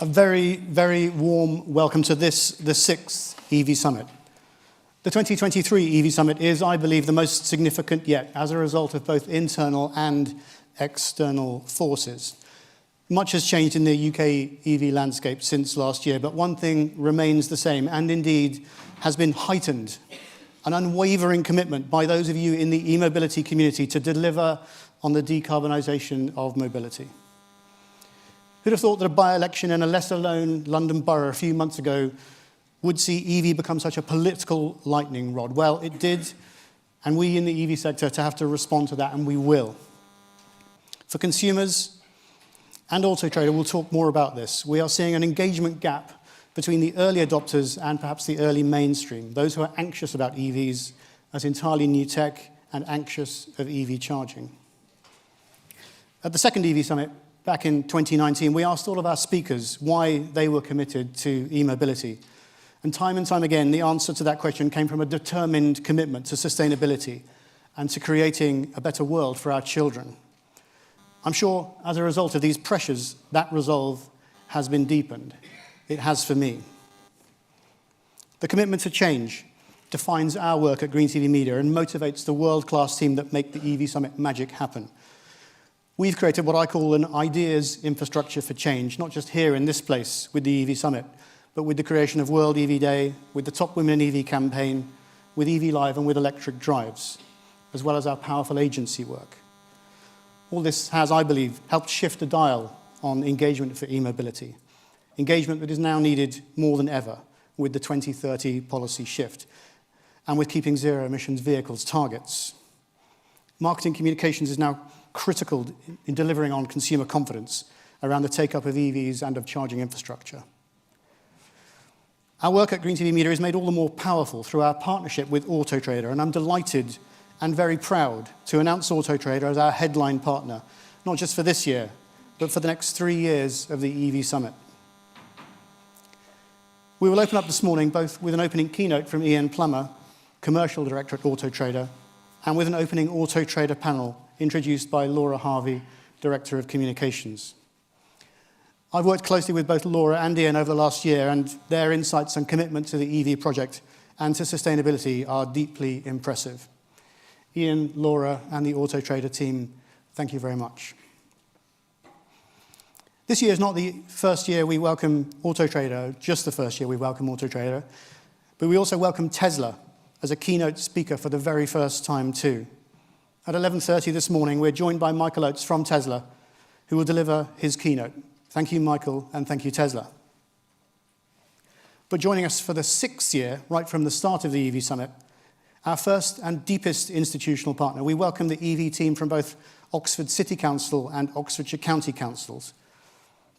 A very, very warm welcome to the sixth EV Summit. The 2023 EV Summit is, I believe, the most significant yet as a result of both internal and external forces. Much has changed in the UK EV landscape since last year, but one thing remains the same and indeed has been heightened: an unwavering commitment by those of you in the e-mobility community to deliver on the decarbonisation of mobility. Who'd have thought that a by-election in a lesser-known London borough a few months ago would see EV become such a political lightning rod? Well, it did, and we in the EV sector have to respond to that, and we will. For consumers, and AutoTrader will talk more about this, we are seeing an engagement gap between the early adopters and perhaps the early mainstream, those who are anxious about EVs as entirely new tech and anxious of EV charging. At the second EV Summit, back in 2019, we asked all of our speakers why they were committed to e-mobility. And time again, the answer to that question came from a determined commitment to sustainability and to creating a better world for our children. I'm sure as a result of these pressures, that resolve has been deepened. It has for me. The commitment to change defines our work at GreenTV Media and motivates the world-class team that make the EV Summit magic happen. We've created what I call an ideas infrastructure for change, not just here in this place with the EV Summit, but with the creation of World EV Day, with the Top Women in EV campaign, with EV Live and with electric drives, as well as our powerful agency work. All this has, I believe, helped shift the dial on engagement for e-mobility, engagement that is now needed more than ever with the 2030 policy shift and with keeping zero emissions vehicles targets. Marketing communications is now critical in delivering on consumer confidence around the take-up of EVs and of charging infrastructure. Our work at GreenTV Media is made all the more powerful through our partnership with AutoTrader, and I'm delighted and very proud to announce AutoTrader as our headline partner, not just for this year, but for the next 3 years of the EV Summit. We will open up this morning both with an opening keynote from Ian Plummer, Commercial Director at AutoTrader, and with an opening AutoTrader panel introduced by Laura Harvey, Director of Communications. I've worked closely with both Laura and Ian over the last year, and their insights and commitment to the EV project and to sustainability are deeply impressive. Ian, Laura, and the AutoTrader team, thank you very much. This year is not the first year we welcome AutoTrader, just the first year we welcome AutoTrader, but we also welcome Tesla as a keynote speaker for the very first time too. At 11:30 this morning, we're joined by Michael Oates from Tesla, who will deliver his keynote. Thank you, Michael, and thank you, Tesla. But joining us for the 6th year, right from the start of the EV Summit, our first and deepest institutional partner, we welcome the EV team from both Oxford City Council and Oxfordshire County Councils.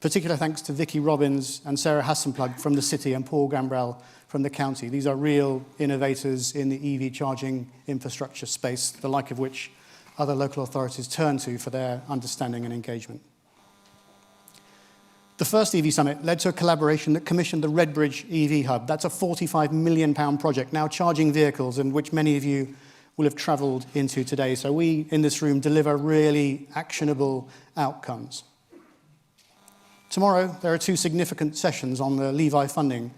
Particular thanks to Vicky Robbins and Sarah Hassenplug from the city and Paul Gambrell from the county. These are real innovators in the EV charging infrastructure space, the like of which other local authorities turn to for their understanding and engagement. The first EV Summit led to a collaboration that commissioned the Redbridge EV Hub. That's a £45 million project, now charging vehicles, and which many of you will have travelled into today. So we, in this room, deliver really actionable outcomes. Tomorrow, there are 2 significant sessions on the Levi funding,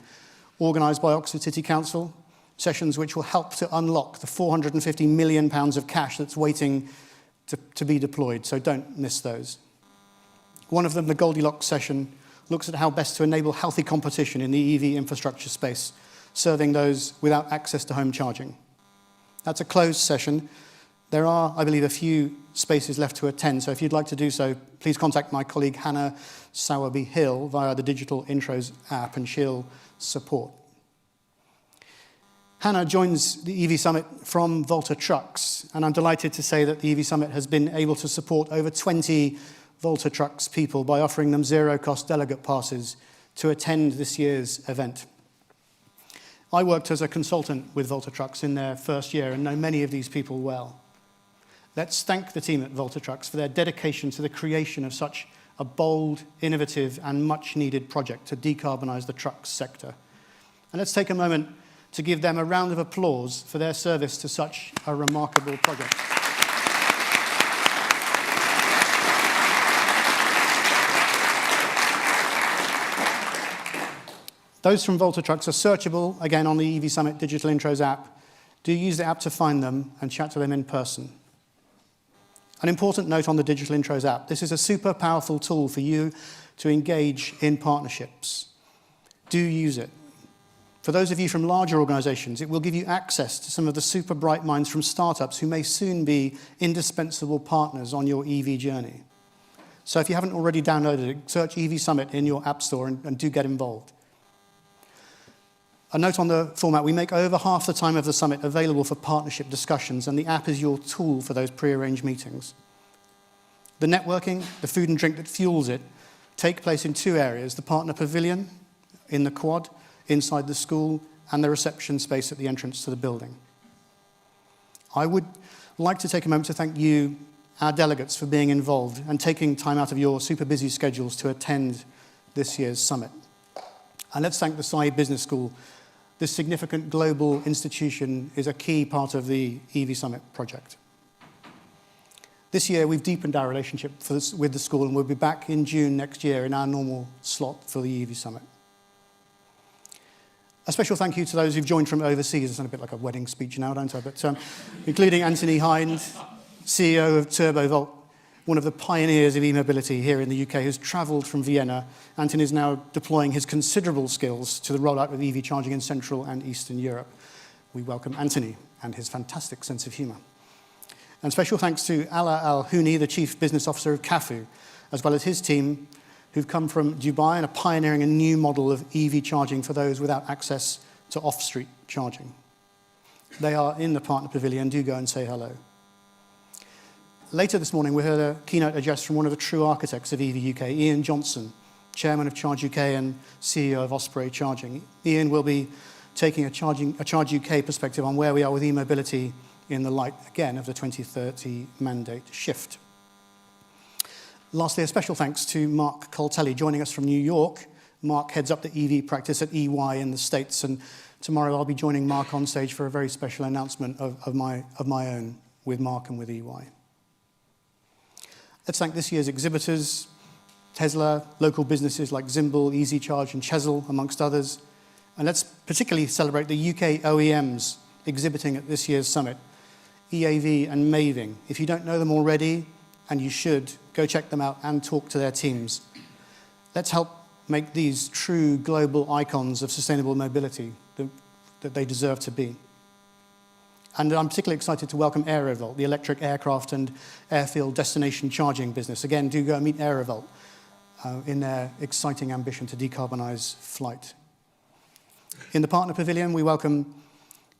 organised by Oxford City Council, sessions which will help to unlock the £450 million of cash that's waiting to be deployed, so don't miss those. One of them, the Goldilocks session, looks at how best to enable healthy competition in the EV infrastructure space, serving those without access to home charging. That's a closed session. There are, I believe, a few spaces left to attend, so if you'd like to do so, please contact my colleague Hannah Sowerby-Hill via the Digital Intros app, and she'll support. Hannah joins the EV Summit from Volta Trucks, and I'm delighted to say that the EV Summit has been able to support over 20 Volta Trucks people by offering them zero-cost delegate passes to attend this year's event. I worked as a consultant with Volta Trucks in their first year and know many of these people well. Let's thank the team at Volta Trucks for their dedication to the creation of such a bold, innovative, and much-needed project to decarbonise the truck sector. And let's take a moment to give them a round of applause for their service to such a remarkable project. Those from Volta trucks are searchable, again, on the EV Summit Digital Intros app. Do use the app to find them and chat to them in person. An important note on the Digital Intros app. This is a super powerful tool for you to engage in partnerships. Do use it. For those of you from larger organizations, it will give you access to some of the super bright minds from startups who may soon be indispensable partners on your EV journey. So if you haven't already downloaded it, search EV Summit in your app store and do get involved. A note on the format, we make over half the time of the summit available for partnership discussions, and the app is your tool for those pre-arranged meetings. The networking, the food and drink that fuels it, take place in two areas, the partner pavilion in the quad, inside the school, and the reception space at the entrance to the building. I would like to take a moment to thank you, our delegates, for being involved and taking time out of your super busy schedules to attend this year's summit. And let's thank the SAI Business School. This significant global institution is a key part of the EV Summit project. This year, we've deepened our relationship with the school, and we'll be back in June next year in our normal slot for the EV Summit. A special thank you to those who've joined from overseas. It's a bit like a wedding speech now, don't I? But including Anthony Hind, CEO of TurboVolt, one of the pioneers of e-mobility here in the UK, who's travelled from Vienna. Anthony is now deploying his considerable skills to the rollout of EV charging in Central and Eastern Europe. We welcome Anthony and his fantastic sense of humour. And special thanks to Ala Al-Houni, the Chief Business Officer of Kafu, as well as his team, who've come from Dubai and are pioneering a new model of EV charging for those without access to off-street charging. They are in the partner pavilion. Do go and say hello. Later this morning, we heard a keynote address from one of the true architects of EV UK, Ian Johnson, Chairman of Charge UK and CEO of Osprey Charging. Ian will be taking a Charge UK perspective on where we are with e-mobility in the light, again, of the 2030 mandate shift. Lastly, a special thanks to Mark Coltelli, joining us from New York. Mark heads up the EV practice at EY in the States, and tomorrow I'll be joining Mark on stage for a very special announcement of my own with Mark and with EY. Let's thank this year's exhibitors, Tesla, local businesses like Zimble, EasyCharge and Chesil, amongst others. And let's particularly celebrate the UK OEMs exhibiting at this year's summit, EAV and Maving. If you don't know them already, and you should, go check them out and talk to their teams. Let's help make these true global icons of sustainable mobility that they deserve to be. And I'm particularly excited to welcome Aerovolt, the electric aircraft and airfield destination charging business. Again, do go and meet Aerovolt in their exciting ambition to decarbonize flight. In the partner pavilion, we welcome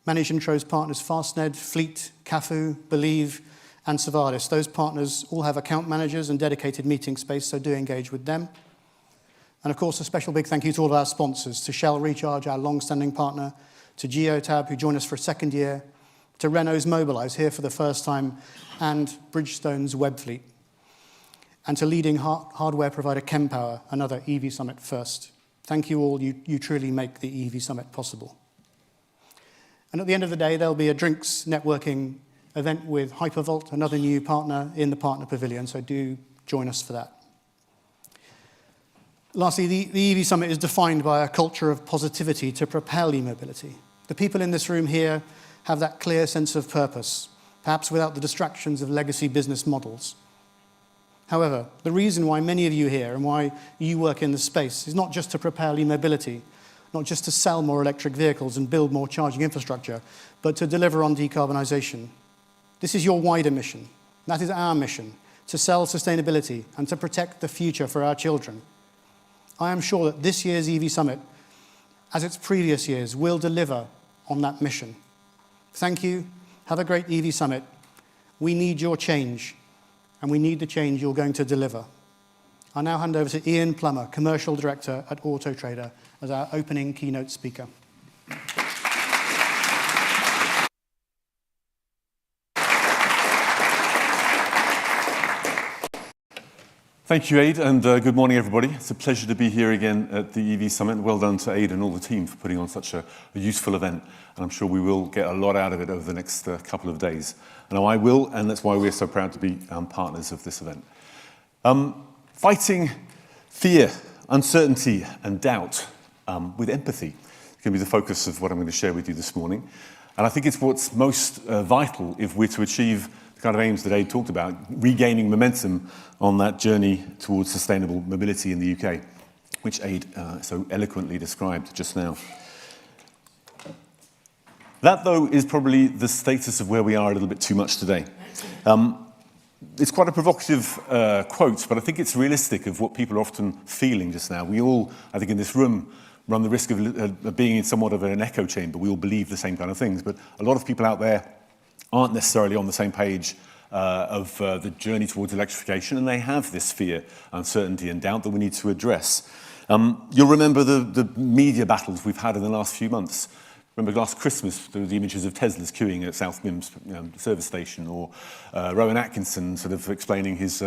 Managed Intros partners Fastned, Fleet, Kafu, Believe, and Savardis. Those partners all have account managers and dedicated meeting space, so do engage with them. And of course, a special big thank you to all of our sponsors, to Shell Recharge, our long-standing partner, to Geotab, who joined us for a second year, to Renault's Mobilize, here for the first time, and Bridgestone's Webfleet, and to leading hardware provider Chempower, another EV Summit first. Thank you all. You truly make the EV Summit possible. And at the end of the day, there'll be a drinks networking event with Hypervolt, another new partner in the partner pavilion, so do join us for that. Lastly, the EV Summit is defined by a culture of positivity to propel e-mobility. The people in this room here have that clear sense of purpose, perhaps without the distractions of legacy business models. However, the reason why many of you here and why you work in the space is not just to propel e-mobility, not just to sell more electric vehicles and build more charging infrastructure, but to deliver on decarbonization. This is your wider mission. That is our mission, to sell sustainability and to protect the future for our children. I am sure that this year's EV Summit, as its previous years, will deliver on that mission. Thank you. Have a great EV Summit. We need your change, and we need the change you're going to deliver. I'll now hand over to Ian Plummer, Commercial Director at AutoTrader, as our opening keynote speaker. Thank you, Aid, and good morning, everybody. It's a pleasure to be here again at the EV Summit. Well done to Aid and all the team for putting on such a useful event, and I'm sure we will get a lot out of it over the next couple of days. I know I will, and that's why we're so proud to be partners of this event. Fighting fear, uncertainty, and doubt with empathy. It's going to be the focus of what I'm going to share with you this morning. And I think it's what's most vital if we're to achieve the kind of aims that Aid talked about, regaining momentum on that journey towards sustainable mobility in the UK, which Aid so eloquently described just now. That, though, is probably the status of where we are a little bit too much today. It's quite a provocative quote, but I think it's realistic of what people are often feeling just now. We all, I think, in this room run the risk of being in somewhat of an echo chamber. We all believe the same kind of things, but a lot of people out there aren't necessarily on the same page of the journey towards electrification, and they have this fear, uncertainty, and doubt that we need to address. You'll remember the media battles we've had in the last few months. Remember last Christmas, there were the images of Teslas queuing at South Mimms service station, or Rowan Atkinson sort of explaining his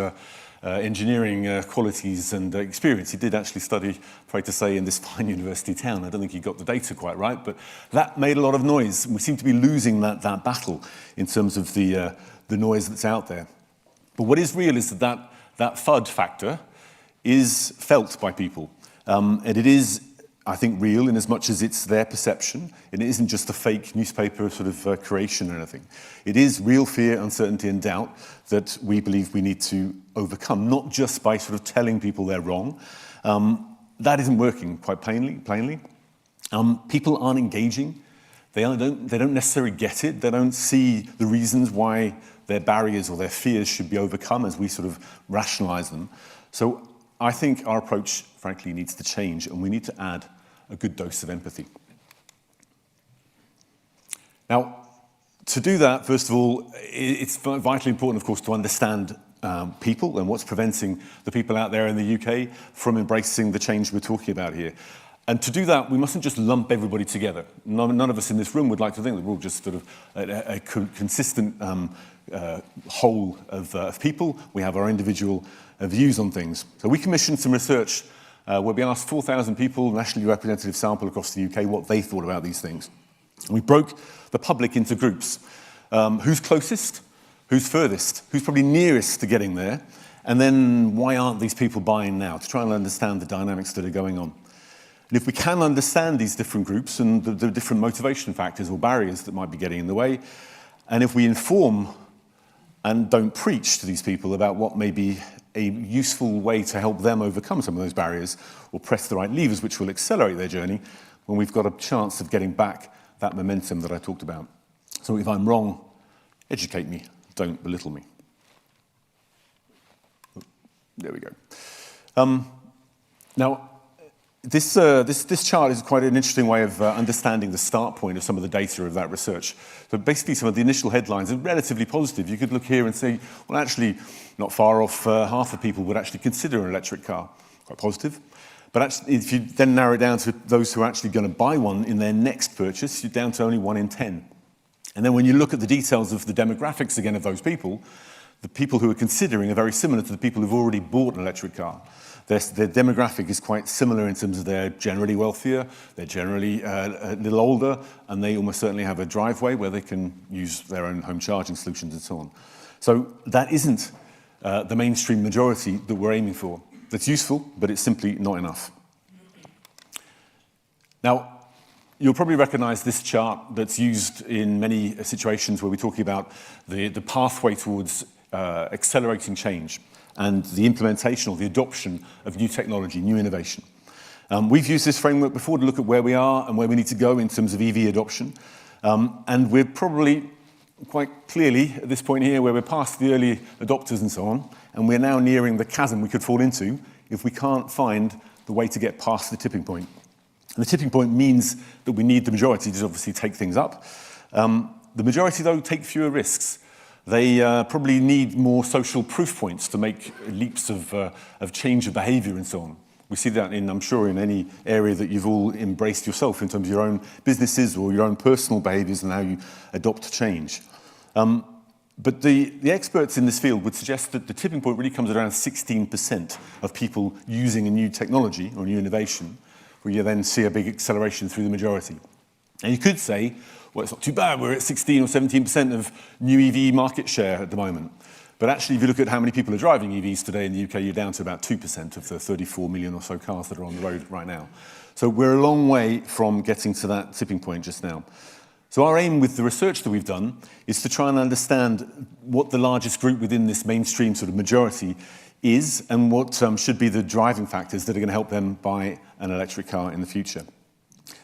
engineering qualities and experience. He did actually study, afraid to say, in this fine university town. I don't think he got the data quite right, but that made a lot of noise. We seem to be losing that battle in terms of the noise that's out there. But what is real is that FUD factor is felt by people. And it is, I think, real in as much as it's their perception. It isn't just a fake newspaper sort of creation or anything. It is real fear, uncertainty, and doubt that we believe we need to overcome, not just by sort of telling people they're wrong. That isn't working, quite plainly. People aren't engaging. They don't necessarily get it. They don't see the reasons why their barriers or their fears should be overcome as we sort of rationalize them. So I think our approach, frankly, needs to change, and we need to add a good dose of empathy. Now, to do that, first of all, it's vitally important, of course, to understand people and what's preventing the people out there in the UK from embracing the change we're talking about here. And to do that, we mustn't just lump everybody together. None of us in this room would like to think that we're all just sort of a consistent whole of people. We have our individual views on things. So we commissioned some research where we asked 4,000 people, nationally representative sample across the UK, what they thought about these things. And we broke the public into groups. Who's closest? Who's furthest? Who's probably nearest to getting there? And then why aren't these people buying now? To try and understand the dynamics that are going on. And if we can understand these different groups and the different motivation factors or barriers that might be getting in the way, and if we inform and don't preach to these people about what may be a useful way to help them overcome some of those barriers or press the right levers which will accelerate their journey, when we've got a chance of getting back that momentum that I talked about. So if I'm wrong, educate me, don't belittle me. There we go. Now, this chart is quite an interesting way of understanding the start point of some of the data of that research. So basically, some of the initial headlines are relatively positive. You could look here and say, well, actually, not far off, half of people would actually consider an electric car. Quite positive. But actually, if you then narrow it down to those who are actually going to buy one in their next purchase, you're down to only 1 in 10. And then when you look at the details of the demographics again of those people, the people who are considering are very similar to the people who've already bought an electric car. Their demographic is quite similar in terms of they're generally wealthier, they're generally a little older, and they almost certainly have a driveway where they can use their own home charging solutions and so on. So that isn't the mainstream majority that we're aiming for. That's useful, but it's simply not enough. Now, you'll probably recognize this chart that's used in many situations where we're talking about the pathway towards accelerating change and the implementation or the adoption of new technology, new innovation. We've used this framework before to look at where we are and where we need to go in terms of EV adoption. And we're probably quite clearly at this point here where we're past the early adopters and so on, and we're now nearing the chasm we could fall into if we can't find the way to get past the tipping point. And the tipping point means that we need the majority to obviously take things up. The majority, though, take fewer risks. They probably need more social proof points to make leaps of change of behavior and so on. We see that I'm sure, in any area that you've all embraced yourself in terms of your own businesses or your own personal behaviors and how you adopt change. But the experts in this field would suggest that the tipping point really comes at around 16% of people using a new technology or new innovation, where you then see a big acceleration through the majority. And you could say, well, it's not too bad, we're at 16 or 17% of new EV market share at the moment. But actually, if you look at how many people are driving EVs today in the UK, you're down to about 2% of the 34 million or so cars that are on the road right now. So we're a long way from getting to that tipping point just now. So our aim with the research that we've done is to try and understand what the largest group within this mainstream sort of majority is and what should be the driving factors that are going to help them buy an electric car in the future.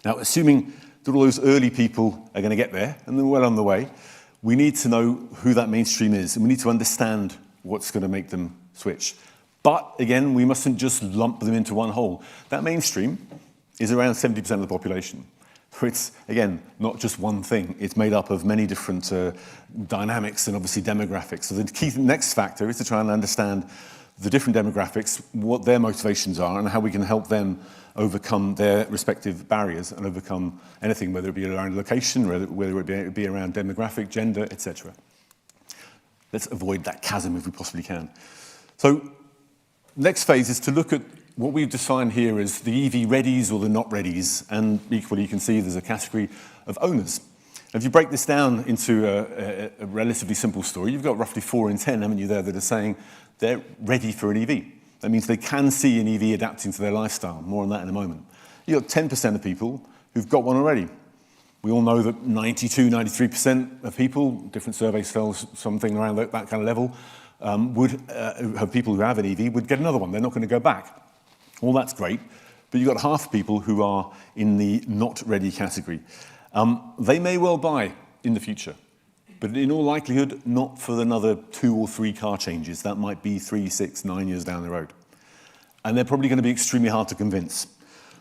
Now, assuming that all those early people are going to get there, and they're well on the way, we need to know who that mainstream is, and we need to understand what's going to make them switch. But again, we mustn't just lump them into one hole. That mainstream is around 70% of the population. So it's, again, not just one thing. It's made up of many different dynamics and obviously demographics. So the key next factor is to try and understand the different demographics, what their motivations are, and how we can help them overcome their respective barriers and overcome anything, whether it be around location, whether it be around demographic, gender, etc. Let's avoid that chasm if we possibly can. So next phase is to look at what we've defined here as the EV readies or the not readies, and equally you can see there's a category of owners. If you break this down into a relatively simple story, you've got roughly 4 in 10, haven't you, there, that are saying they're ready for an EV. That means they can see an EV adapting to their lifestyle. More on that in a moment. You've got 10% of people who've got one already. We all know that 92, 93% of people, different surveys tell something around that kind of level, would have people who have an EV would get another one. They're not going to go back. All that's great, but you've got half people who are in the not ready category. They may well buy in the future, but in all likelihood, not for another 2 or 3 car changes. That might be 3, 6, 9 years down the road. And they're probably going to be extremely hard to convince.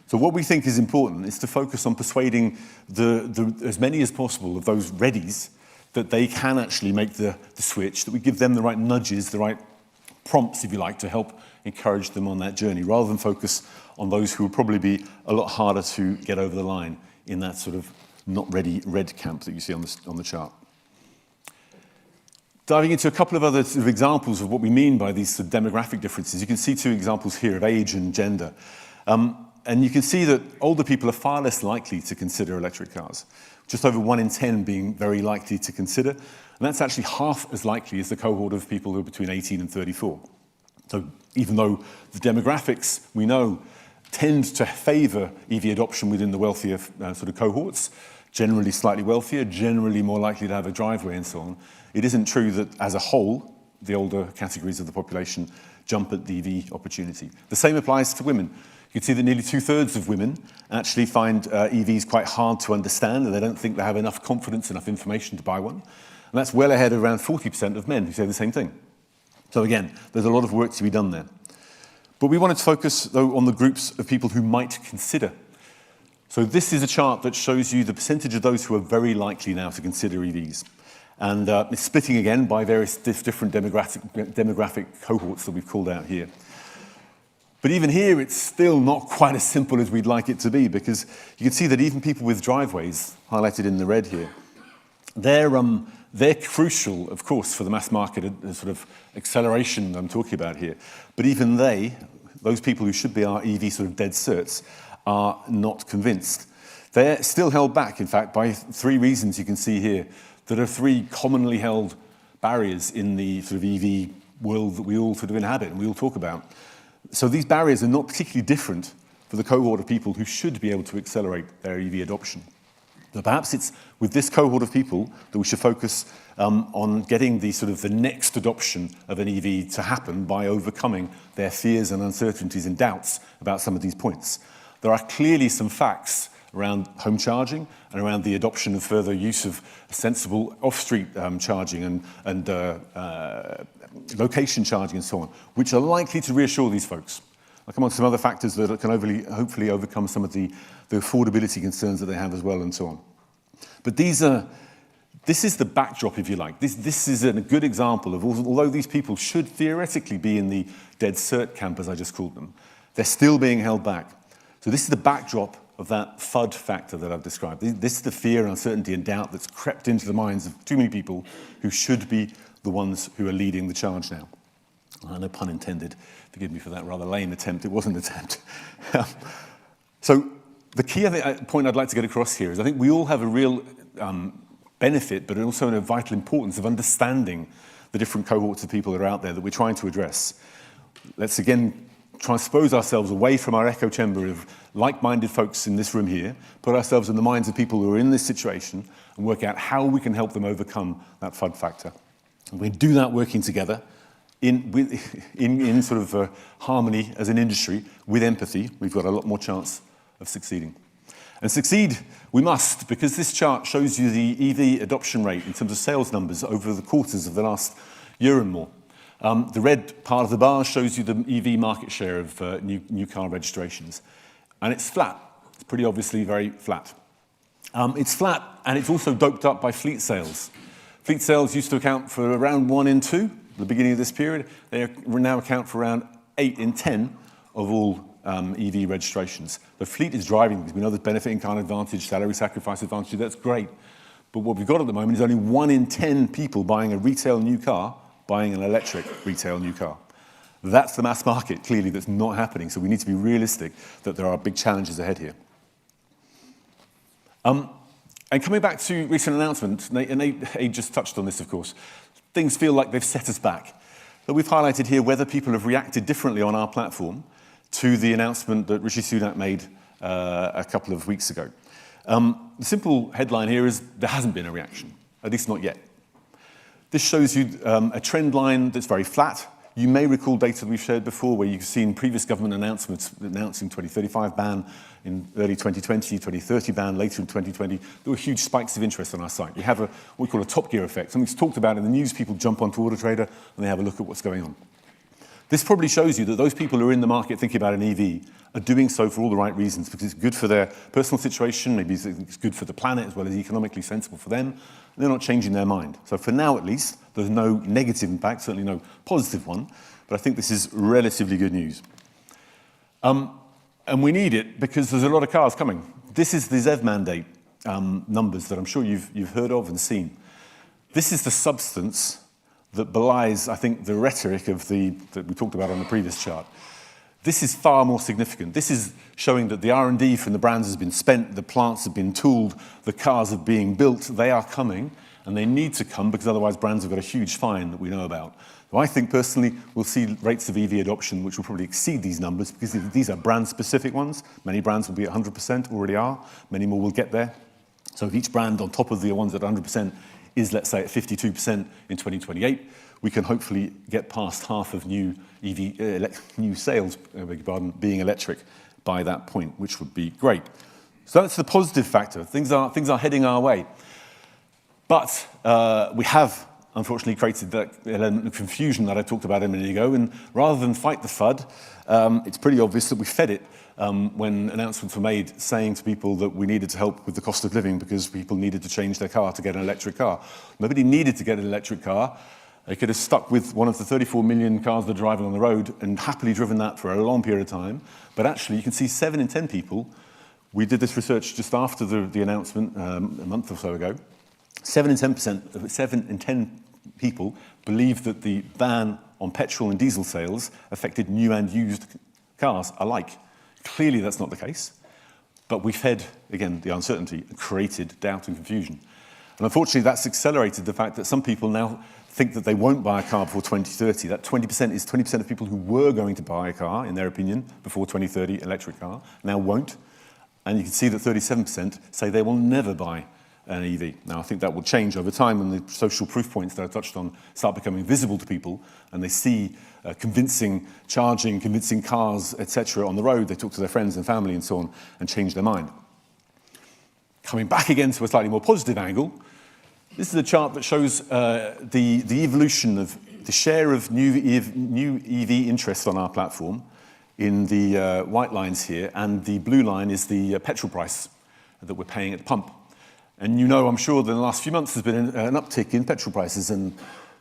So what we think is important is to focus on persuading as many as possible of those readies that they can actually make the switch, that we give them the right nudges, the right prompts, if you like, to help encourage them on that journey, rather than focus on those who will probably be a lot harder to get over the line in that sort of not ready red camp that you see on the chart. Diving into a couple of other sort of examples of what we mean by these sort of demographic differences, you can see 2 examples here of age and gender. And you can see that older people are far less likely to consider electric cars, just over 1 in 10 being very likely to consider. And that's actually half as likely as the cohort of people who are between 18 and 34. So even though the demographics, we know, tend to favour EV adoption within the wealthier sort of cohorts, generally slightly wealthier, generally more likely to have a driveway and so on, it isn't true that as a whole, the older categories of the population jump at the EV opportunity. The same applies to women. You can see that nearly 2/3 of women actually find EVs quite hard to understand, and they don't think they have enough confidence, enough information to buy one. And that's well ahead of around 40% of men who say the same thing. So again, there's a lot of work to be done there. But we wanted to focus, though, on the groups of people who might consider. So this is a chart that shows you the percentage of those who are very likely now to consider EVs. And it's splitting again by various different demographic cohorts that we've called out here. But even here, it's still not quite as simple as we'd like it to be, because you can see that even people with driveways, highlighted in the red here, they're crucial, of course, for the mass market sort of acceleration I'm talking about here. But even those people who should be our EV sort of dead certs, are not convinced. They're still held back, in fact, by 3 reasons you can see here that are 3 commonly held barriers in the sort of EV world that we all sort of inhabit and we all talk about. So these barriers are not particularly different for the cohort of people who should be able to accelerate their EV adoption. But perhaps it's with this cohort of people that we should focus on getting the next adoption of an EV to happen by overcoming their fears and uncertainties and doubts about some of these points. There are clearly some facts around home charging and around the adoption of further use of sensible off-street charging and location charging and so on, which are likely to reassure these folks. I'll come on to some other factors that can hopefully overcome some of the affordability concerns that they have as well and so on. But this is the backdrop, if you like. This is a good example of, although these people should theoretically be in the dead cert camp, as I just called them, they're still being held back. So this is the backdrop of that FUD factor that I've described. This is the fear, uncertainty, and doubt that's crept into the minds of too many people who should be the ones who are leading the charge now. No pun intended. Forgive me for that rather lame attempt. It was an attempt. So the key point I'd like to get across here is I think we all have a real benefit, but also a vital importance of understanding the different cohorts of people that are out there that we're trying to address. Let's again transpose ourselves away from our echo chamber of like-minded folks in this room here, put ourselves in the minds of people who are in this situation, and work out how we can help them overcome that FUD factor. And we do that working together in sort of harmony as an industry with empathy. We've got a lot more chance of succeeding. And succeed we must, because this chart shows you the EV adoption rate in terms of sales numbers over the quarters of the last year and more. The red part of the bar shows you the EV market share of new car registrations. And it's flat. It's pretty obviously very flat. It's flat, and it's also doped up by fleet sales. Fleet sales used to account for around 1 in 2 at the beginning of this period. They now account for around 8 in 10 of all EV registrations. The fleet is driving because we know there's benefit in kind advantage, salary sacrifice advantage. That's great. But what we've got at the moment is only 1 in 10 people buying a retail new car buying an electric retail new car. That's the mass market, clearly, that's not happening. So we need to be realistic that there are big challenges ahead here. And coming back to recent announcements, and Nate just touched on this, of course, things feel like they've set us back. But we've highlighted here whether people have reacted differently on our platform to the announcement that Rishi Sunak made a couple of weeks ago. The simple headline here is there hasn't been a reaction, at least not yet. This shows you a trend line that's very flat. You may recall data that we've shared before where you've seen previous government announcements announcing 2035 ban in early 2020, 2030 ban later in 2020. There were huge spikes of interest on our site. We have what we call a top gear effect. Something's talked about in the news, people jump onto AutoTrader and they have a look at what's going on. This probably shows you that those people who are in the market thinking about an EV are doing so for all the right reasons, because it's good for their personal situation, maybe it's good for the planet as well as economically sensible for them. They're not changing their mind. So for now, at least, there's no negative impact, certainly no positive one, but I think this is relatively good news. And we need it because there's a lot of cars coming. This is the ZEV mandate numbers that I'm sure you've heard of and seen. This is the substance that belies, I think, the rhetoric of that we talked about on the previous chart. This is far more significant. This is showing that the R&D from the brands has been spent, the plants have been tooled, the cars are being built, they are coming, and they need to come because otherwise brands have got a huge fine that we know about. So I think personally we'll see rates of EV adoption which will probably exceed these numbers because these are brand-specific ones. Many brands will be at 100%, already are. Many more will get there. So if each brand on top of the ones at 100% is, let's say, at 52% in 2028, we can hopefully get past half of new new sales, being electric by that point, which would be great. So that's the positive factor. Things are heading our way. But we have, unfortunately, created that element of confusion that I talked about a minute ago. And rather than fight the FUD, it's pretty obvious that we fed it when announcements were made saying to people that we needed to help with the cost of living because people needed to change their car to get an electric car. Nobody needed to get an electric car. They could have stuck with one of the 34 million cars that are driving on the road and happily driven that for a long period of time. But actually, you can see 7 in 10 people. We did this research just after the announcement a month or so ago. 7 in 10 people believe that the ban on petrol and diesel sales affected new and used cars alike. Clearly, that's not the case. But we fed, again, the uncertainty and created doubt and confusion. And unfortunately, that's accelerated the fact that some people now think that they won't buy a car before 2030. That 20% is 20% of people who were going to buy a car, in their opinion, before 2030, electric car, now won't. And you can see that 37% say they will never buy an EV. Now, I think that will change over time when the social proof points that I touched on start becoming visible to people and they see convincing charging, convincing cars, etc. on the road. They talk to their friends and family and so on and change their mind. Coming back again to a slightly more positive angle, this is a chart that shows the evolution of the share of new EV interest on our platform in the white lines here, and the blue line is the petrol price that we're paying at the pump. And you know, I'm sure that in the last few months there's been an uptick in petrol prices, and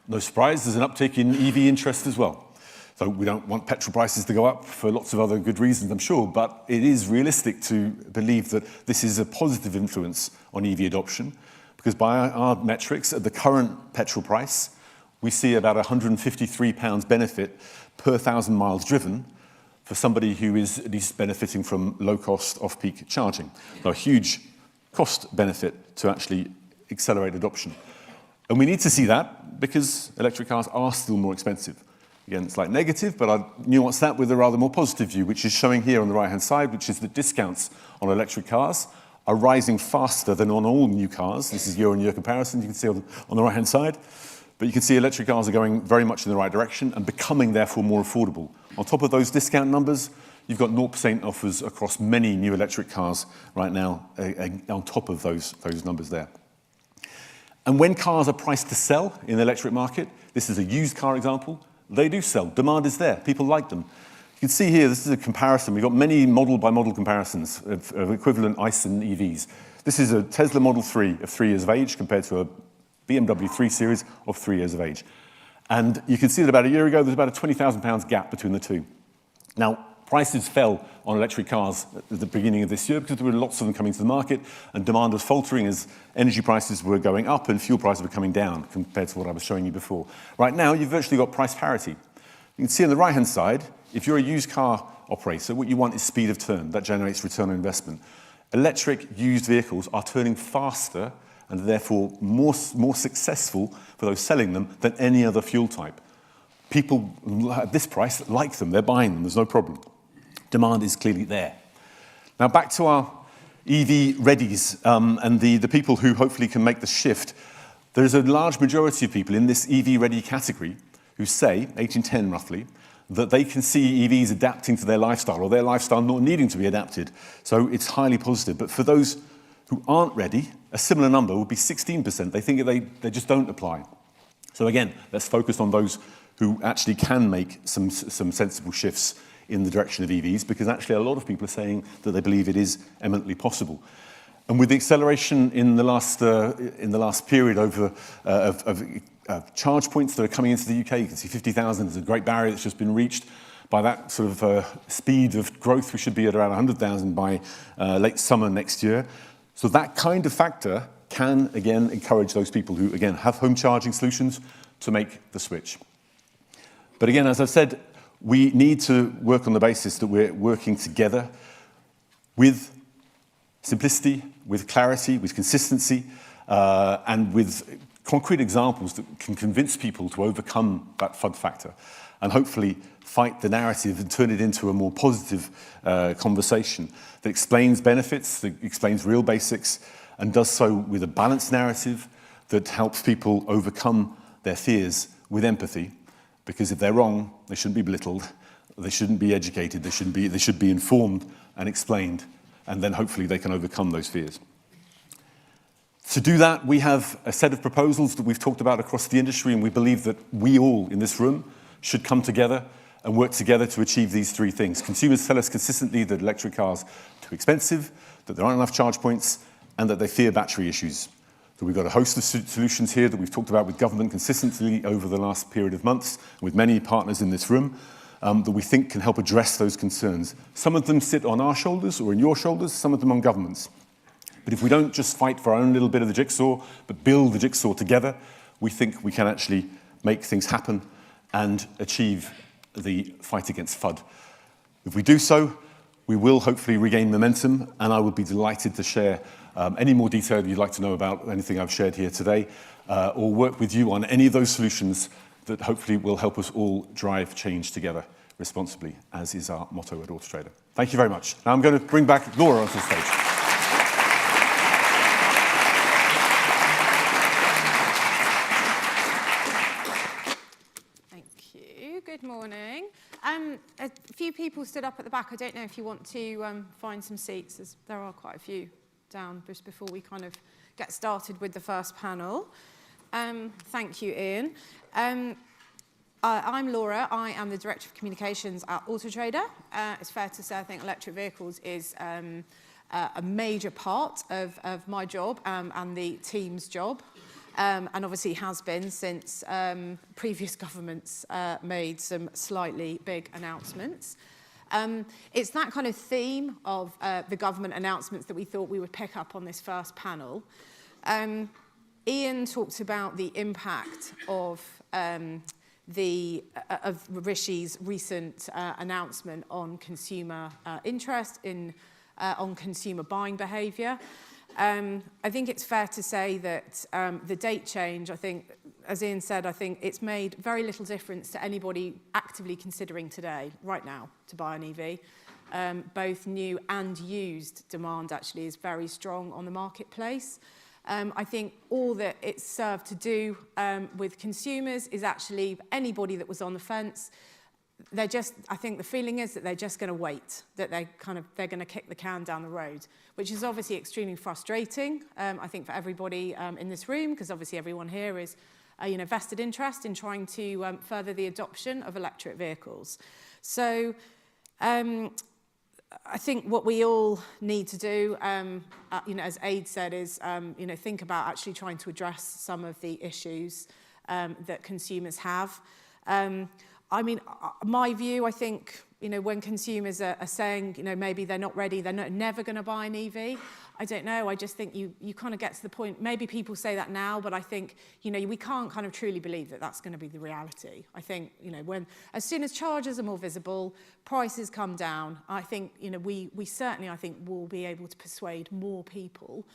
no surprise, there's an uptick in EV interest as well. So we don't want petrol prices to go up for lots of other good reasons, I'm sure, but it is realistic to believe that this is a positive influence on EV adoption, because by our metrics, at the current petrol price, we see about £153 benefit per 1,000 miles driven for somebody who is at least benefiting from low-cost off-peak charging. So a huge cost benefit to actually accelerate adoption. And we need to see that because electric cars are still more expensive. Again, slight negative, but I'll nuance that with a rather more positive view, which is showing here on the right-hand side, which is that discounts on electric cars are rising faster than on all new cars. This is year-on-year comparison, you can see on the right-hand side. But you can see electric cars are going very much in the right direction and becoming, therefore, more affordable. On top of those discount numbers, you've got 0% offers across many new electric cars right now on top of those numbers there. And when cars are priced to sell in the electric market, this is a used car example, they do sell. Demand is there. People like them. You can see here, this is a comparison. We've got many model-by-model comparisons of equivalent ICE and EVs. This is a Tesla Model 3 of 3 years of age compared to a BMW 3 Series of 3 years of age. And you can see that about a year ago, there's about a £20,000 gap between the two. Now, prices fell on electric cars at the beginning of this year because there were lots of them coming to the market and demand was faltering as energy prices were going up and fuel prices were coming down compared to what I was showing you before. Right now, you've virtually got price parity. You can see on the right-hand side, if you're a used car operator, what you want is speed of turn. That generates return on investment. Electric used vehicles are turning faster and therefore more successful for those selling them than any other fuel type. People at this price like them. They're buying them. There's no problem. Demand is clearly there. Now back to our EV readies and the people who hopefully can make the shift. There's a large majority of people in this EV ready category who say, 8 in 10 roughly, that they can see EVs adapting to their lifestyle or their lifestyle not needing to be adapted. So it's highly positive. But for those who aren't ready, a similar number would be 16%. They think they just don't apply. So again, let's focus on those who actually can make some sensible shifts in the direction of EVs, because actually a lot of people are saying that they believe it is eminently possible. And with the acceleration in the last period over of charge points that are coming into the UK, you can see 50,000 is a great barrier that's just been reached. By that sort of speed of growth, we should be at around 100,000 by late summer next year. So that kind of factor can, again, encourage those people who, again, have home charging solutions to make the switch. But again, as I've said, we need to work on the basis that we're working together with simplicity, with clarity, with consistency, and with concrete examples that can convince people to overcome that FUD factor and hopefully fight the narrative and turn it into a more positive conversation that explains benefits, that explains real basics, and does so with a balanced narrative that helps people overcome their fears with empathy. Because if they're wrong, they shouldn't be belittled, they shouldn't be educated, they should be informed and explained, and then hopefully they can overcome those fears. To do that, we have a set of proposals that we've talked about across the industry, and we believe that we all in this room should come together and work together to achieve these three things. Consumers tell us consistently that electric cars are too expensive, that there aren't enough charge points, and that they fear battery issues. So we've got a host of solutions here that we've talked about with government consistently over the last period of months, with many partners in this room, that we think can help address those concerns. Some of them sit on our shoulders or in your shoulders, some of them on governments. But if we don't just fight for our own little bit of the jigsaw, but build the jigsaw together, we think we can actually make things happen and achieve the fight against FUD. If we do so, we will hopefully regain momentum, and I would be delighted to share any more detail you'd like to know about anything I've shared here today, or work with you on any of those solutions that hopefully will help us all drive change together responsibly, as is our motto at AutoTrader. Thank you very much. Now I'm going to bring back Laura onto the stage. Good morning. A few people stood up at the back. I don't know if you want to find some seats, as there are quite a few down just before we kind of get started with the first panel. Thank you, Ian. I'm Laura. I am the Director of Communications at AutoTrader. It's fair to say I think electric vehicles is a major part of my job and the team's job. And obviously has been since previous governments made some slightly big announcements. It's that kind of theme of the government announcements that we thought we would pick up on this first panel. Ian talked about the impact of Rishi's recent announcement on consumer interest on consumer buying behaviour. I think it's fair to say that the date change, I think as Ian said, I think it's made very little difference to anybody actively considering today, right now, to buy an EV. Both new and used demand actually is very strong on the marketplace. I think all that it's served to do with consumers is actually anybody that was on the fence, I think the feeling is that they're just going to wait, that they're going to kick the can down the road, which is obviously extremely frustrating, I think, for everybody in this room, because obviously everyone here is vested interest in trying to further the adoption of electric vehicles. So I think what we all need to do, as Aid said, is think about actually trying to address some of the issues that consumers have. My view, I think, when consumers are saying, maybe they're not ready, they're never going to buy an EV, I don't know. I just think you kind of get to the point, maybe people say that now, but I think, we can't kind of truly believe that that's going to be the reality. I think, as soon as chargers are more visible, prices come down, I think, we certainly, I think, will be able to persuade more people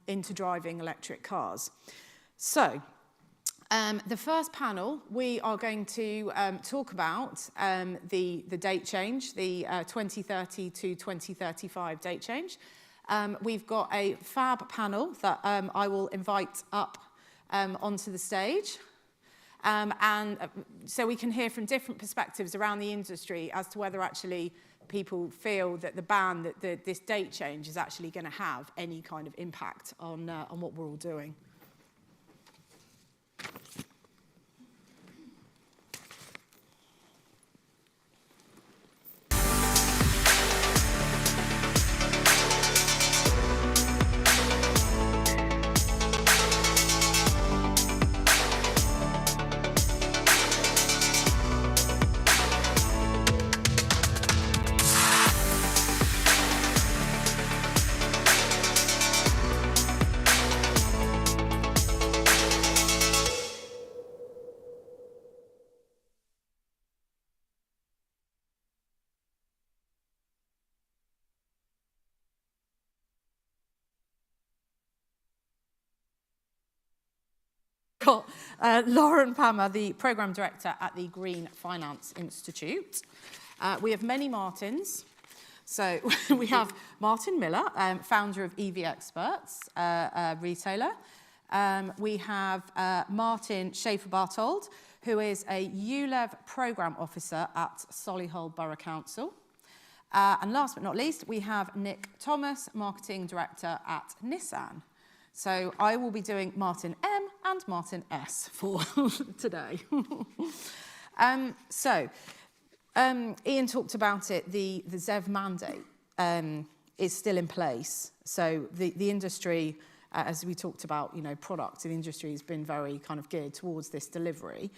into driving electric cars. So, the first panel, we are going to talk about the date change, the 2030 to 2035 date change. We've got a fab panel that I will invite up onto the stage. So we can hear from different perspectives around the industry as to whether actually people feel that the ban, that this date change is actually going to have any kind of impact on what we're all doing. Got Lauren Palmer, the Programme Director at the Green Finance Institute. We have many Martins. So we have Martin Miller, founder of EV Experts, retailer. We have Martin Schaefer-Barthold, who is a ULEV Programme Officer at Solihull Borough Council. And last but not least, we have Nick Thomas, Marketing Director at Nissan. So I will be doing Martin M and Martin S for today. Ian talked about it, the ZEV mandate is still in place. So the industry, as we talked about, products, the industry has been very kind of geared towards this delivery.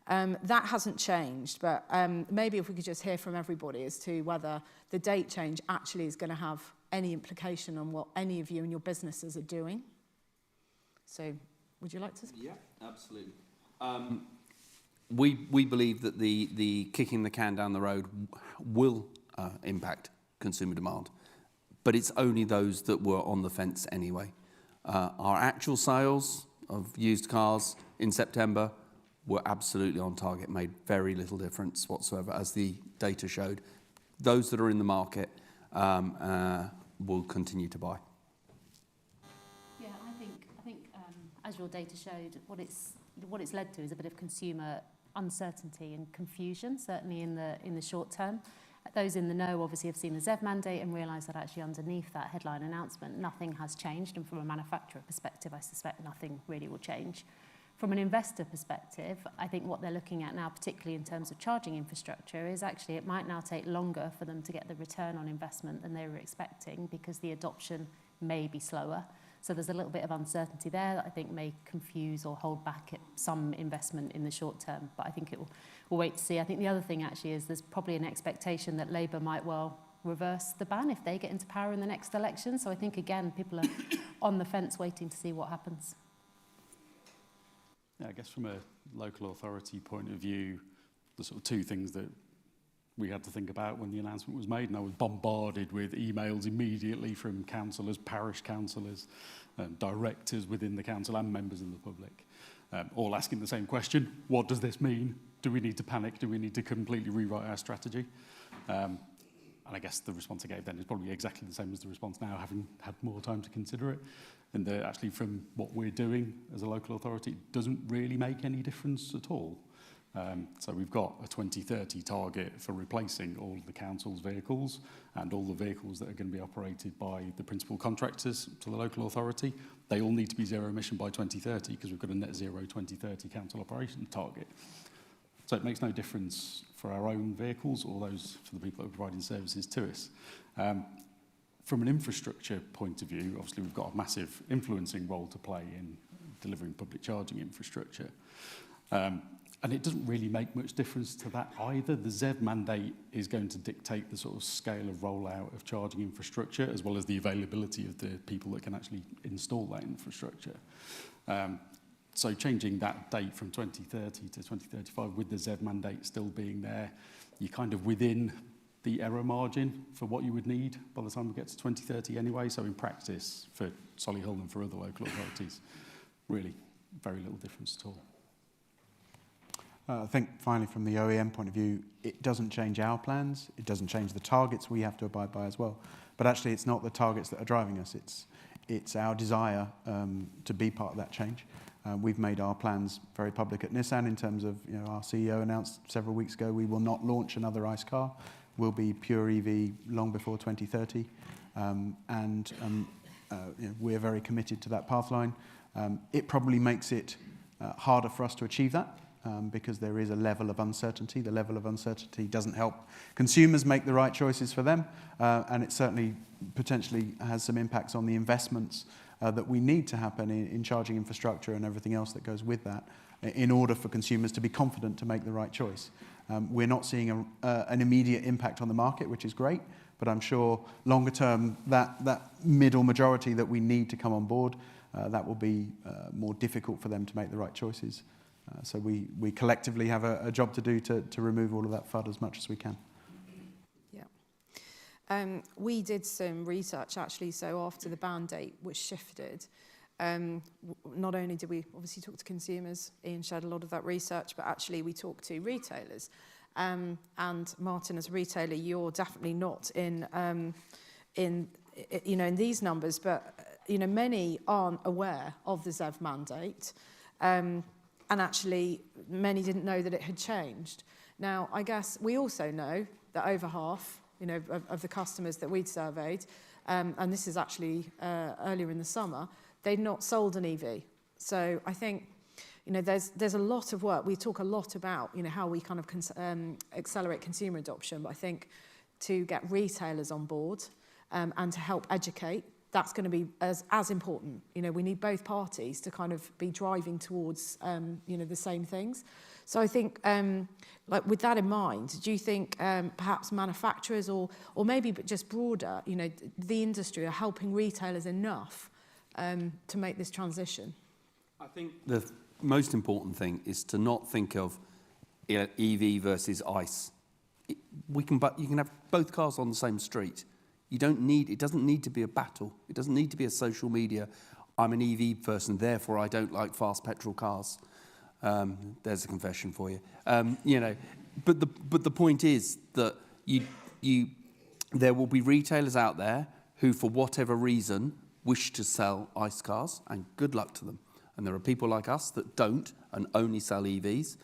That hasn't changed, but maybe if we could just hear from everybody as to whether the date change actually is going to have any implication on what any of you and your businesses are doing. So, would you like to? Yeah, absolutely. We believe that the kicking the can down the road will impact consumer demand, but it's only those that were on the fence anyway. Our actual sales of used cars in September were absolutely on target, made very little difference whatsoever, as the data showed. Those that are in the market will continue to buy. As your data showed, what it's led to is a bit of consumer uncertainty and confusion, certainly in the short term. Those in the know obviously have seen the ZEV mandate and realise that actually underneath that headline announcement, nothing has changed. And from a manufacturer perspective, I suspect nothing really will change. From an investor perspective, I think what they're looking at now, particularly in terms of charging infrastructure, is actually it might now take longer for them to get the return on investment than they were expecting because the adoption may be slower. So there's a little bit of uncertainty there that I think may confuse or hold back some investment in the short term. But I think we'll wait to see. I think the other thing actually is there's probably an expectation that Labour might well reverse the ban if they get into power in the next election. So I think, again, people are on the fence waiting to see what happens. Yeah, I guess from a local authority point of view, the sort of two things that we had to think about when the announcement was made, and I was bombarded with emails immediately from councillors, parish councillors, directors within the council and members of the public. all asking the same question: what does this mean? Do we need to panic? Do we need to completely rewrite our strategy? And I guess the response I gave then is probably exactly the same as the response now, having had more time to consider it. And that actually, from what we're doing as a local authority, it doesn't really make any difference at all. So we've got a 2030 target for replacing all of the council's vehicles and all the vehicles that are going to be operated by the principal contractors to the local authority. They all need to be zero emission by 2030 because we've got a net zero 2030 council operation target. So it makes no difference for our own vehicles or those for the people that are providing services to us. From an infrastructure point of view, obviously we've got a massive influencing role to play in delivering public charging infrastructure. And it doesn't really make much difference to that either. The ZEV mandate is going to dictate the sort of scale of rollout of charging infrastructure, as well as the availability of the people that can actually install that infrastructure. So changing that date from 2030 to 2035 with the ZEV mandate still being there, you're kind of within the error margin for what you would need by the time we get to 2030 anyway. So in practice, for Solihull and for other local authorities, really very little difference at all. I think finally from the OEM point of view, it doesn't change our plans, it doesn't change the targets we have to abide by as well. But actually it's not the targets that are driving us, it's our desire to be part of that change. We've made our plans very public at Nissan in terms of, our CEO announced several weeks ago we will not launch another ICE car. We'll be pure EV long before 2030. We're very committed to that pathline. It probably makes it harder for us to achieve that. Because there is a level of uncertainty. The level of uncertainty doesn't help consumers make the right choices for them, and it certainly potentially has some impacts on the investments that we need to happen in charging infrastructure and everything else that goes with that in order for consumers to be confident to make the right choice. We're not seeing an immediate impact on the market, which is great, but I'm sure longer term that middle majority that we need to come on board, that will be more difficult for them to make the right choices. So we collectively have a job to do to remove all of that FUD as much as we can. Yeah. We did some research actually, so after the ban date was shifted, not only did we obviously talk to consumers, Ian shared a lot of that research, but actually we talked to retailers. And Martin, as a retailer, you're definitely not in these numbers, but many aren't aware of the ZEV mandate. And actually, many didn't know that it had changed. Now, I guess we also know that over half, of the customers that we'd surveyed, and this is actually earlier in the summer, they'd not sold an EV. So I think, there's a lot of work. We talk a lot about, how we kind of accelerate consumer adoption, but I think to get retailers on board and to help educate, that's going to be as important. We need both parties to kind of be driving towards, the same things. So I think, with that in mind, do you think perhaps manufacturers or maybe but just broader, the industry are helping retailers enough to make this transition? I think the most important thing is to not think of EV versus ICE. You can have both cars on the same street. It doesn't need to be a battle. It doesn't need to be a social media. I'm an EV person, therefore I don't like fast petrol cars. There's a confession for you. But the point is that there will be retailers out there who, for whatever reason, wish to sell ICE cars, and good luck to them. And there are people like us that don't and only sell EVs.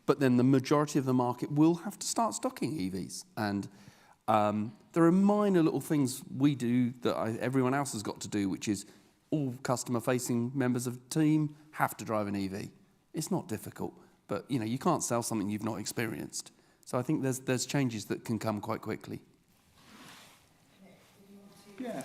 But then the majority of the market will have to start stocking EVs. And there are minor little things we do that everyone else has got to do, which is all customer-facing members of the team have to drive an EV. It's not difficult, but you can't sell something you've not experienced. So I think there's changes that can come quite quickly. Yeah,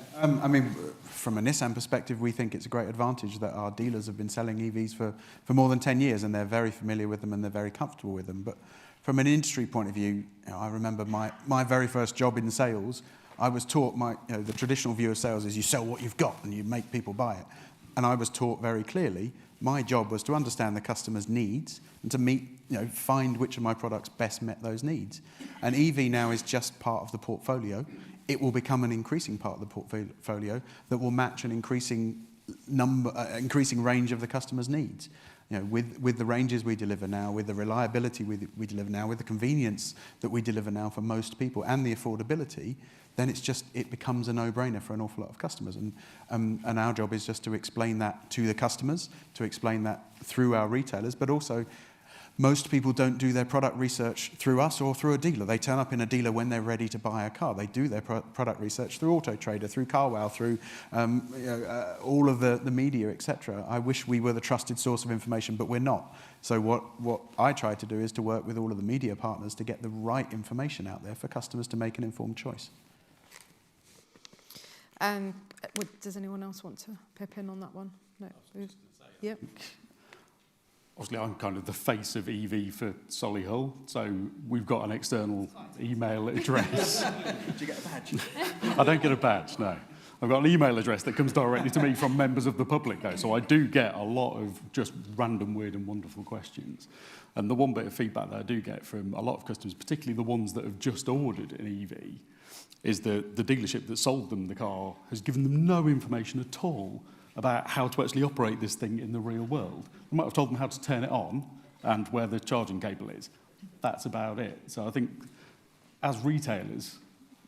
from a Nissan perspective, we think it's a great advantage that our dealers have been selling EVs for more than 10 years, and they're very familiar with them and they're very comfortable with them. But from an industry point of view, I remember my very first job in sales, I was taught the traditional view of sales is you sell what you've got and you make people buy it. And I was taught very clearly, my job was to understand the customer's needs and to find which of my products best met those needs. And EV now is just part of the portfolio. It will become an increasing part of the portfolio that will match an increasing range of the customer's needs. with the ranges we deliver now, with the reliability we deliver now, with the convenience that we deliver now for most people, and the affordability, then it becomes a no-brainer for an awful lot of customers. And our job is just to explain that to the customers, to explain that through our retailers, but also most people don't do their product research through us or through a dealer. They turn up in a dealer when they're ready to buy a car. They do their product research through AutoTrader, through CarWow, through all of the media, etc. I wish we were the trusted source of information, but we're not. So what I try to do is to work with all of the media partners to get the right information out there for customers to make an informed choice. Does anyone else want to pip in on that one? No. Yep. Obviously, I'm kind of the face of EV for Solihull, so we've got an external email address. Do you get a badge? I don't get a badge, no. I've got an email address that comes directly to me from members of the public, though, so I do get a lot of just random, weird and wonderful questions. And the one bit of feedback that I do get from a lot of customers, particularly the ones that have just ordered an EV, is that the dealership that sold them the car has given them no information at all about how to actually operate this thing in the real world. They might have told them how to turn it on and where the charging cable is. That's about it. So I think as retailers,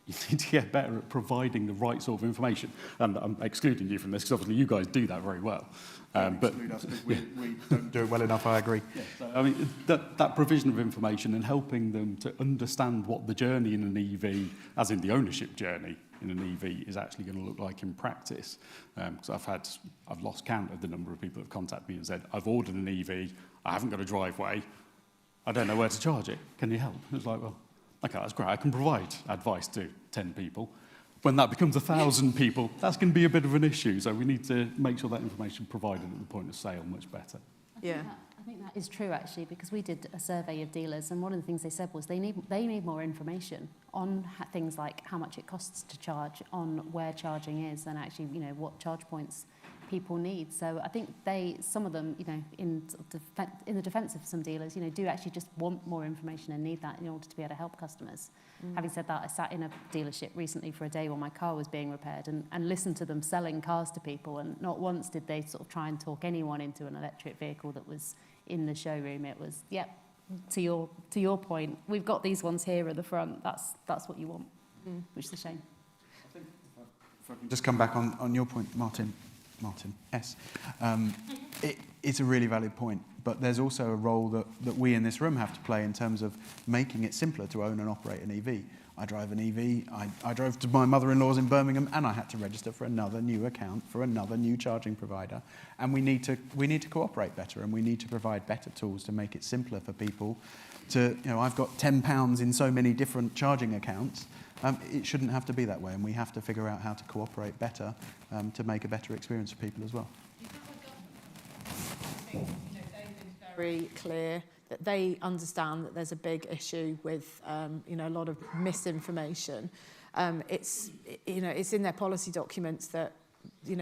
you need to get better at providing the right sort of information. And I'm excluding you from this because obviously you guys do that very well. But us we don't do it well enough, I agree. Yeah, so, I mean, that provision of information and helping them to understand what the journey in an EV, as in the ownership journey in an EV, is actually going to look like in practice. Because I've lost count of the number of people that have contacted me and said, I've ordered an EV, I haven't got a driveway, I don't know where to charge it, can you help? It's like, well, okay, that's great, I can provide advice to 10 people. When that becomes 1,000 people, that's going to be a bit of an issue. So we need to make sure that information provided at the point of sale much better. Yeah. I think that is true, actually, because we did a survey of dealers, and one of the things they said was they need more information on things like how much it costs to charge, on where charging is, and actually, what charge points people need. So I think some of them, in the defence of some dealers, do actually just want more information and need that in order to be able to help customers. Having said that, I sat in a dealership recently for a day while my car was being repaired and listened to them selling cars to people, and not once did they sort of try and talk anyone into an electric vehicle that was in the showroom. It was, to your point, we've got these ones here at the front, that's what you want, which is a shame. I think if I can just come back on your point, Martin S. It's a really valid point, but there's also a role that we in this room have to play in terms of making it simpler to own and operate an EV. I drive an EV, I drove to my mother-in-law's in Birmingham, and I had to register for another new account for another new charging provider. And we need to cooperate better, and we need to provide better tools to make it simpler for people to, I've got £10 in so many different charging accounts. It shouldn't have to be that way, and we have to figure out how to cooperate better to make a better experience for people as well. They've been very clear that they understand that there's a big issue with a lot of misinformation. It's in their policy documents that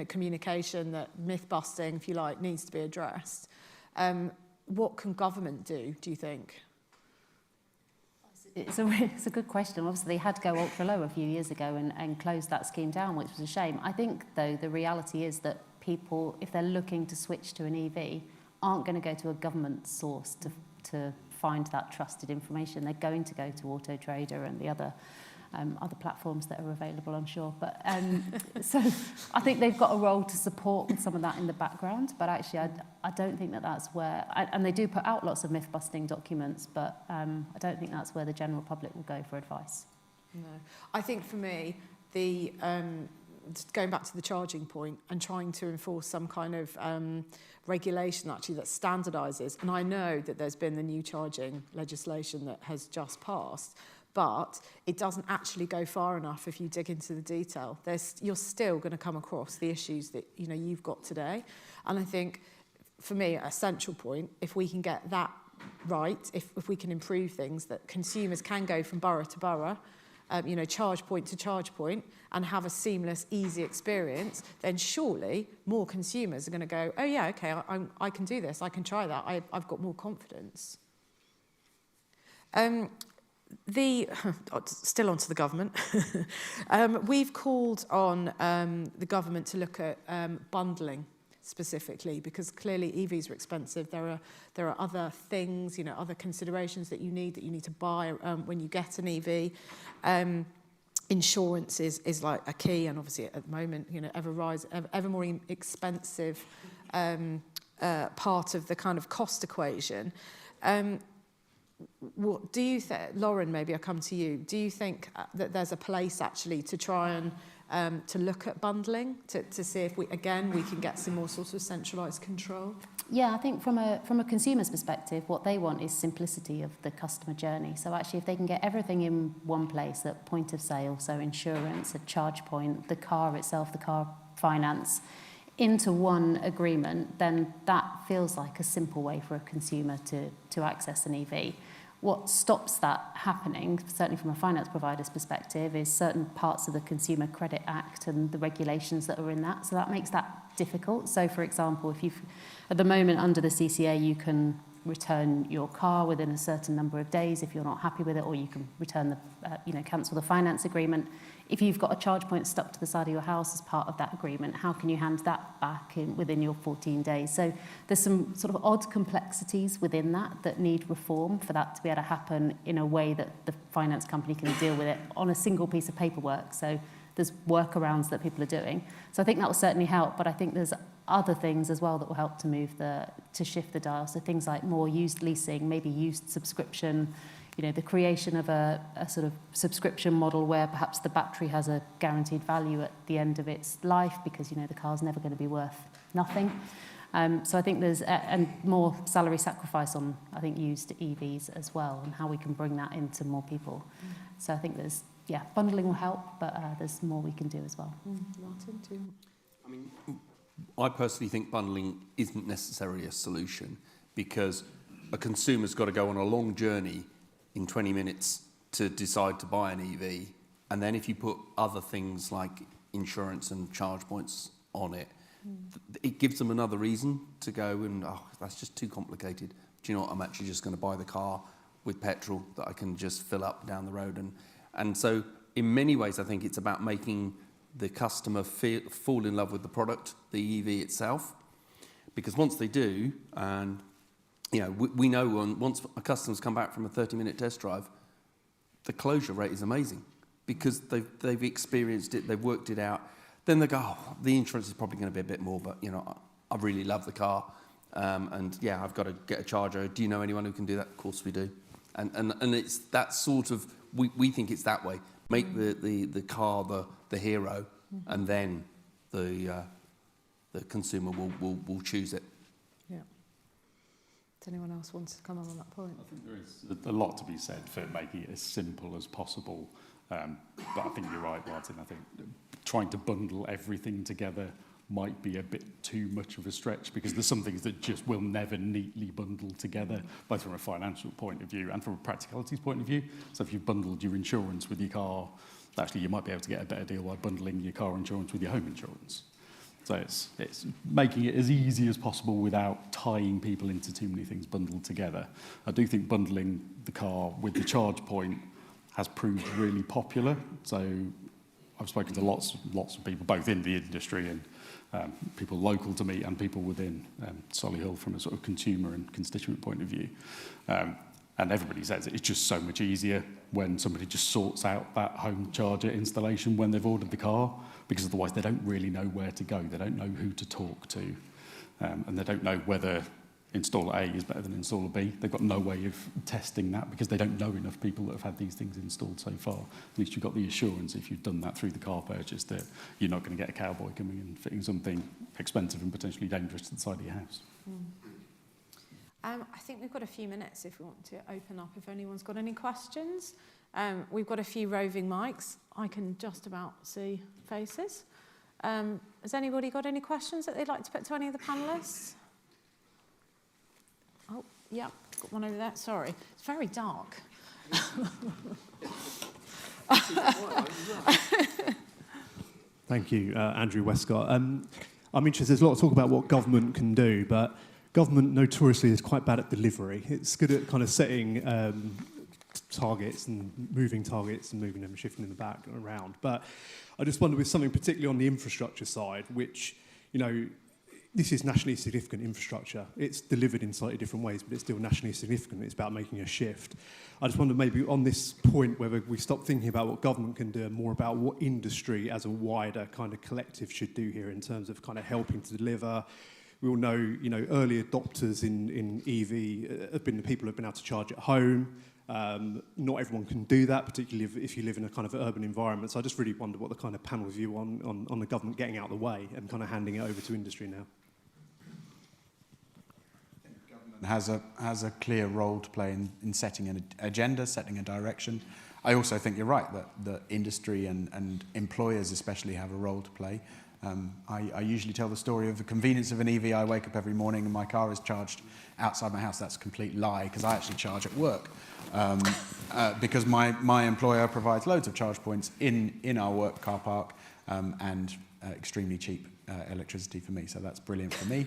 communication, that myth busting, if you like, needs to be addressed. What can government do you think? It's a good question. Obviously, they had to go ultra low a few years ago and close that scheme down, which was a shame. I think, though, the reality is that people, if they're looking to switch to an EV, aren't going to go to a government source to find that trusted information. They're going to go to AutoTrader and the other platforms that are available, I'm sure. But so I think they've got a role to support with some of that in the background. But actually, I don't think that's where... and they do put out lots of myth-busting documents, but I don't think that's where the general public will go for advice. No. I think for me, going back to the charging point and trying to enforce some kind of regulation actually that standardises, and I know that there's been the new charging legislation that has just passed, but it doesn't actually go far enough if you dig into the detail. You're still going to come across the issues that you've got today. And I think, for me, a central point, if we can get that right, if we can improve things, that consumers can go from borough to borough, charge point to charge point, and have a seamless, easy experience, then surely more consumers are going to go, oh yeah, okay, I can do this, I can try that, I've got more confidence. Still onto the government. We've called on the government to look at bundling. specifically, because clearly EVs are expensive. There are other things, other considerations that you need to buy when you get an EV. Insurance is like a key, and obviously at the moment, ever more expensive part of the kind of cost equation. What do you think, Lauren, maybe I'll come to you, do you think that there's a place actually to try and to look at bundling, to see if we can get some more sort of centralised control? Yeah, I think from a consumer's perspective, what they want is simplicity of the customer journey. So actually, if they can get everything in one place at point of sale, so insurance, a charge point, the car itself, the car finance, into one agreement, then that feels like a simple way for a consumer to access an EV. What stops that happening, certainly from a finance provider's perspective, is certain parts of the Consumer Credit Act and the regulations that are in that. So that makes that difficult. So, for example, at the moment under the CCA, you can return your car within a certain number of days if you're not happy with it, or you can return cancel the finance agreement. If you've got a charge point stuck to the side of your house as part of that agreement, how can you hand that back within your 14 days? So there's some sort of odd complexities within that need reform for that to be able to happen in a way that the finance company can deal with it on a single piece of paperwork. So there's workarounds that people are doing. So I think that will certainly help, but I think there's other things as well that will help to shift the dial. So things like more used leasing, maybe used subscription, the creation of a sort of subscription model where perhaps the battery has a guaranteed value at the end of its life because, the car's never going to be worth nothing. So I think there's, and more salary sacrifice on, I think, used EVs as well, and how we can bring that into more people. So I think there's, bundling will help, but there's more we can do as well. Martin, do you? I mean, I personally think bundling isn't necessarily a solution, because a consumer's got to go on a long journey in 20 minutes to decide to buy an EV, and then if you put other things like insurance and charge points on it, it gives them another reason to go and, that's just too complicated. Do you know what, I'm actually just going to buy the car with petrol that I can just fill up down the road. And so in many ways I think it's about making the customer fall in love with the product, the EV itself, because once they do, and we know once a customer's come back from a 30-minute test drive, the closure rate is amazing because they've experienced it, they've worked it out. Then they go, the insurance is probably going to be a bit more, but I really love the car, and I've got to get a charger. Do you know anyone who can do that? Of course we do. And it's that sort of, we think it's that way. Make the car the hero, and then the consumer will choose it. Yeah. Does anyone else want to come on that point? I think there is a lot to be said for making it as simple as possible. But I think you're right, Martin. I think trying to bundle everything together might be a bit too much of a stretch, because there's some things that just will never neatly bundle together, both from a financial point of view and from a practicalities point of view. So if you've bundled your insurance with your car, actually you might be able to get a better deal by bundling your car insurance with your home insurance. So it's making it as easy as possible without tying people into too many things bundled together. I do think bundling the car with the charge point has proved really popular. So I've spoken to lots of people, both in the industry and people local to me and people within Solihull from a sort of consumer and constituent point of view. And everybody says it's just so much easier when somebody just sorts out that home charger installation when they've ordered the car, because otherwise they don't really know where to go. They don't know who to talk to. And they don't know whether installer A is better than installer B. They've got no way of testing that because they don't know enough people that have had these things installed so far. At least you've got the assurance, if you've done that through the car purchase, that you're not going to get a cowboy coming and fitting something expensive and potentially dangerous to the side of your house. I think we've got a few minutes if we want to open up, if anyone's got any questions. We've got a few roving mics. I can just about see faces. Has anybody got any questions that they'd like to put to any of the panellists? Oh, yeah, got one over there. Sorry, it's very dark. Thank you, Andrew Westcott. I'm interested, there's a lot of talk about what government can do, but government notoriously is quite bad at delivery. It's good at kind of setting targets and moving them, shifting them back and around. But I just wonder, with something particularly on the infrastructure side, which, this is nationally significant infrastructure. It's delivered in slightly different ways, but it's still nationally significant. It's about making a shift. I just wonder maybe on this point whether we stop thinking about what government can do and more about what industry as a wider kind of collective should do here in terms of kind of helping to deliver. We all know, early adopters in EV have been the people who have been able to charge at home. Not everyone can do that, particularly if you live in a kind of urban environment. So I just really wonder what the kind of panel view on the government getting out of the way and kind of handing it over to industry now. Government has a clear role to play in setting an agenda, setting a direction. I also think you're right that industry and employers especially have a role to play. I usually tell the story of the convenience of an EV. I wake up every morning and my car is charged outside my house. That's a complete lie because I actually charge at work because my employer provides loads of charge points in our work car park and extremely cheap electricity for me. So that's brilliant for me.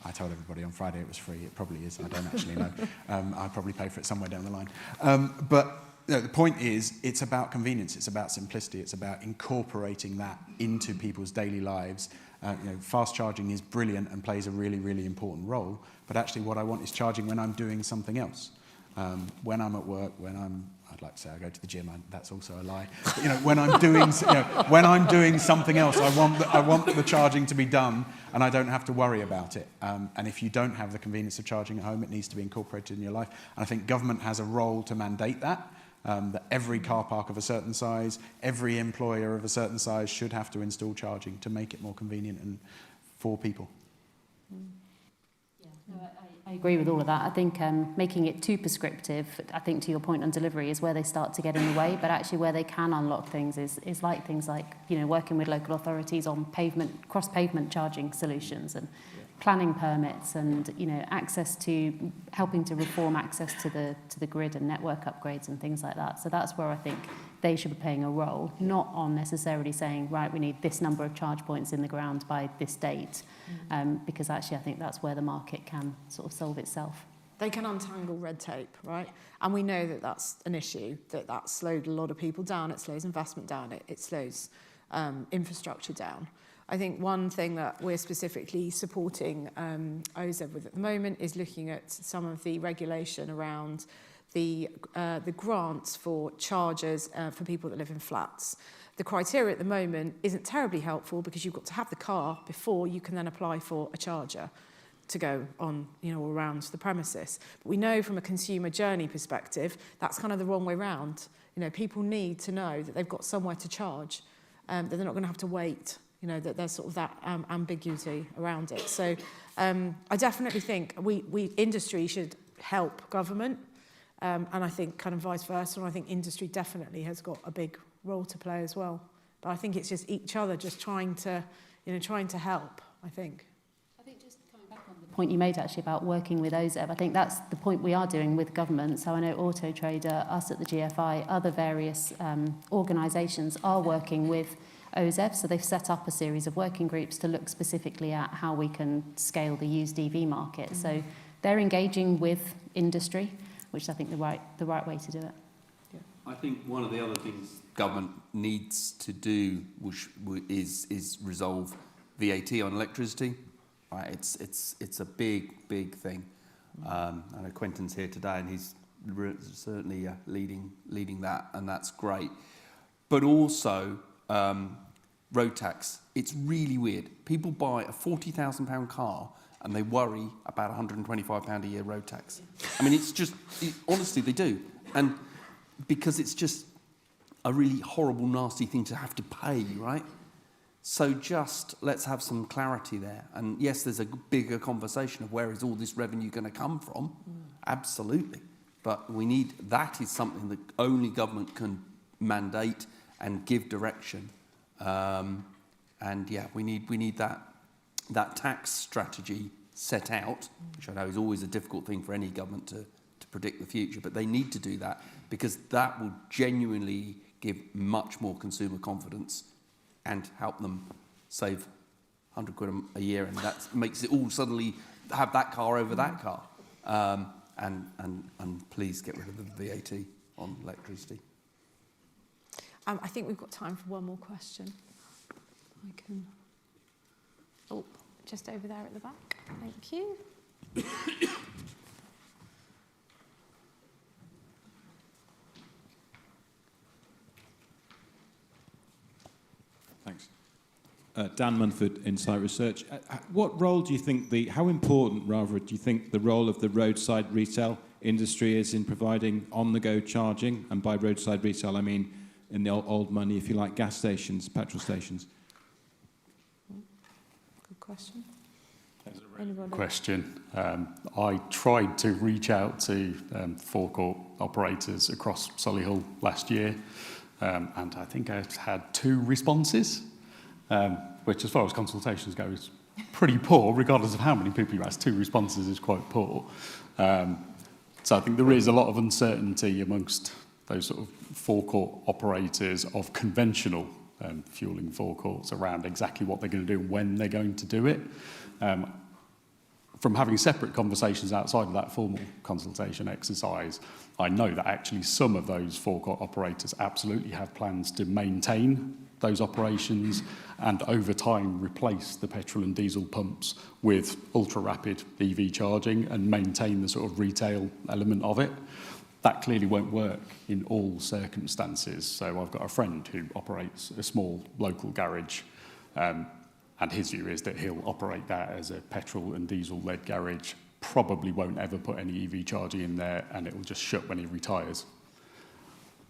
I told everybody on Friday it was free. It probably is. I don't actually know. I'll probably pay for it somewhere down the line. But the point is, it's about convenience. It's about simplicity. It's about incorporating that into people's daily lives. Fast charging is brilliant and plays a really, really important role. But actually, what I want is charging when I'm doing something else. When I'm at work, I'd like to say I go to the gym. That's also a lie. But, when I'm doing something else, I want the charging to be done, and I don't have to worry about it. And if you don't have the convenience of charging at home, it needs to be incorporated in your life. And I think government has a role to mandate that. That every car park of a certain size, every employer of a certain size should have to install charging to make it more convenient and for people. Yeah, no, I agree with all of that. I think making it too prescriptive, I think to your point on delivery, is where they start to get in the way, but actually where they can unlock things is like things like, working with local authorities on cross-pavement charging solutions and planning permits and, access to helping to reform access to the grid and network upgrades and things like that. So that's where I think they should be playing a role, not on necessarily saying, right, we need this number of charge points in the ground by this date, because actually I think that's where the market can sort of solve itself. They can untangle red tape, right? And we know that that's an issue, that slowed a lot of people down, it slows investment down, it slows infrastructure down. I think one thing that we're specifically supporting OZEV with at the moment is looking at some of the regulation around the grants for chargers for people that live in flats. The criteria at the moment isn't terribly helpful because you've got to have the car before you can then apply for a charger to go on, around the premises. But we know from a consumer journey perspective, that's kind of the wrong way round. People need to know that they've got somewhere to charge, that they're not going to have to wait. That there's sort of that ambiguity around it. So I definitely think we industry should help government, and I think kind of vice versa. And I think industry definitely has got a big role to play as well. But I think it's just each other just trying to help, I think. I think just coming back on the point you made actually about working with OZEV, I think that's the point we are doing with government. So I know AutoTrader, us at the GFI, other various organisations are working with OZEV, so they've set up a series of working groups to look specifically at how we can scale the used EV market. So they're engaging with industry, which is, I think, the right way to do it. Yeah. I think one of the other things government needs to do is resolve VAT on electricity. Right, it's a big thing. I know Quentin's here today, and he's certainly leading that, and that's great. But also road tax. It's really weird. People buy a £40,000 car and they worry about £125 a year road tax. I mean, honestly, they do. And because it's just a really horrible, nasty thing to have to pay, right? So let's have some clarity there. And yes, there's a bigger conversation of where is all this revenue going to come from? Absolutely. But that is something that only government can mandate and give direction. We need that tax strategy set out, which I know is always a difficult thing for any government to predict the future, but they need to do that because that will genuinely give much more consumer confidence and help them save £100 a year, and that makes it all suddenly have that car over that car. And please get rid of the VAT on electricity. I think we've got time for one more question. just over there at the back. Thank you. Thanks. Dan Munford, Insight Research. What role do you think how important, rather, do you think the role of the roadside retail industry is in providing on-the-go charging? And by roadside retail, I mean in the old money, if you like, gas stations, petrol stations. Good question. Question. I tried to reach out to forecourt operators across Solihull last year, and I think I had 2 responses, which, as far as consultations go, is pretty poor, regardless of how many people you ask. 2 responses is quite poor. So I think there is a lot of uncertainty amongst those sort of forecourt operators of conventional fueling forecourts around exactly what they're going to do and when they're going to do it. From having separate conversations outside of that formal consultation exercise, I know that actually some of those forecourt operators absolutely have plans to maintain those operations and over time replace the petrol and diesel pumps with ultra-rapid EV charging and maintain the sort of retail element of it. That clearly won't work in all circumstances. So I've got a friend who operates a small local garage, and his view is that he'll operate that as a petrol and diesel-led garage, probably won't ever put any EV charging in there, and it will just shut when he retires.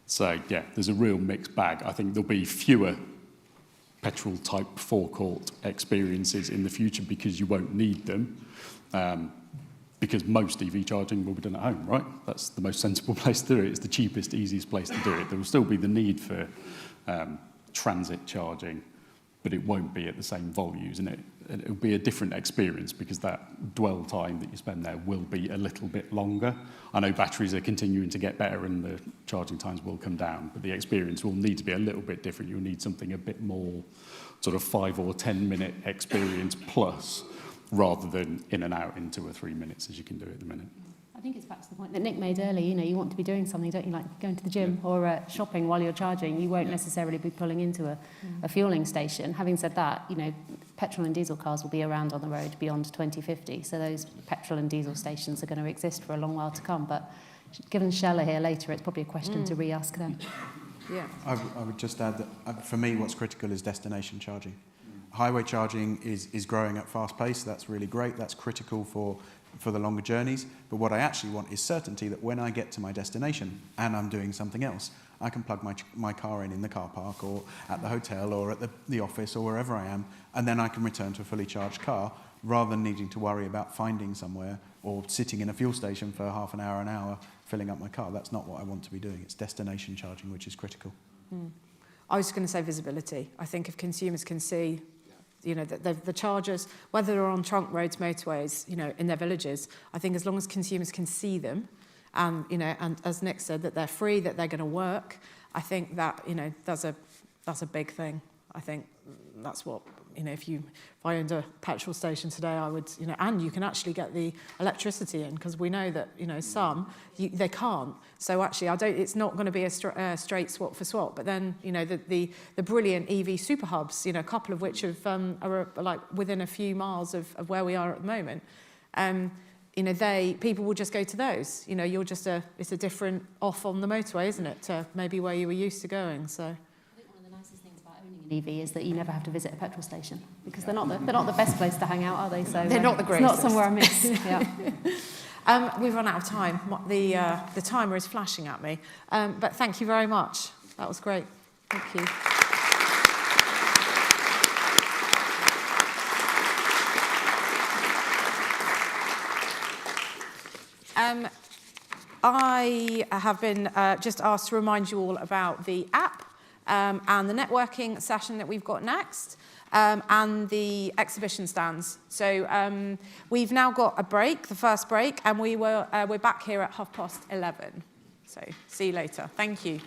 So, yeah, there's a real mixed bag. I think there'll be fewer petrol-type forecourt experiences in the future because you won't need them, because most EV charging will be done at home, right? That's the most sensible place to do it. It's the cheapest, easiest place to do it. There will still be the need for transit charging, but it won't be at the same volumes, and it'll be a different experience because that dwell time that you spend there will be a little bit longer. I know batteries are continuing to get better and the charging times will come down, but the experience will need to be a little bit different. You'll need something a bit more sort of 5 or 10 minute experience plus, rather than in and out in 2 or 3 minutes as you can do at the minute. I think it's back to the point that Nick made earlier. You know, you want to be doing something, don't you? Like going to the gym or shopping while you're charging. You won't necessarily be pulling into a fueling station. Having said that, you know, petrol and diesel cars will be around on the road beyond 2050. So those petrol and diesel stations are going to exist for a long while to come. But given Shell are here later, it's probably a question to re-ask them. Yeah. I would just add that for me, what's critical is destination charging. Highway charging is growing at fast pace. That's really great. That's critical for the longer journeys. But what I actually want is certainty that when I get to my destination and I'm doing something else, I can plug my car in the car park or at the hotel or at the office or wherever I am, and then I can return to a fully charged car rather than needing to worry about finding somewhere or sitting in a fuel station for half an hour, filling up my car. That's not what I want to be doing. It's destination charging, which is critical. I was going to say visibility. I think if consumers can see, you know, the chargers, whether they're on trunk roads, motorways, you know, in their villages, I think as long as consumers can see them, you know, and as Nick said, that they're free, that they're going to work, I think that, you know, that's a big thing. I think that's what, you know, if I owned a petrol station today, I would, you know, and you can actually get the electricity in, because we know that, you know, they can't. So actually, it's not going to be a straight swap for swap. But then, you know, the brilliant EV superhubs, you know, a couple of which are like within a few miles of where we are at the moment. You know, people will just go to those. You know, it's a different off on the motorway, isn't it, to maybe where you were used to going. So. I think one of the nicest things about owning an EV is that you never have to visit a petrol station, because they're not the best place to hang out, are they? So they're not the greatest. It's not somewhere I miss. Yeah. We've run out of time. The timer is flashing at me. But thank you very much. That was great. Thank you. I have been just asked to remind you all about the app and the networking session that we've got next, and the exhibition stands. So we've now got a break, the first break, and we're back here at 11:30. So see you later. Thank you.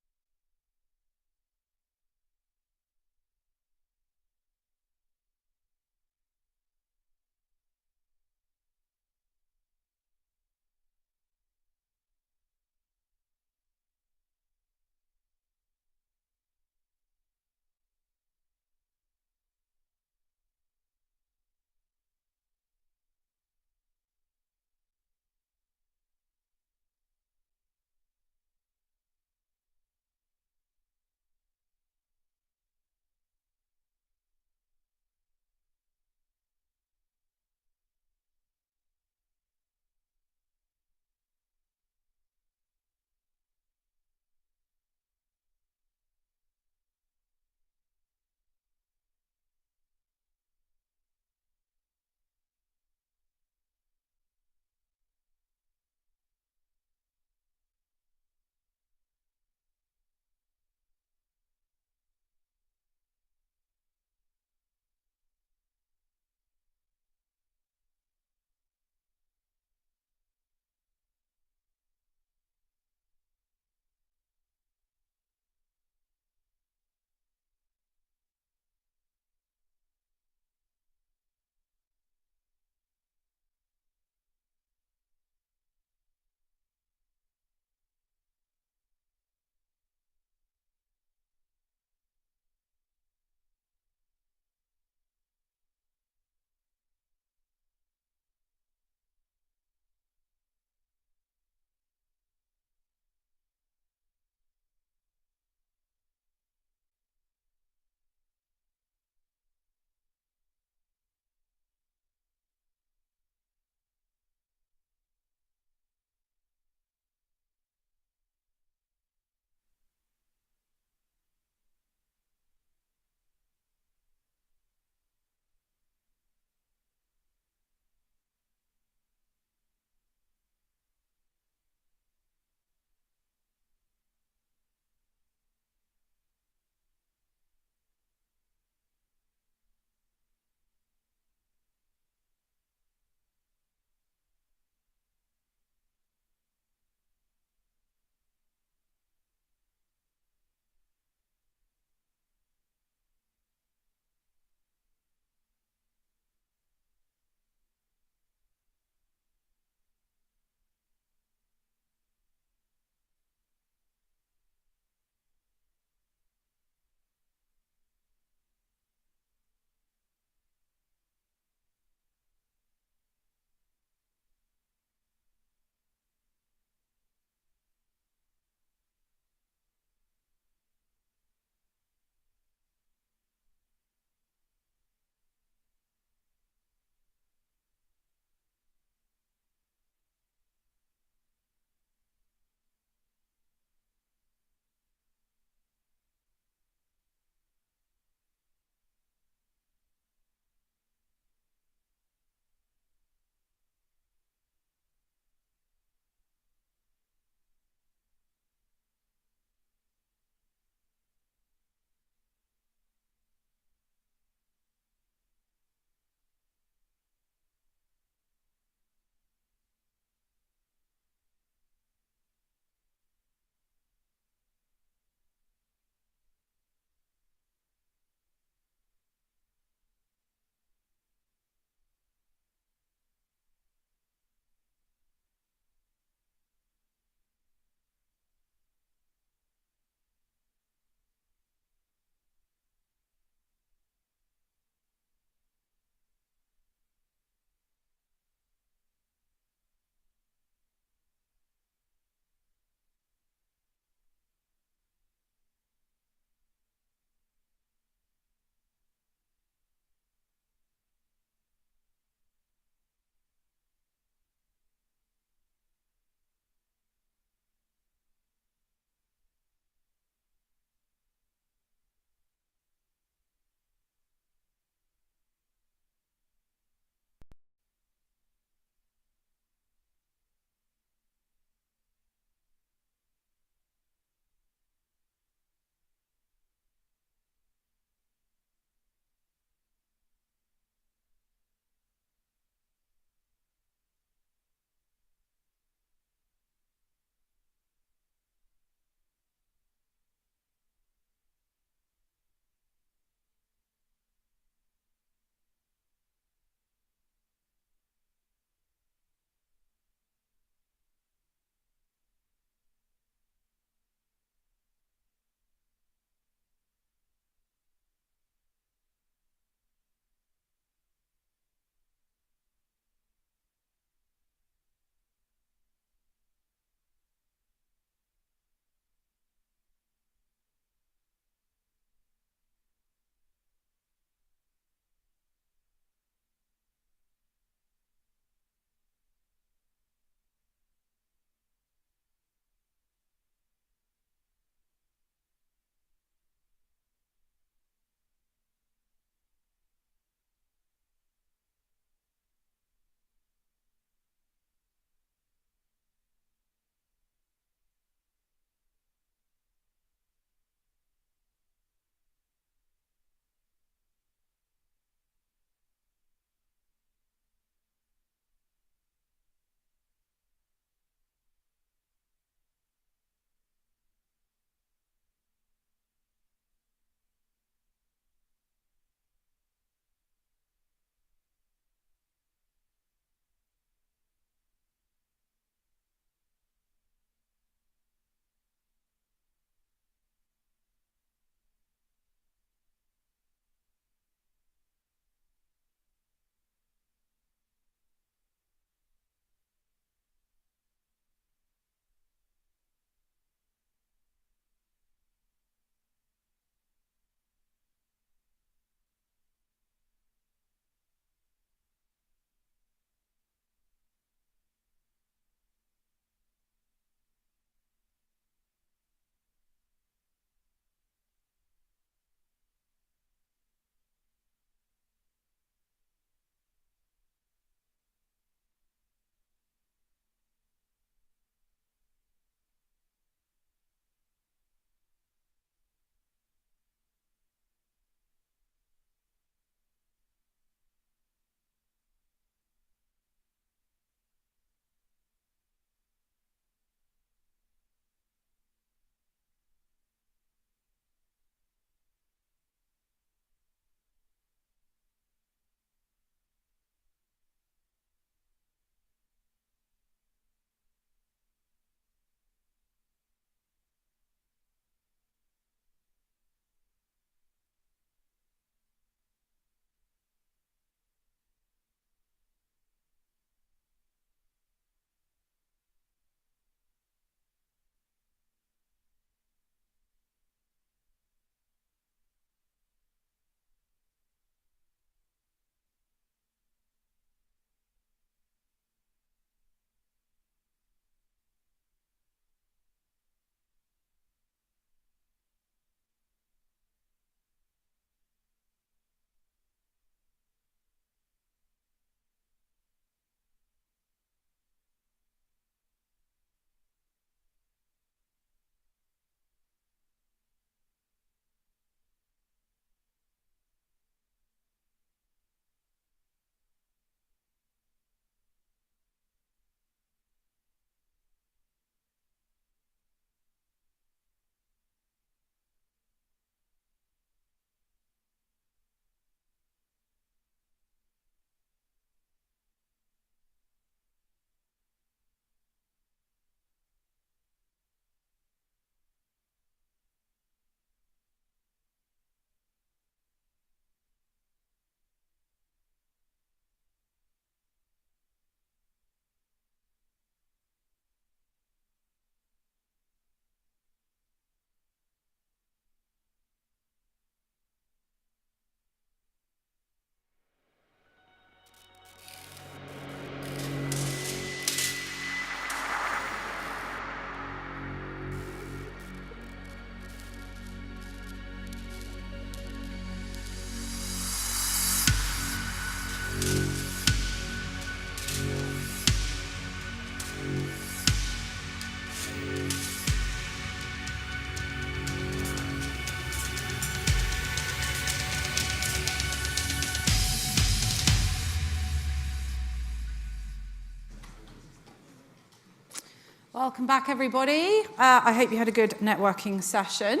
Welcome back, everybody. I hope you had a good networking session.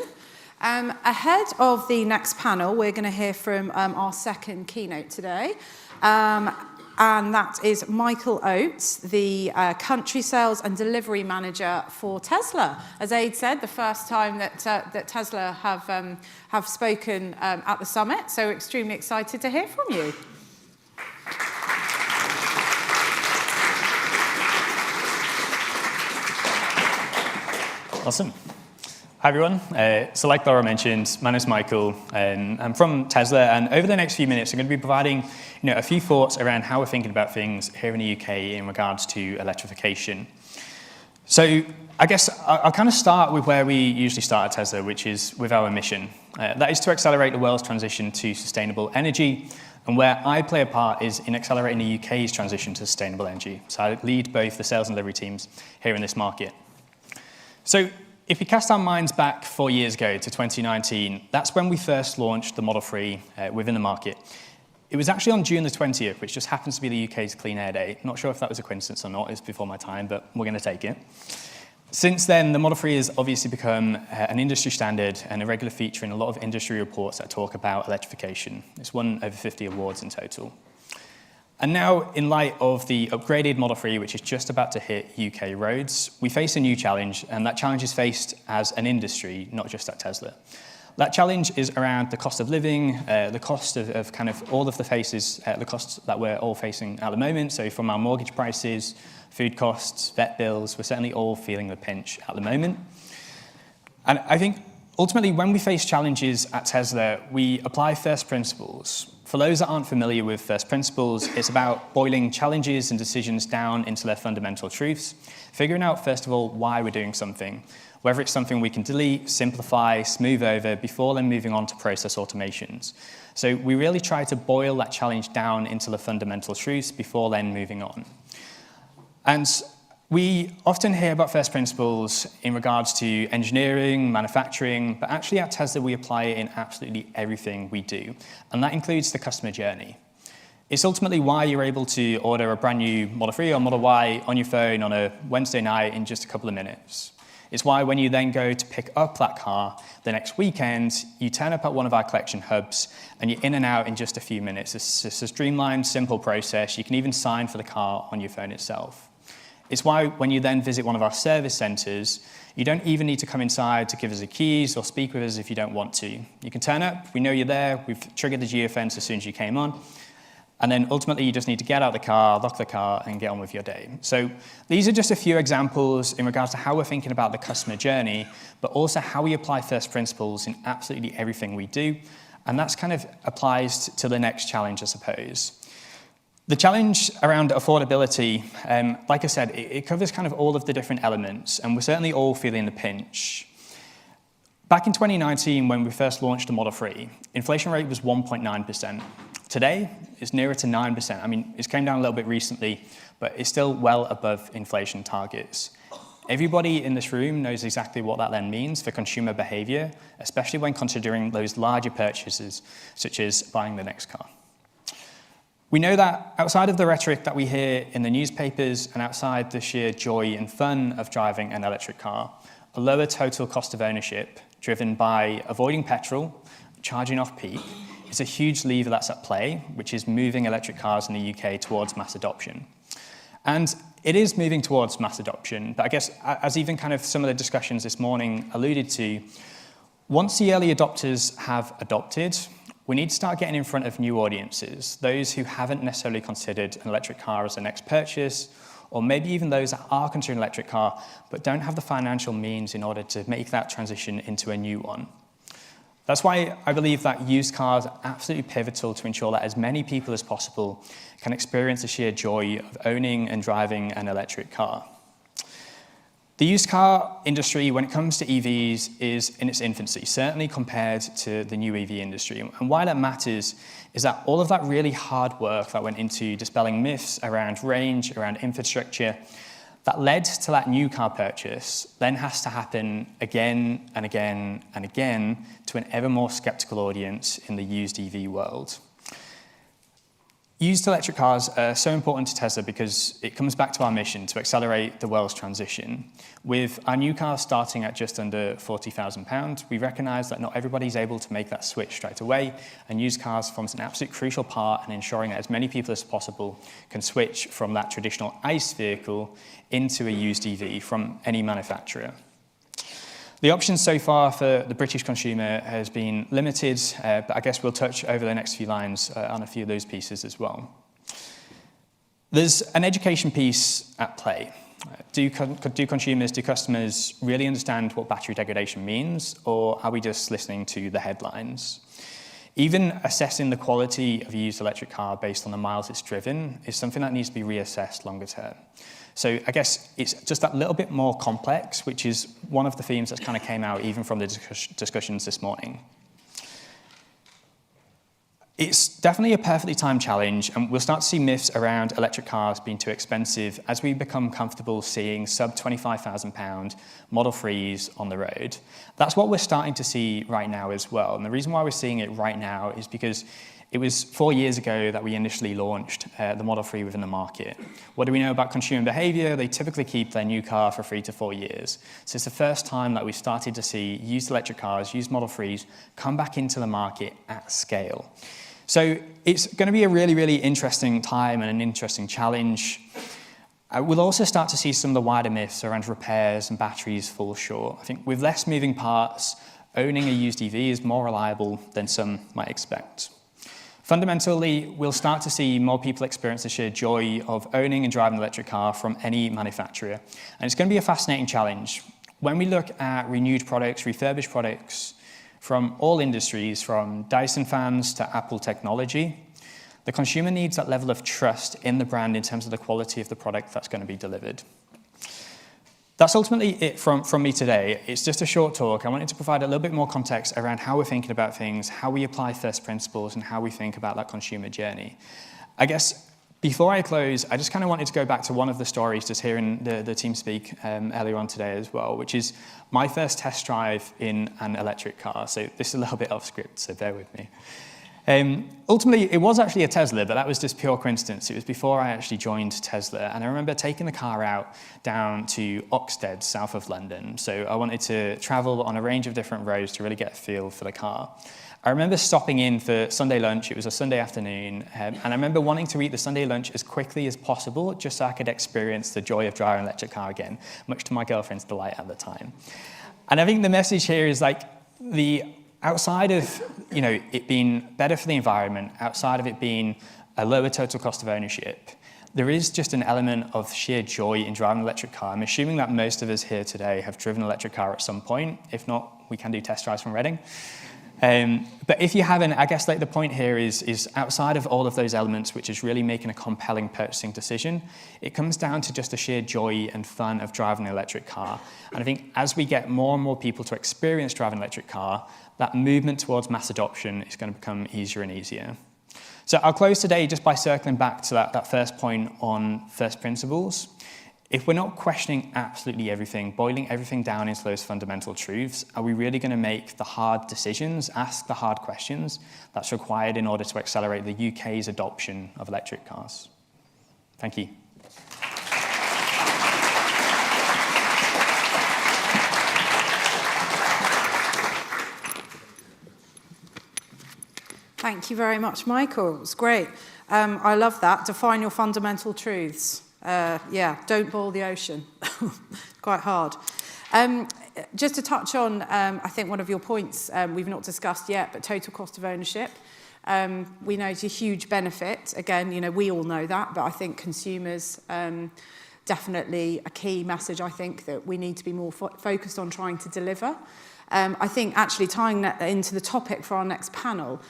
Ahead of the next panel, we're going to hear from our second keynote today. And that is Michael Oates, the country sales and delivery manager for Tesla. As Aid said, the first time that Tesla have spoken at the summit, so extremely excited to hear from you. Awesome. Hi everyone. So like Laura mentioned, my name is Michael, and I'm from Tesla, and over the next few minutes I'm going to be providing a few thoughts around how we're thinking about things here in the UK in regards to electrification. So I guess I'll kind of start with where we usually start at Tesla, which is with our mission. That is to accelerate the world's transition to sustainable energy, and where I play a part is in accelerating the UK's transition to sustainable energy. So I lead both the sales and delivery teams here in this market. So if we cast our minds back 4 years ago to 2019, that's when we first launched the Model 3 within the market. It was actually on June the 20th, which just happens to be the UK's Clean Air Day. Not sure if that was a coincidence or not, it's before my time, but we're going to take it. Since then, the Model 3 has obviously become an industry standard and a regular feature in a lot of industry reports that talk about electrification. It's won over 50 awards in total. And now, in light of the upgraded Model 3, which is just about to hit UK roads, we face a new challenge, and that challenge is faced as an industry, not just at Tesla. That challenge is around the cost of living, the cost of kind of all of the the costs that we're all facing at the moment. So from our mortgage prices, food costs, vet bills, we're certainly all feeling the pinch at the moment. And I think ultimately, when we face challenges at Tesla, we apply first principles. For those that aren't familiar with first principles, it's about boiling challenges and decisions down into their fundamental truths, figuring out, first of all, why we're doing something, whether it's something we can delete, simplify, smooth over, before then moving on to process automations. So we really try to boil that challenge down into the fundamental truths before then moving on. And we often hear about first principles in regards to engineering, manufacturing, but actually at Tesla we apply it in absolutely everything we do, and that includes the customer journey. It's ultimately why you're able to order a brand new Model 3 or Model Y on your phone on a Wednesday night in just a couple of minutes. It's why when you then go to pick up that car the next weekend, you turn up at one of our collection hubs and you're in and out in just a few minutes. It's a streamlined, simple process. You can even sign for the car on your phone itself. It's why when you then visit one of our service centres, you don't even need to come inside to give us the keys or speak with us if you don't want to. You can turn up, we know you're there, we've triggered the geofence as soon as you came on, and then ultimately you just need to get out of the car, lock the car, and get on with your day. So these are just a few examples in regards to how we're thinking about the customer journey, but also how we apply first principles in absolutely everything we do, and that's kind of applies to the next challenge, I suppose. The challenge around affordability, like I said, it covers kind of all of the different elements, and we're certainly all feeling the pinch. Back in 2019, when we first launched the Model 3, inflation rate was 1.9%. Today, it's nearer to 9%. I mean, it's came down a little bit recently, but it's still well above inflation targets. Everybody in this room knows exactly what that then means for consumer behavior, especially when considering those larger purchases, such as buying the next car. We know that outside of the rhetoric that we hear in the newspapers and outside the sheer joy and fun of driving an electric car, a lower total cost of ownership driven by avoiding petrol, charging off peak, is a huge lever that's at play, which is moving electric cars in the UK towards mass adoption. And it is moving towards mass adoption, but I guess as even kind of some of the discussions this morning alluded to, once the early adopters have adopted, we need to start getting in front of new audiences, those who haven't necessarily considered an electric car as their next purchase, or maybe even those that are considering an electric car but don't have the financial means in order to make that transition into a new one. That's why I believe that used cars are absolutely pivotal to ensure that as many people as possible can experience the sheer joy of owning and driving an electric car. The used car industry, when it comes to EVs, is in its infancy, certainly compared to the new EV industry. And why that matters is that all of that really hard work that went into dispelling myths around range, around infrastructure, that led to that new car purchase, then has to happen again and again and again to an ever more skeptical audience in the used EV world. Used electric cars are so important to Tesla because it comes back to our mission to accelerate the world's transition. With our new cars starting at just under £40,000, we recognise that not everybody's able to make that switch straight away, and used cars forms an absolute crucial part in ensuring that as many people as possible can switch from that traditional ICE vehicle into a used EV from any manufacturer. The options so far for the British consumer has been limited, but I guess we'll touch over the next few lines on a few of those pieces as well. There's an education piece at play. Do consumers, do customers really understand what battery degradation means, or are we just listening to the headlines? Even assessing the quality of a used electric car based on the miles it's driven is something that needs to be reassessed longer term. So I guess it's just that little bit more complex, which is one of the themes that kind of came out even from the discussions this morning. It's definitely a perfectly timed challenge, and we'll start to see myths around electric cars being too expensive as we become comfortable seeing sub £25,000 Model 3s on the road. That's what we're starting to see right now as well. And the reason why we're seeing it right now is because it was 4 years ago that we initially launched the Model 3 within the market. What do we know about consumer behavior? They typically keep their new car for 3 to 4 years. So it's the first time that we started to see used electric cars, used Model 3s, come back into the market at scale. So it's going to be a really, really interesting time and an interesting challenge. We'll also start to see some of the wider myths around repairs and batteries fall short. I think with less moving parts, owning a used EV is more reliable than some might expect. Fundamentally, we'll start to see more people experience the sheer joy of owning and driving an electric car from any manufacturer. And it's going to be a fascinating challenge. When we look at renewed products, refurbished products from all industries, from Dyson fans to Apple technology, the consumer needs that level of trust in the brand in terms of the quality of the product that's going to be delivered. That's ultimately it from me today. It's just a short talk. I wanted to provide a little bit more context around how we're thinking about things, how we apply first principles, and how we think about that consumer journey. I guess before I close, I just kind of wanted to go back to one of the stories, just hearing the team speak earlier on today as well, which is my first test drive in an electric car. So this is a little bit off script, so bear with me. Ultimately, it was actually a Tesla, but that was just pure coincidence. It was before I actually joined Tesla, and I remember taking the car out down to Oxted, south of London. So I wanted to travel on a range of different roads to really get a feel for the car. I remember stopping in for Sunday lunch. It was a Sunday afternoon, and I remember wanting to eat the Sunday lunch as quickly as possible, just so I could experience the joy of driving an electric car again, much to my girlfriend's delight at the time. And I think the message here is like outside of it being better for the environment, outside of it being a lower total cost of ownership, there is just an element of sheer joy in driving an electric car. I'm assuming that most of us here today have driven an electric car at some point. If not, we can do test drives from Reading. But if you haven't, I guess the point here is outside of all of those elements, which is really making a compelling purchasing decision, it comes down to just the sheer joy and fun of driving an electric car. And I think as we get more and more people to experience driving an electric car, that movement towards mass adoption is going to become easier and easier. So I'll close today just by circling back to that first point on first principles. If we're not questioning absolutely everything, boiling everything down into those fundamental truths, are we really going to make the hard decisions, ask the hard questions that's required in order to accelerate the UK's adoption of electric cars? Thank you. Thank you very much, Michael. It was great. I love that. Define your fundamental truths. Don't boil the ocean. Quite hard. Just to touch on, I think one of your points we've not discussed yet, but total cost of ownership. We know it's a huge benefit. Again, we all know that, but I think consumers definitely a key message. I think that we need to be more focused on trying to deliver. I think actually tying that into the topic for our next panel,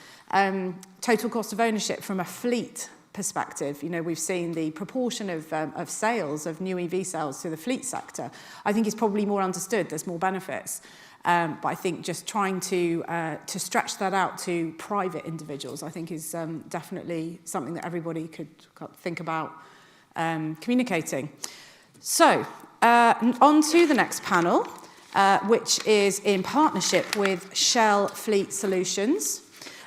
total cost of ownership from a fleet perspective. We've seen the proportion of sales, of new EV sales to the fleet sector. I think it's probably more understood. There's more benefits. But I think just trying to stretch that out to private individuals, I think is definitely something that everybody could think about communicating. So on to the next panel, which is in partnership with Shell Fleet Solutions.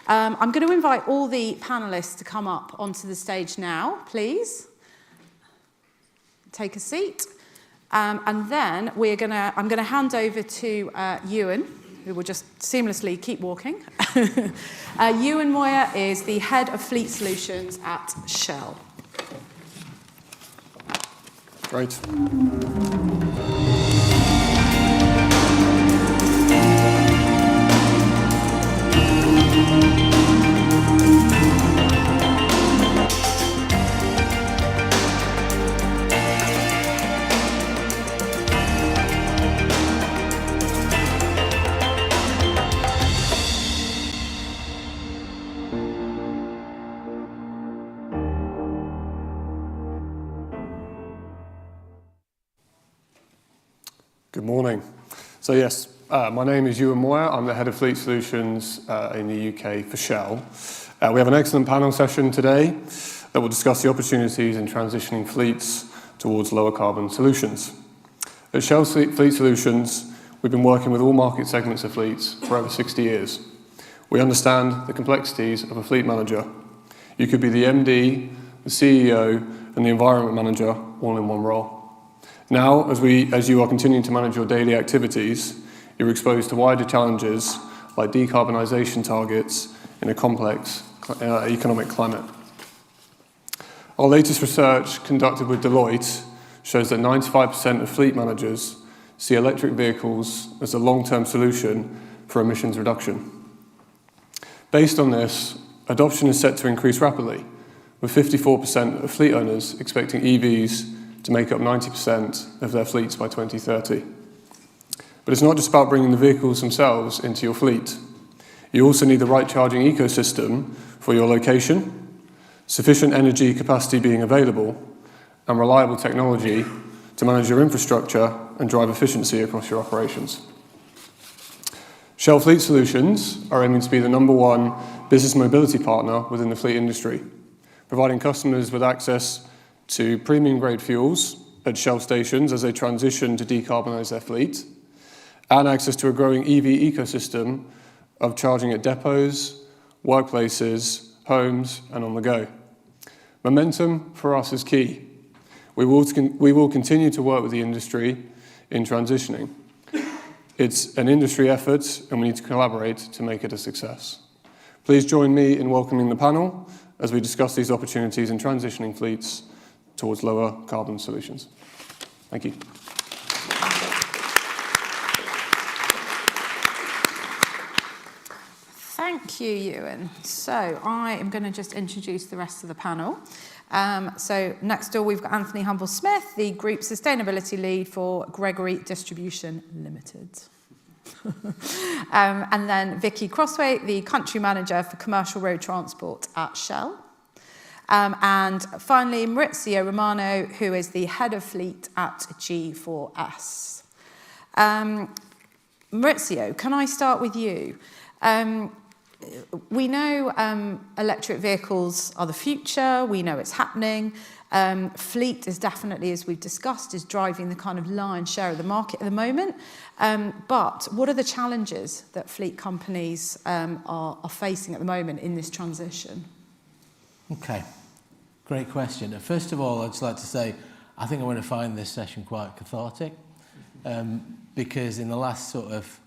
I'm going to invite all the panellists to come up onto the stage now, please. Take a seat. And then I'm going to hand over to Ewan, who will just seamlessly keep walking. Ewan Moyer is the Head of Fleet Solutions at Shell. Great. Good morning. So yes, my name is Ewan Moyer. I'm the Head of Fleet Solutions in the UK for Shell. We have an excellent panel session today that will discuss the opportunities in transitioning fleets towards lower carbon solutions. At Shell Fleet Solutions, we've been working with all market segments of fleets for over 60 years. We understand the complexities of a fleet manager. You could be the MD, the CEO, and the environment manager all in one role. Now, as you are continuing to manage your daily activities, you're exposed to wider challenges like decarbonization targets in a complex economic climate. Our latest research conducted with Deloitte shows that 95% of fleet managers see electric vehicles as a long-term solution for emissions reduction. Based on this, adoption is set to increase rapidly, with 54% of fleet owners expecting EVs to make up 90% of their fleets by 2030. But it's not just about bringing the vehicles themselves into your fleet. You also need the right charging ecosystem for your location, sufficient energy capacity being available, and reliable technology to manage your infrastructure and drive efficiency across your operations. Shell Fleet Solutions are aiming to be the #1 business mobility partner within the fleet industry, providing customers with access to premium grade fuels at Shell stations as they transition to decarbonize their fleet, and access to a growing EV ecosystem of charging at depots, workplaces, homes, and on the go. Momentum for us is key. We will continue to work with the industry in transitioning. It's an industry effort, and we need to collaborate to make it a success. Please join me in welcoming the panel as we discuss these opportunities in transitioning fleets towards lower carbon solutions. Thank you. Thank you, Ewan. So I am going to just introduce the rest of the panel. So next door, we've got Anthony Humble-Smith, the Group Sustainability Lead for Gregory Distribution Limited. And then Vicky Crossway, the Country Manager for Commercial Road Transport at Shell. And finally, Maurizio Romano, who is the Head of Fleet at G4S. Maurizio, can I start with you? We know electric vehicles are the future. We know it's happening. Fleet is definitely, as we've discussed, is driving the kind of lion's share of the market at the moment. But what are the challenges that fleet companies are facing at the moment in this transition? Okay, great question. First of all, I'd just like to say I think I'm going to find this session quite cathartic because in the last sort of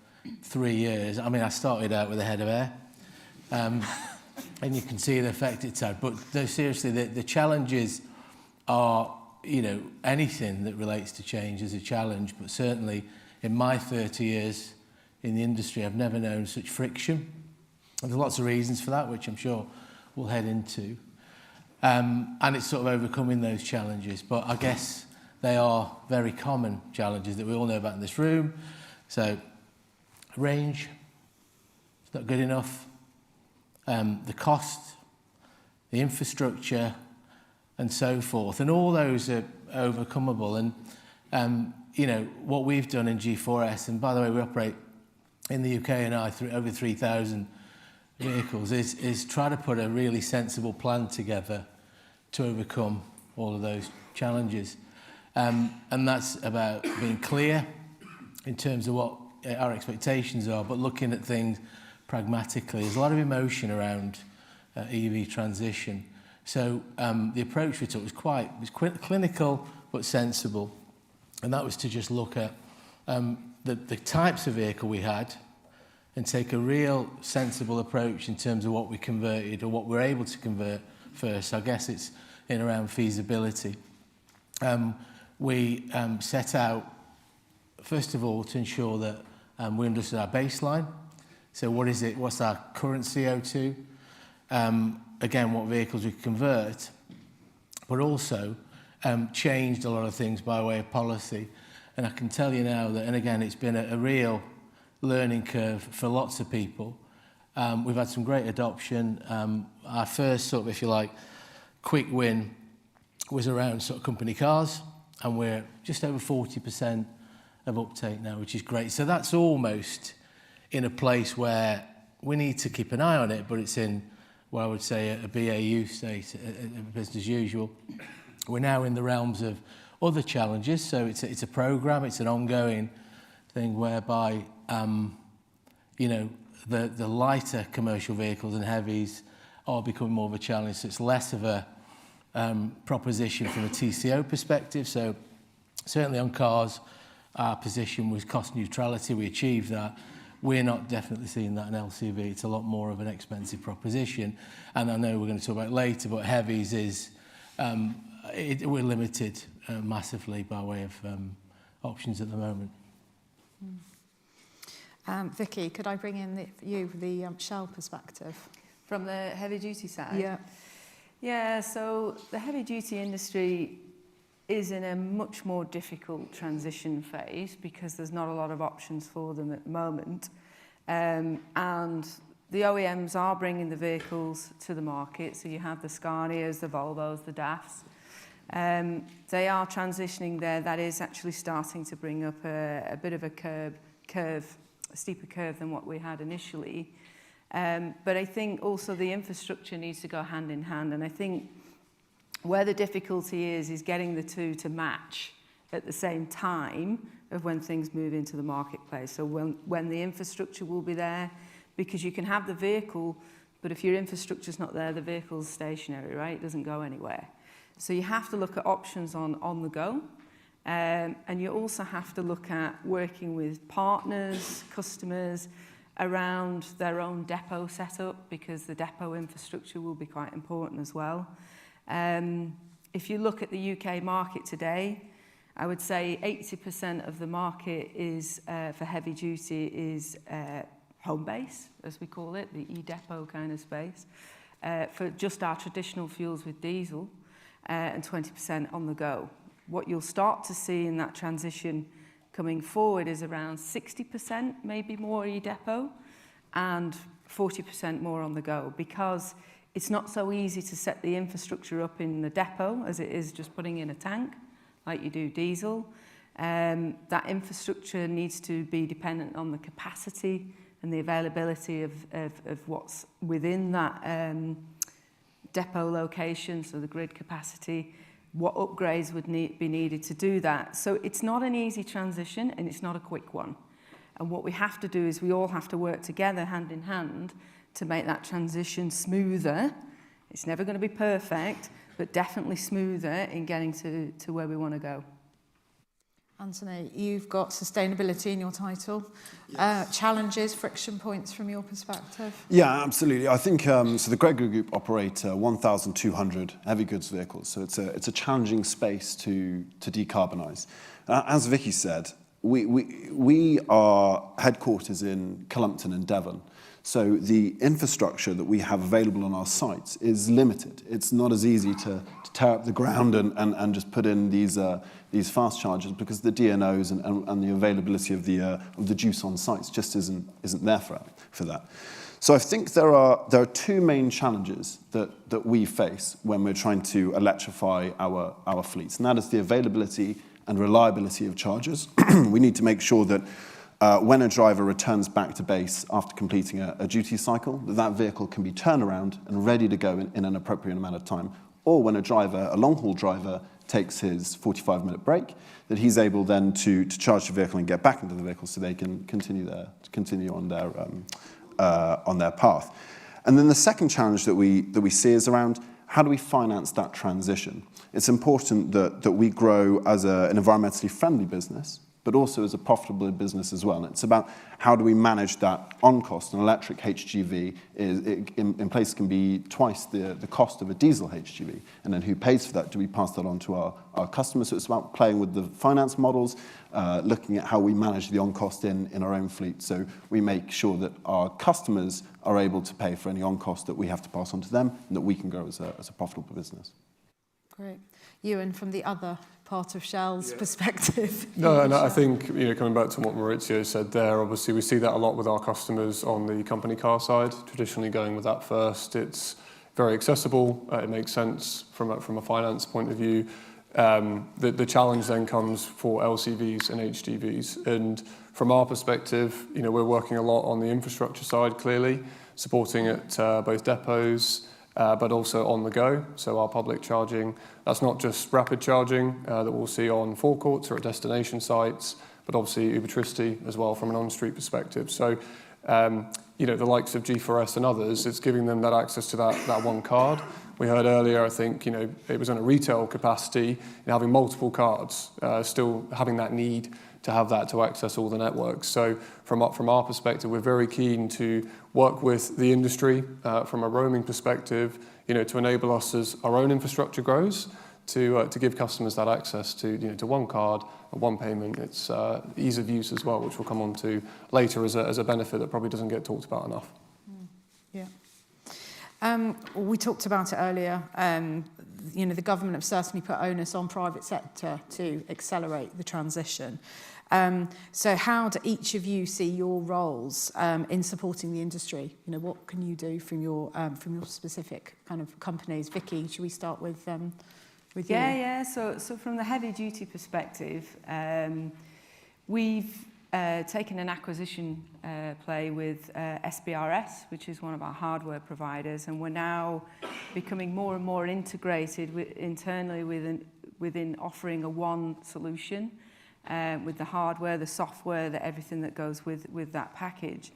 3 years, I mean, I started out with a head of air, and you can see the effect it's had. But no, seriously, the challenges are, you know, anything that relates to change is a challenge. But certainly, in my 30 years in the industry, I've never known such friction. And there's lots of reasons for that, which I'm sure we'll head into. And it's sort of overcoming those challenges. But I guess they are very common challenges that we all know about in this room. So range, it's not good enough. The cost, the infrastructure, and so forth. And all those are overcomable. And, you know, what we've done in G4S, and by the way, we operate in the UK and over 3,000 vehicles, is try to put a really sensible plan together to overcome all of those challenges. And that's about being clear in terms of what our expectations are, but looking at things pragmatically. There's a lot of emotion around EV transition. So the approach we took was clinical but sensible, and that was to just look at the types of vehicle we had and take a real sensible approach in terms of what we converted or what we're able to convert first. I guess it's in around feasibility. We set out, first of all, to ensure that we understood our baseline. So what is it? What's our current CO2? Again, what vehicles we convert, but also changed a lot of things by way of policy. And I can tell you now that, and again, it's been a real learning curve for lots of people. We've had some great adoption. Our first sort of, if you like, quick win was around sort of company cars, and we're just over 40% of uptake now, which is great. So that's almost in a place where we need to keep an eye on it, but it's in what I would say a BAU state, a business as usual. We're now in the realms of other challenges, so it's a program, it's an ongoing thing whereby you know, the lighter commercial vehicles and heavies are becoming more of a challenge. So it's less of a proposition from a TCO perspective. So certainly on cars, our position was cost neutrality. We achieved that. We're not definitely seeing that in LCV. It's a lot more of an expensive proposition. And I know we're going to talk about it later, but heavies is, we're limited massively by way of options at the moment. Vicky, could I bring in the Shell perspective? From the heavy duty side? Yeah. Yeah, so the heavy duty industry is in a much more difficult transition phase because there's not a lot of options for them at the moment. And the OEMs are bringing the vehicles to the market. So you have the Scanias, the Volvos, the DAFs. They are transitioning there. That is actually starting to bring up a bit of a curve, a steeper curve than what we had initially. But I think also the infrastructure needs to go hand in hand. And I think where the difficulty is getting the two to match at the same time of when things move into the marketplace. So when the infrastructure will be there, because you can have the vehicle, but if your infrastructure's not there, the vehicle's stationary, right? It doesn't go anywhere. So you have to look at options on the go. And you also have to look at working with partners, customers, around their own depot setup, because the depot infrastructure will be quite important as well. If you look at the UK market today, I would say 80% of the market is for heavy duty is home base, as we call it, the e-depot kind of space, for just our traditional fuels with diesel, and 20% on the go. What you'll start to see in that transition coming forward is around 60%, maybe more e-depot, and 40% more on the go, because it's not so easy to set the infrastructure up in the depot as it is just putting in a tank, like you do diesel. That infrastructure needs to be dependent on the capacity and the availability of what's within that depot location, so the grid capacity, what upgrades would be needed to do that. So it's not an easy transition and it's not a quick one. And what we have to do is we all have to work together hand in hand to make that transition smoother. It's never going to be perfect, but definitely smoother in getting to where we want to go. Anthony, you've got sustainability in your title. Yes. Challenges, friction points from your perspective? Yeah, absolutely. I think so the Gregory Group operate 1,200 heavy goods vehicles, so it's a challenging space to decarbonise. As Vicky said, we are headquarters in Cullompton and Devon. So the infrastructure that we have available on our sites is limited. It's not as easy to tear up the ground and just put in these fast chargers, because the DNOs and the availability of the juice on sites just isn't there for that. So I think there are two main challenges that we face when we're trying to electrify our fleets, and that is the availability and reliability of chargers. We need to make sure that when a driver returns back to base after completing a duty cycle, that vehicle can be turned around and ready to go in an appropriate amount of time. Or when a long-haul driver, takes his 45-minute break, that he's able then to charge the vehicle and get back into the vehicle so they can continue on their on their path. And then the second challenge that we see is around how do we finance that transition? It's important that we grow as an environmentally friendly business, but also as a profitable business as well. And it's about how do we manage that on cost. An electric HGV in place can be twice the cost of a diesel HGV. And then who pays for that? Do we pass that on to our customers? So it's about playing with the finance models, looking at how we manage the on cost in our own fleet. So we make sure that our customers are able to pay for any on cost that we have to pass on to them, and that we can grow as a profitable business. Great. Ewan, from the other part of Shell's perspective. No, and I think, coming back to what Maurizio said there, obviously we see that a lot with our customers on the company car side, traditionally going with that first. It's very accessible. It makes sense from a finance point of view. The challenge then comes for LCVs and HGVs. And from our perspective, we're working a lot on the infrastructure side, clearly, supporting at both depots, but also on the go. So our public charging, that's not just rapid charging that we'll see on forecourts or at destination sites, but obviously Ubitricity as well from an on-street perspective. So, the likes of G4S and others, it's giving them that access to that one card. We heard earlier, I think, it was in a retail capacity, having multiple cards, still having that need to have that to access all the networks. So from our perspective, we're very keen to work with the industry from a roaming perspective, to enable us as our own infrastructure grows, to give customers that access to one card, one payment. It's ease of use as well, which we'll come on to later as a benefit that probably doesn't get talked about enough. Yeah. We talked about it earlier. The government have certainly put onus on private sector to accelerate the transition. So how do each of you see your roles in supporting the industry? What can you do from your specific kind of companies? Vicky, should we start with you? Yeah. So from the heavy duty perspective, we've taken an acquisition play with SBRS, which is one of our hardware providers, and we're now becoming more and more integrated internally within offering a one solution with the hardware, the software, everything that goes with that package.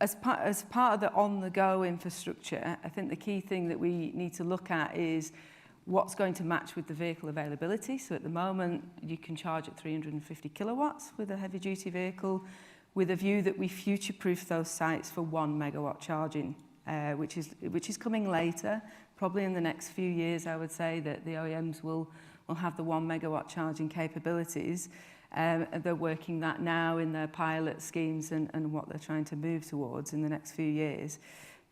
As part of the on-the-go infrastructure, I think the key thing that we need to look at is what's going to match with the vehicle availability. So at the moment, you can charge at 350 kilowatts with a heavy-duty vehicle, with a view that we future-proof those sites for 1 megawatt charging, which is coming later, probably in the next few years. I would say that the OEMs will have the 1 megawatt charging capabilities. They're working that now in their pilot schemes and what they're trying to move towards in the next few years.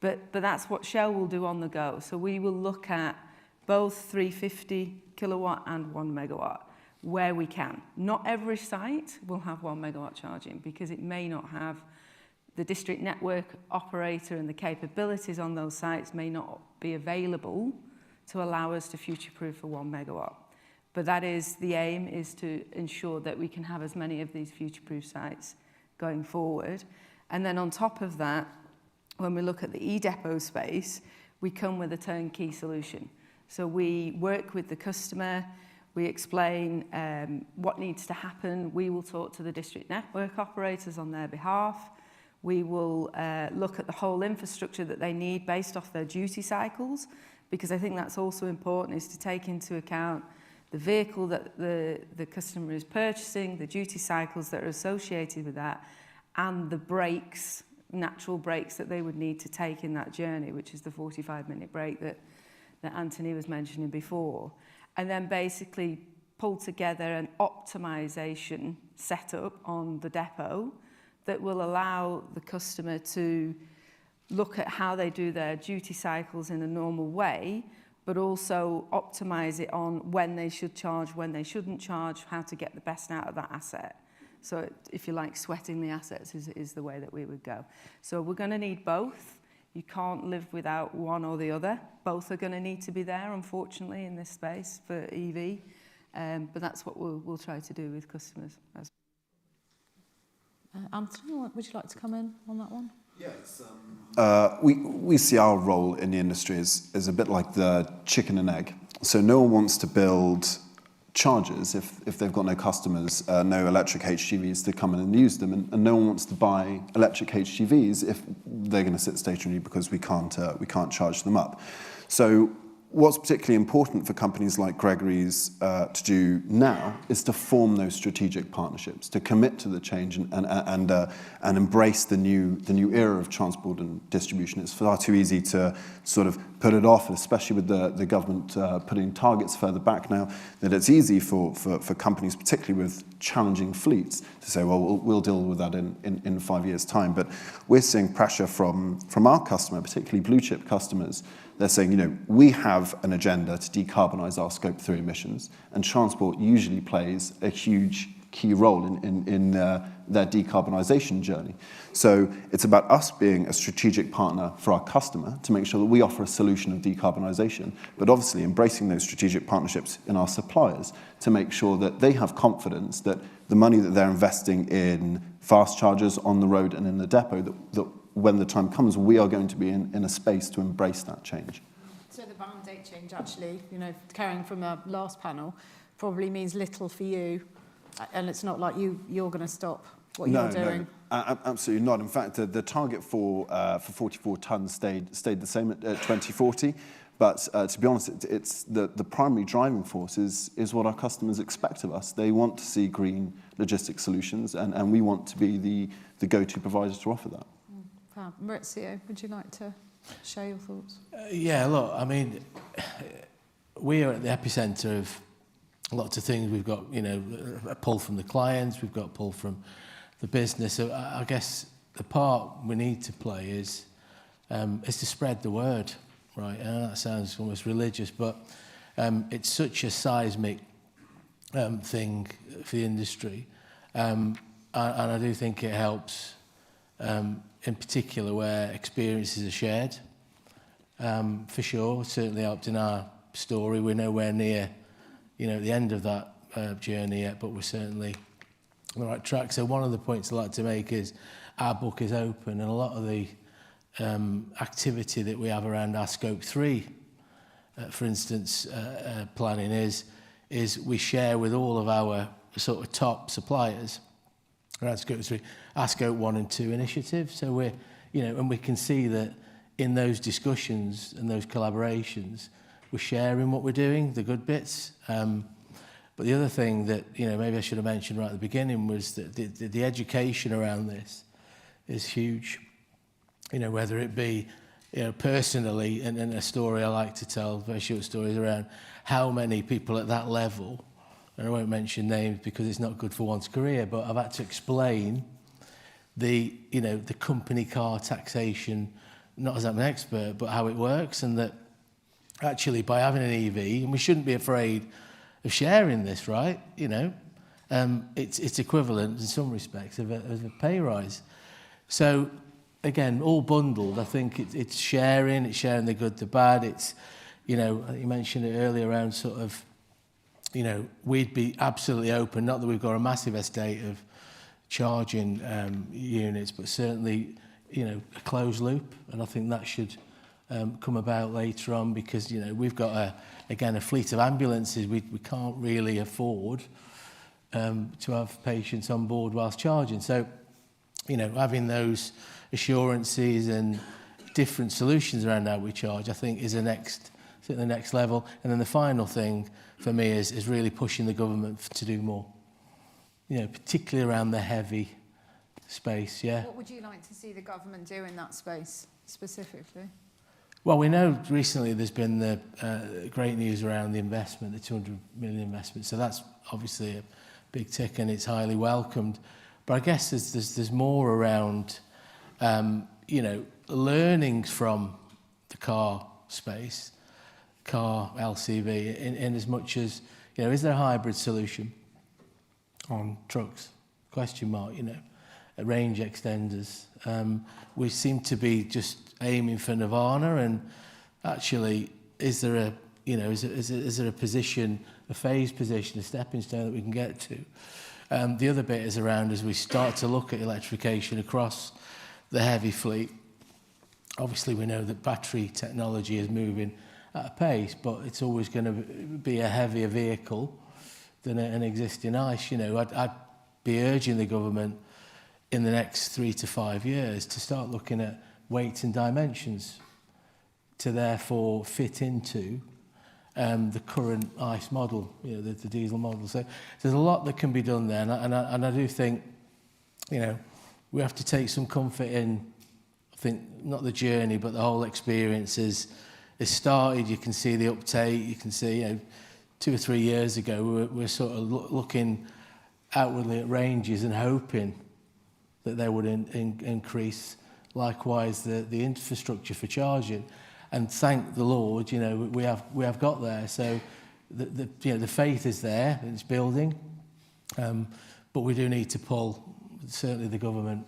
But that's what Shell will do on the go. So we will look at both 350 kilowatt and 1 megawatt where we can. Not every site will have 1 megawatt charging because it may not have the district network operator, and the capabilities on those sites may not be available to allow us to future-proof for 1 megawatt. But that is the aim, is to ensure that we can have as many of these future-proof sites going forward. And then on top of that, when we look at the e-depot space, we come with a turnkey solution. So we work with the customer, we explain what needs to happen, we will talk to the district network operators on their behalf, we will look at the whole infrastructure that they need based off their duty cycles, because I think that's also important, is to take into account the vehicle that the customer is purchasing, the duty cycles that are associated with that, and the breaks, natural breaks that they would need to take in that journey, which is the 45-minute break that Anthony was mentioning before. And then basically pull together an optimization setup on the depot that will allow the customer to look at how they do their duty cycles in a normal way, but also optimize it on when they should charge, when they shouldn't charge, how to get the best out of that asset. So if you like, sweating the assets is the way that we would go. So we're going to need both. You can't live without one or the other. Both are going to need to be there, unfortunately, in this space for EV. But that's what we'll try to do with customers. Anthony, would you like to come in on that one? Yes. We see our role in the industry as a bit like the chicken and egg. So no one wants to build chargers if they've got no customers, no electric HGVs to come in and use them, and no one wants to buy electric HGVs if they're going to sit stationary because we can't charge them up. So what's particularly important for companies like Gregory's to do now is to form those strategic partnerships, to commit to the change and embrace the new era of transport and distribution. It's far too easy to sort of put it off, especially with the government putting targets further back now, that it's easy for companies, particularly with challenging fleets, to say, well, we'll deal with that in 5 years' time. But we're seeing pressure from our customer, particularly blue chip customers. They're saying, we have an agenda to decarbonise our Scope 3 emissions, and transport usually plays a huge key role in their decarbonisation journey. So it's about us being a strategic partner for our customer to make sure that we offer a solution of decarbonisation, but obviously embracing those strategic partnerships in our suppliers to make sure that they have confidence that the money that they're investing in fast chargers on the road and in the depot, that when the time comes, we are going to be in a space to embrace that change. So the mandate change, actually, carrying from the last panel, probably means little for you, and it's not like you're going to stop what you're doing. No, absolutely not. In fact, the target for 44 tonnes stayed the same at 2040. But to be honest, it's the primary driving force is what our customers expect of us. They want to see green logistics solutions, and we want to be the go-to provider to offer that. Maurizio, would you like to share your thoughts? Yeah, look, I mean, we are at the epicentre of lots of things. We've got, a pull from the clients, we've got a pull from the business. So I guess the part we need to play is to spread the word, right? I know that sounds almost religious, but it's such a seismic thing for the industry. And I do think it helps in particular where experiences are shared. For sure, certainly helped in our story. We're nowhere near, the end of that journey yet, but we're certainly on the right track. So one of the points I'd like to make is our book is open, and a lot of the activity that we have around our Scope 3, for instance, planning is we share with all of our sort of top suppliers around Scope 3, our Scope 1 and 2 initiatives. So we're, and we can see that in those discussions and those collaborations, we're sharing what we're doing, the good bits. But the other thing that, maybe I should have mentioned right at the beginning was that the education around this is huge. Whether it be, personally, and a story I like to tell, very short stories around how many people at that level, and I won't mention names because it's not good for one's career, but I've had to explain the company car taxation, not as I'm an expert, but how it works, and that actually by having an EV, and we shouldn't be afraid of sharing this, right? It's equivalent in some respects of a pay rise. So again, all bundled, I think it's sharing the good, the bad. It's, you mentioned it earlier around sort of, we'd be absolutely open, not that we've got a massive estate of charging units, but certainly, a closed loop. And I think that should come about later on because, we've got, a fleet of ambulances. We can't really afford to have patients on board whilst charging. So, having those assurances and different solutions around how we charge, I think, is the next level. And then the final thing for me is really pushing the government to do more, particularly around the heavy space, yeah. What would you like to see the government do in that space specifically? Well, we know recently there's been the great news around the investment, the 200 million investment. So that's obviously a big tick and it's highly welcomed. But I guess there's more around, learnings from the car space, car LCV, in as much as, is there a hybrid solution on trucks? Question mark, range extenders. We seem to be just aiming for nirvana, and actually, is there a, is there a position, a phased position, a stepping stone that we can get to? The other bit is around as we start to look at electrification across the heavy fleet. Obviously, we know that battery technology is moving at a pace, but it's always going to be a heavier vehicle than an existing ICE. You know, I'd be urging the government in the next 3 to 5 years to start looking at weights and dimensions to therefore fit into the current ICE model, you know, the diesel model. So there's a lot that can be done there, and I do think, you know, we have to take some comfort in, I think, not the journey, but the whole experience is started. You can see the uptake. You can see, you know, 2 or 3 years ago, we're sort of looking outwardly at ranges and hoping that they would increase. Likewise, the infrastructure for charging, and thank the Lord, you know, we have got there. So you know, the faith is there, it's building, but we do need to pull certainly the government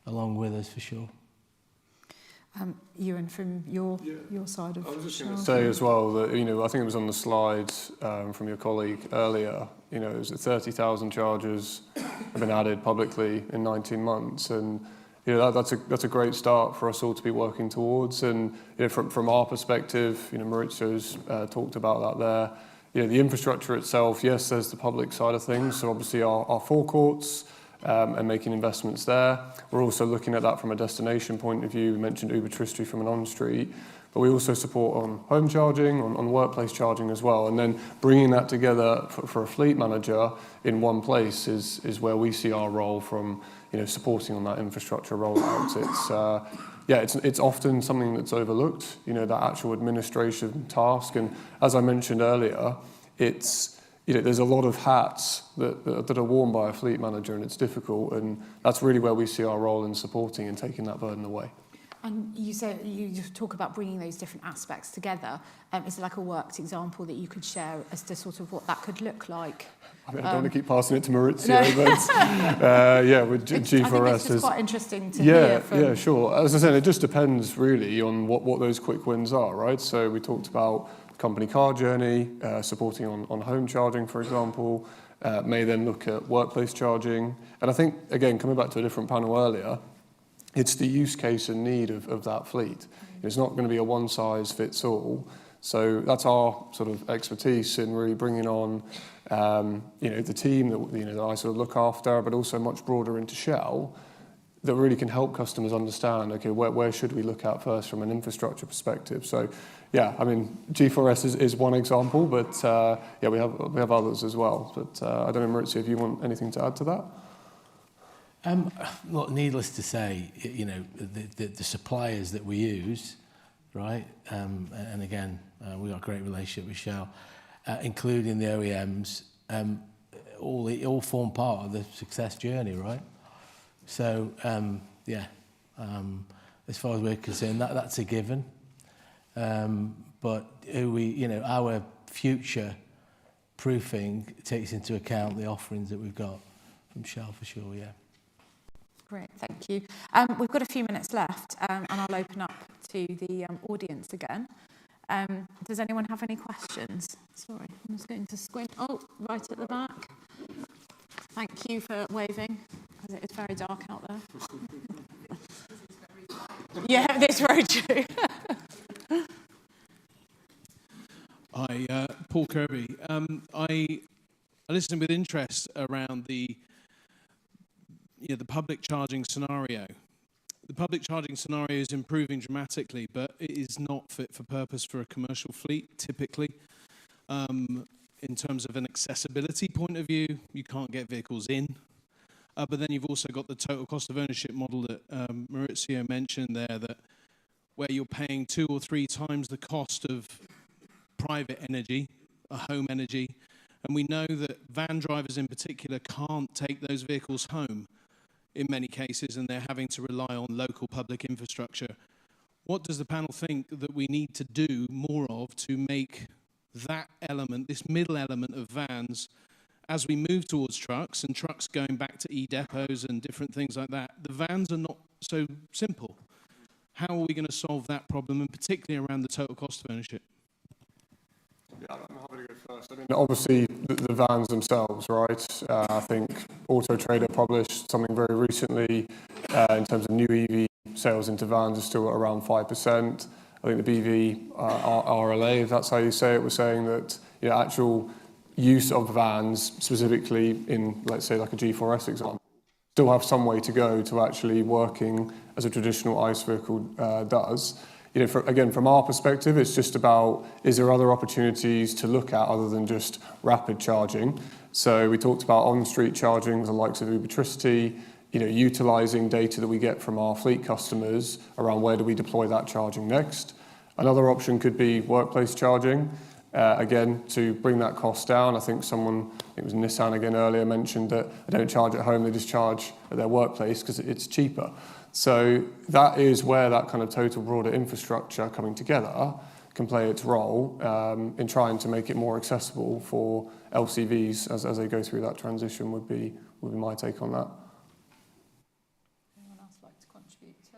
along with us for sure. Ewan, from your side of... I was just going to say as well that, you know, I think it was on the slide from your colleague earlier, you know, it was that 30,000 chargers have been added publicly in 19 months, and you know, that's a great start for us all to be working towards. And you know, from our perspective, you know, Maurizio's talked about that there. You know, the infrastructure itself, yes, there's the public side of things, so obviously our forecourts, and making investments there. We're also looking at that from a destination point of view. We mentioned Uber-Tristry from an on-street, but we also support on home charging, on workplace charging as well. And then bringing that together for a fleet manager in one place is where we see our role from, you know, supporting on that infrastructure rollout. It's often something that's overlooked, you know, that actual administration task. And as I mentioned earlier, you know, there's a lot of hats that are worn by a fleet manager, and it's difficult, and that's really where we see our role in supporting and taking that burden away. And you talk about bringing those different aspects together. Is there like a worked example that you could share as to sort of what that could look like? I mean, I don't want to keep passing it to Maurizio, but with G4S. I think it's just quite interesting to hear from... Yeah, sure. As I said, it just depends really on what those quick wins are, right? So we talked about company car journey, supporting on home charging, for example, may then look at workplace charging. And I think, again, coming back to a different panel earlier, it's the use case and need of that fleet. It's not going to be a one-size-fits-all. So that's our sort of expertise in really bringing on, you know, the team that I sort of look after, but also much broader into Shell, that really can help customers understand, okay, where should we look at first from an infrastructure perspective? So, yeah, I mean, G4S is one example, but we have others as well. But I don't know, Maurizio, if you want anything to add to that? Look, needless to say, you know, the suppliers that we use, right, and again, we've got a great relationship with Shell, including the OEMs, all form part of the success journey, right? So, as far as we're concerned, that's a given. But our future proofing takes into account the offerings that we've got from Shell for sure, yeah. Great, thank you. We've got a few minutes left, and I'll open up to the audience again. Does anyone have any questions? Sorry, I'm just going to squint. Oh, right at the back. Thank you for waving, because it is very dark out there. Yeah, that's very true. Hi, Paul Kirby. I listened with interest around the public charging scenario. The public charging scenario is improving dramatically, but it is not fit for purpose for a commercial fleet, typically. In terms of an accessibility point of view, you can't get vehicles in. But then you've also got the total cost of ownership model that Maurizio mentioned there, that where you're paying 2 or 3 times the cost of private energy, home energy. And we know that van drivers in particular can't take those vehicles home in many cases, and they're having to rely on local public infrastructure. What does the panel think that we need to do more of to make that element, this middle element of vans, as we move towards trucks, and trucks going back to e-depots and different things like that, the vans are not so simple. How are we going to solve that problem, and particularly around the total cost of ownership? Yeah, I'm happy to go first. I mean, obviously, the vans themselves, right? I think AutoTrader published something very recently in terms of new EV sales into vans are still at around 5%. I think the BV RLA, if that's how you say it, was saying that actual use of vans, specifically in, let's say, like a G4S example, still have some way to go to actually working as a traditional ICE vehicle does. You know, again, from our perspective, it's just about, is there other opportunities to look at other than just rapid charging? So we talked about on-street charging, the likes of Ubertricity, you know, utilising data that we get from our fleet customers around where do we deploy that charging next. Another option could be workplace charging, again, to bring that cost down. I think someone, it was Nissan again earlier, mentioned that they don't charge at home, they just charge at their workplace because it's cheaper. So that is where that kind of total broader infrastructure coming together can play its role in trying to make it more accessible for LCVs as they go through that transition would be my take on that. Anyone else like to contribute to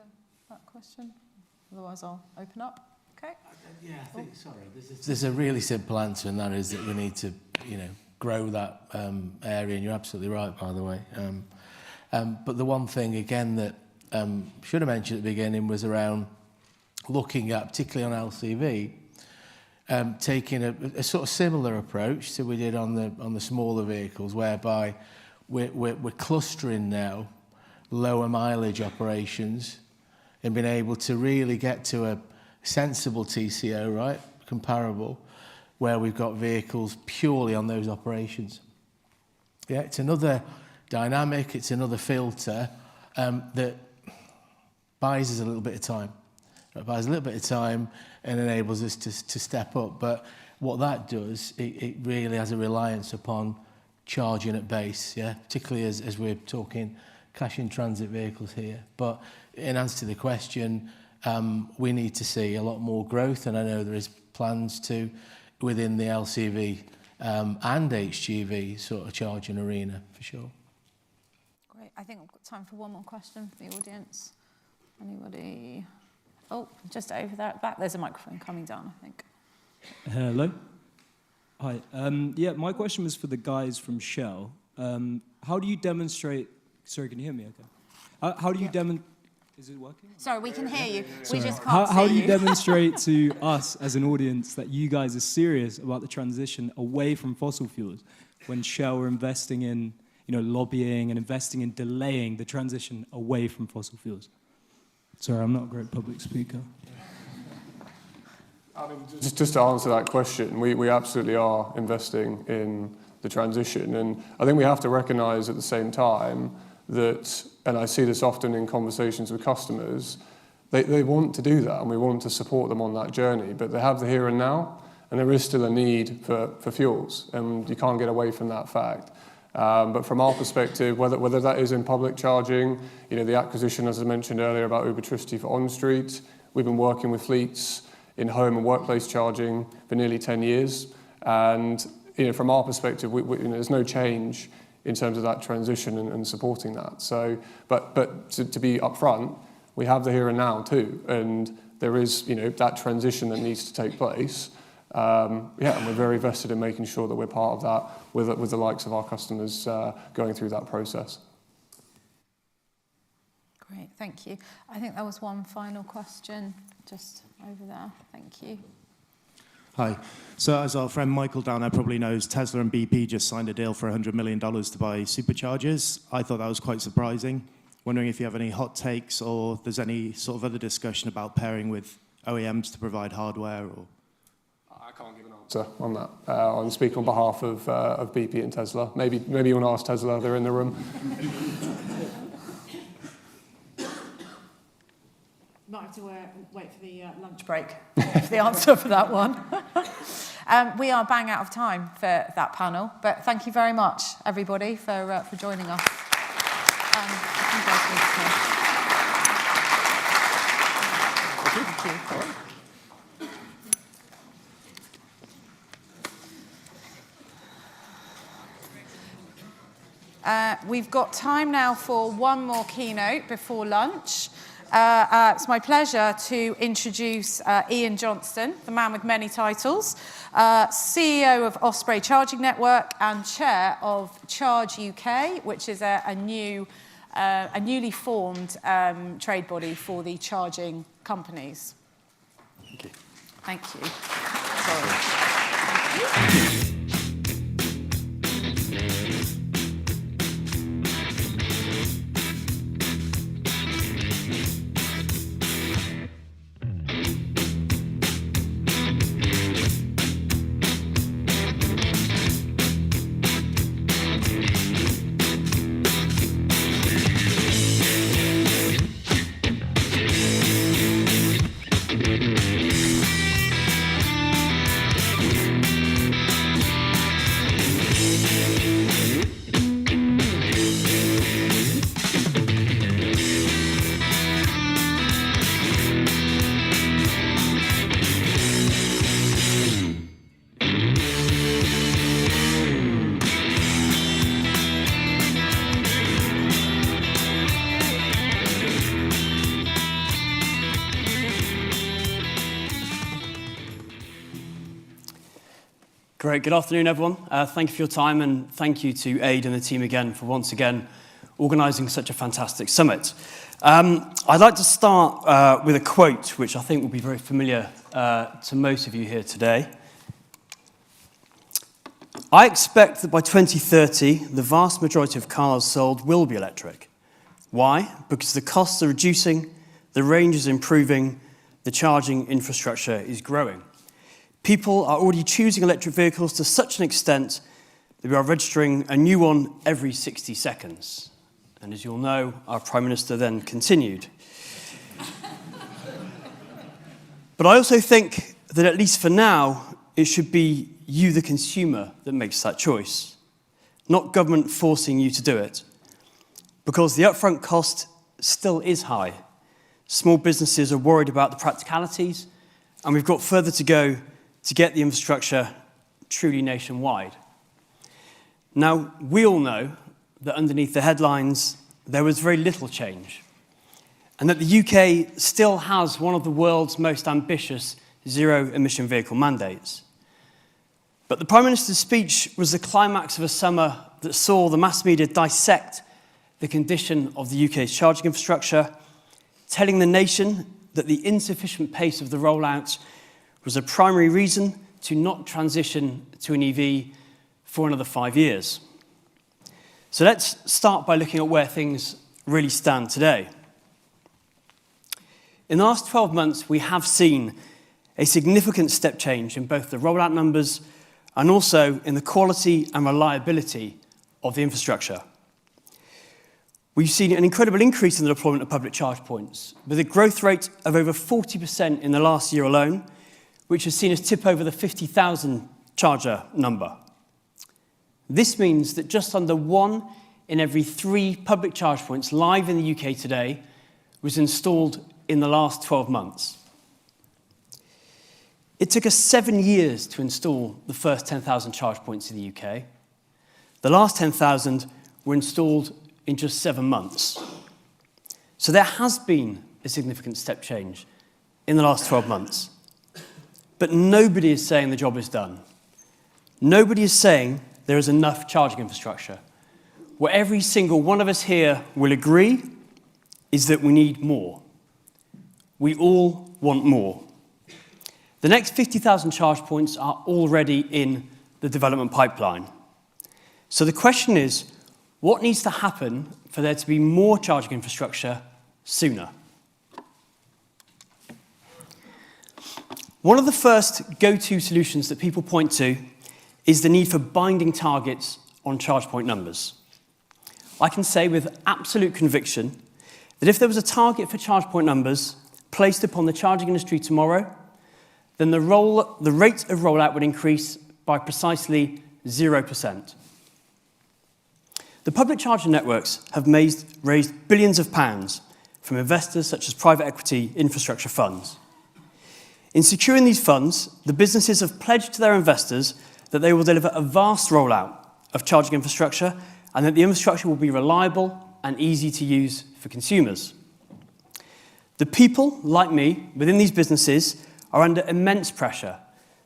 that question? Otherwise, I'll open up. Okay. Yeah, I think, sorry, there's a really simple answer, and that is that we need to, you know, grow that area, and you're absolutely right, by the way. But the one thing, again, that should have mentioned at the beginning was around looking at, particularly on LCV, taking a sort of similar approach to we did on the smaller vehicles, whereby we're clustering now lower mileage operations and being able to really get to a sensible TCO, right, comparable, where we've got vehicles purely on those operations. Yeah, it's another dynamic, it's another filter that buys us a little bit of time. It buys a little bit of time and enables us to step up. But what that does, it really has a reliance upon charging at base, yeah, particularly as we're talking cash in transit vehicles here. But in answer to the question, we need to see a lot more growth, and I know there is plans to within the LCV and HGV sort of charging arena for sure. Great. I think we've got time for one more question from the audience. Anybody? Oh, just over there at the back. There's a microphone coming down, I think. Hello. Hi. Yeah, my question was for the guys from Shell. How do you demonstrate... Sorry, can you hear me okay? How do you demonstrate... Is it working? Sorry, we can hear you. Sorry. We just can't see you. How do you demonstrate to us as an audience that you guys are serious about the transition away from fossil fuels when Shell are investing in, you know, lobbying and investing in delaying the transition away from fossil fuels? Sorry, I'm not a great public speaker. I mean, just to answer that question, we absolutely are investing in the transition. And I think we have to recognise at the same time that, and I see this often in conversations with customers, they want to do that and we want to support them on that journey, but they have the here and now, and there is still a need for fuels, and you can't get away from that fact. But from our perspective, whether that is in public charging, you know, the acquisition, as I mentioned earlier, about Ubertricity for on-street, we've been working with fleets in home and workplace charging for nearly 10 years. And, you know, from our perspective, you know, there's no change in terms of that transition and supporting that. So, but to be upfront, we have the here and now too, and there is, you know, that transition that needs to take place. Yeah, and we're very vested in making sure that we're part of that with the likes of our customers going through that process. Great, thank you. I think there was one final question just over there. Thank you. Hi. So as our friend Michael down there probably knows, Tesla and BP just signed a deal for $100 million to buy superchargers. I thought that was quite surprising. Wondering if you have any hot takes or there's any sort of other discussion about pairing with OEMs to provide hardware or... I can't give an answer on that. I'll speak on behalf of BP and Tesla. Maybe you want to ask Tesla, they're in the room. Might have to wait for the lunch break for the answer for that one. We are bang out of time for that panel, but thank you very much, everybody, for joining us. Thank you. We've got time now for one more keynote before lunch. It's my pleasure to introduce Ian Johnston, the man with many titles, CEO of Osprey Charging Network and chair of Charge UK, which is a newly formed trade body for the charging companies. Thank you. Thank you. Sorry. Thank you. Great. Good afternoon, everyone. Thank you for your time, and thank you to Aid and the team again for once again organising such a fantastic summit. I'd like to start with a quote which I think will be very familiar to most of you here today. I expect that by 2030, the vast majority of cars sold will be electric. Why? Because the costs are reducing, the range is improving, the charging infrastructure is growing. People are already choosing electric vehicles to such an extent that we are registering a new one every 60 seconds. And as you'll know, our Prime Minister then continued. But I also think that at least for now, it should be you, the consumer, that makes that choice, not government forcing you to do it. Because the upfront cost still is high. Small businesses are worried about the practicalities, and we've got further to go to get the infrastructure truly nationwide. Now, we all know that underneath the headlines, there was very little change, and that the UK still has one of the world's most ambitious zero-emission vehicle mandates. But the Prime Minister's speech was the climax of a summer that saw the mass media dissect the condition of the UK's charging infrastructure, telling the nation that the insufficient pace of the rollout was a primary reason to not transition to an EV for another 5 years. So let's start by looking at where things really stand today. In the last 12 months, we have seen a significant step change in both the rollout numbers and also in the quality and reliability of the infrastructure. We've seen an incredible increase in the deployment of public charge points, with a growth rate of over 40% in the last year alone, which has seen us tip over the 50,000 charger number. This means that just under 1 in every 3 public charge points live in the UK today was installed in the last 12 months. It took us 7 years to install the first 10,000 charge points in the UK. The last 10,000 were installed in just 7 months. So there has been a significant step change in the last 12 months. But nobody is saying the job is done. Nobody is saying there is enough charging infrastructure. What every single one of us here will agree is that we need more. We all want more. The next 50,000 charge points are already in the development pipeline. So the question is, what needs to happen for there to be more charging infrastructure sooner? One of the first go-to solutions that people point to is the need for binding targets on charge point numbers. I can say with absolute conviction that if there was a target for charge point numbers placed upon the charging industry tomorrow, then the rate of rollout would increase by precisely 0%. The public charging networks have raised billions of pounds from investors such as private equity infrastructure funds. In securing these funds, the businesses have pledged to their investors that they will deliver a vast rollout of charging infrastructure and that the infrastructure will be reliable and easy to use for consumers. The people, like me, within these businesses are under immense pressure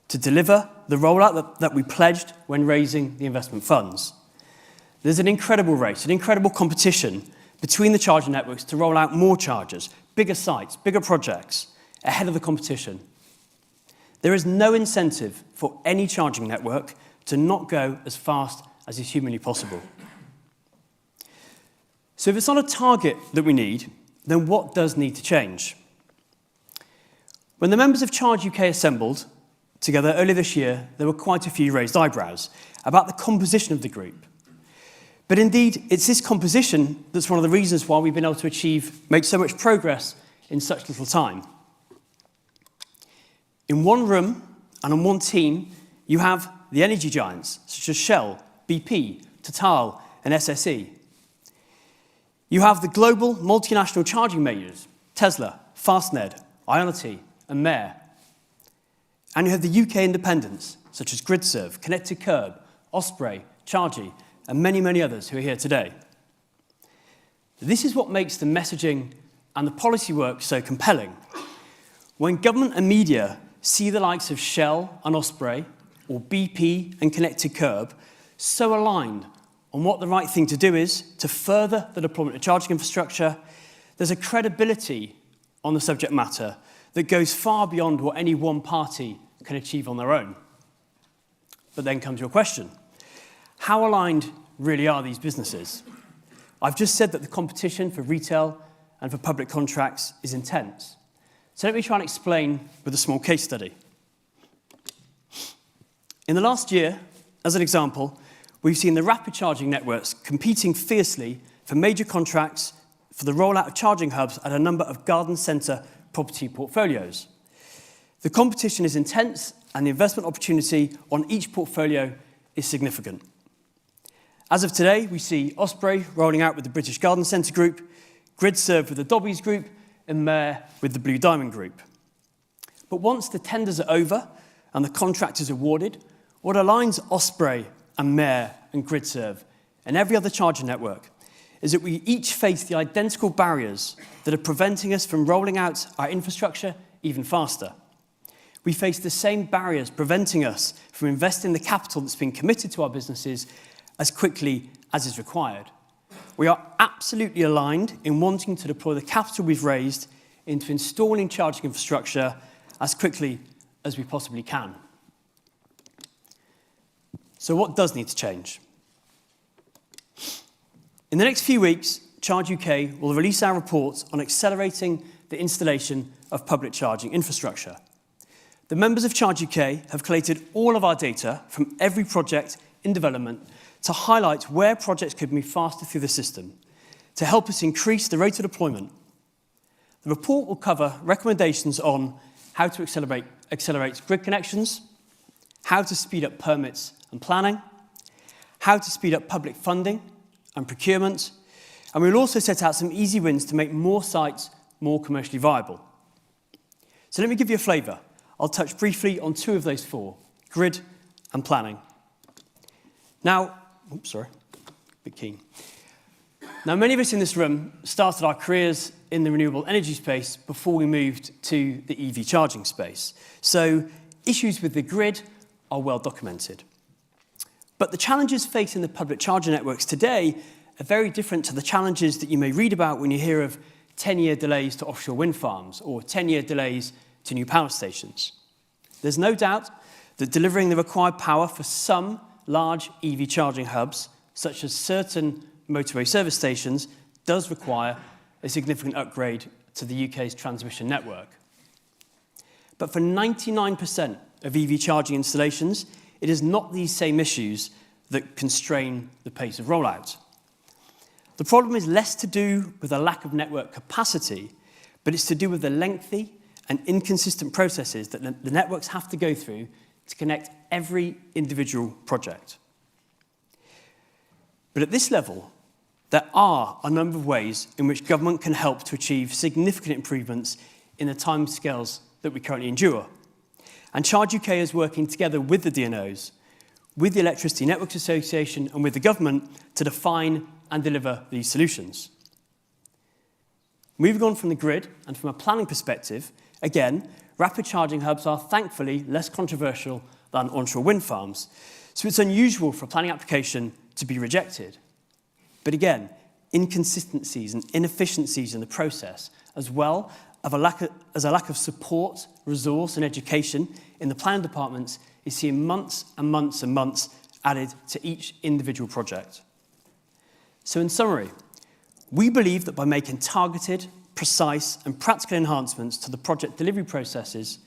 to deliver the rollout that we pledged when raising the investment funds. There's an incredible race, an incredible competition between the charging networks to roll out more chargers, bigger sites, bigger projects, ahead of the competition. There is no incentive for any charging network to not go as fast as is humanly possible. So if it's not a target that we need, then what does need to change? When the members of Charge UK assembled together earlier this year, there were quite a few raised eyebrows about the composition of the group. But indeed, it's this composition that's one of the reasons why we've been able to make so much progress in such little time. In one room and on one team, you have the energy giants, such as Shell, BP, Total, and SSE. You have the global multinational charging majors, Tesla, Fastned, Ionity, and Maer. And you have the UK independents, such as GridServe, Connected Curb, Osprey, Chargy, and many, many others who are here today. This is what makes the messaging and the policy work so compelling. When government and media see the likes of Shell and Osprey or BP and Connected Curb so aligned on what the right thing to do is to further the deployment of charging infrastructure, there's a credibility on the subject matter that goes far beyond what any one party can achieve on their own. But then comes your question. How aligned really are these businesses? I've just said that the competition for retail and for public contracts is intense. So let me try and explain with a small case study. In the last year, as an example, we've seen the rapid charging networks competing fiercely for major contracts for the rollout of charging hubs at a number of garden centre property portfolios. The competition is intense and the investment opportunity on each portfolio is significant. As of today, we see Osprey rolling out with the British Garden Centre Group, GridServe with the Dobbies Group, and Mayor with the Blue Diamond Group. But once the tenders are over and the contract is awarded, what aligns Osprey and Mayor and GridServe and every other charger network is that we each face the identical barriers that are preventing us from rolling out our infrastructure even faster. We face the same barriers preventing us from investing the capital that's been committed to our businesses as quickly as is required. We are absolutely aligned in wanting to deploy the capital we've raised into installing charging infrastructure as quickly as we possibly can. So what does need to change? In the next few weeks, Charge UK will release our report on accelerating the installation of public charging infrastructure. The members of Charge UK have collated all of our data from every project in development to highlight where projects could move faster through the system, to help us increase the rate of deployment. The report will cover recommendations on how to accelerate grid connections, how to speed up permits and planning, how to speed up public funding and procurement, and we'll also set out some easy wins to make more sites more commercially viable. So let me give you a flavour. I'll touch briefly on two of those four, grid and planning. Now, bit keen. Now, many of us in this room started our careers in the renewable energy space before we moved to the EV charging space. So issues with the grid are well documented. But the challenges facing the public charger networks today are very different to the challenges that you may read about when you hear of 10-year delays to offshore wind farms or 10-year delays to new power stations. There's no doubt that delivering the required power for some large EV charging hubs, such as certain motorway service stations, does require a significant upgrade to the UK's transmission network. But for 99% of EV charging installations, it is not these same issues that constrain the pace of rollout. The problem is less to do with a lack of network capacity, but it's to do with the lengthy and inconsistent processes that the networks have to go through to connect every individual project. But at this level, there are a number of ways in which government can help to achieve significant improvements in the timescales that we currently endure. And Charge UK is working together with the DNOs, with the Electricity Networks Association and with the government to define and deliver these solutions. Moving on from the grid and from a planning perspective, again, rapid charging hubs are thankfully less controversial than onshore wind farms, so it's unusual for a planning application to be rejected. But again, inconsistencies and inefficiencies in the process, as well as a lack of support, resource and education in the planning departments, is seeing months and months and months added to each individual project. So in summary, we believe that by making targeted, precise and practical enhancements to the project delivery processes,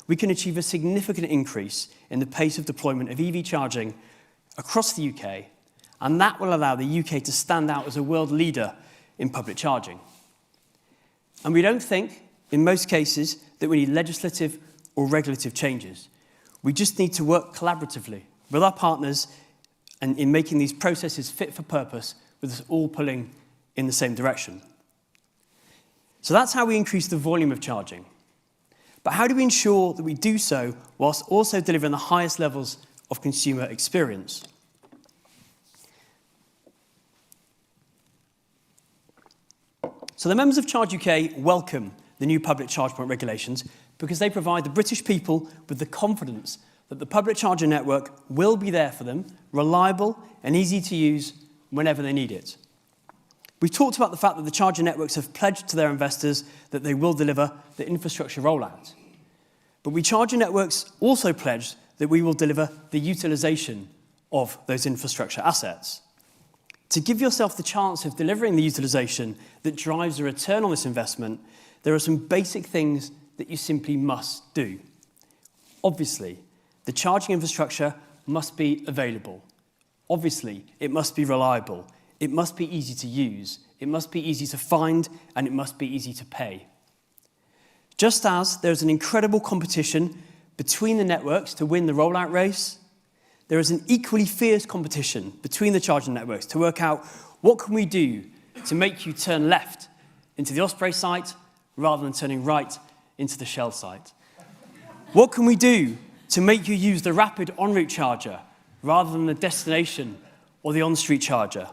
we can achieve a significant increase in the pace of deployment of EV charging across the UK, and that will allow the UK to stand out as a world leader in public charging. And we don't think, in most cases, that we need legislative or regulative changes. We just need to work collaboratively with our partners and in making these processes fit for purpose, with us all pulling in the same direction. So that's how we increase the volume of charging. But how do we ensure that we do so whilst also delivering the highest levels of consumer experience? So the members of Charge UK welcome the new public charge point regulations because they provide the British people with the confidence that the public charger network will be there for them, reliable and easy to use whenever they need it. We've talked about the fact that the charger networks have pledged to their investors that they will deliver the infrastructure rollout. But we charger networks also pledged that we will deliver the utilisation of those infrastructure assets. To give yourself the chance of delivering the utilisation that drives a return on this investment, there are some basic things that you simply must do. Obviously, the charging infrastructure must be available. Obviously, it must be reliable. It must be easy to use. It must be easy to find, and it must be easy to pay. Just as there's an incredible competition between the networks to win the rollout race, there is an equally fierce competition between the charging networks to work out what can we do to make you turn left into the Osprey site rather than turning right into the Shell site. What can we do to make you use the rapid en route charger rather than the destination or the on-street charger?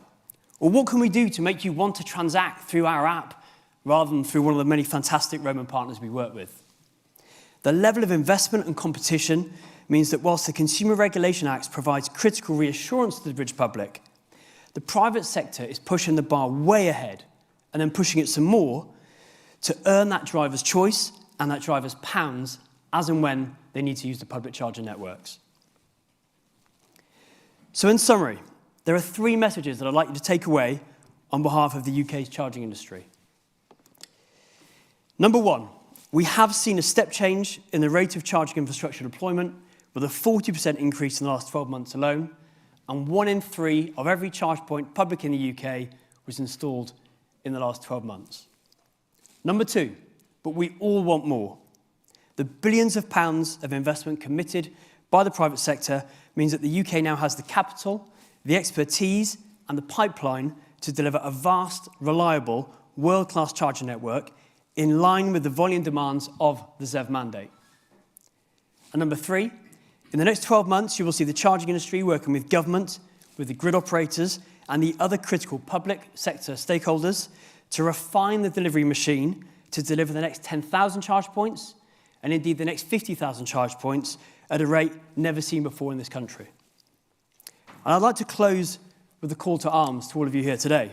Or what can we do to make you want to transact through our app rather than through one of the many fantastic Roman partners we work with? The level of investment and competition means that whilst the Consumer Regulation Act provides critical reassurance to the British public, the private sector is pushing the bar way ahead and then pushing it some more to earn that driver's choice and that driver's pounds as and when they need to use the public charger networks. So in summary, there are three messages that I'd like you to take away on behalf of the UK's charging industry. Number one, we have seen a step change in the rate of charging infrastructure deployment with a 40% increase in the last 12 months alone, and 1 in 3 of every charge point public in the UK was installed in the last 12 months. Number two, but we all want more. The billions of pounds of investment committed by the private sector means that the UK now has the capital, the expertise, and the pipeline to deliver a vast, reliable, world-class charger network in line with the volume demands of the ZEV mandate. And number three, in the next 12 months, you will see the charging industry working with government, with the grid operators, and the other critical public sector stakeholders to refine the delivery machine to deliver the next 10,000 charge points, and indeed the next 50,000 charge points at a rate never seen before in this country. And I'd like to close with a call to arms to all of you here today.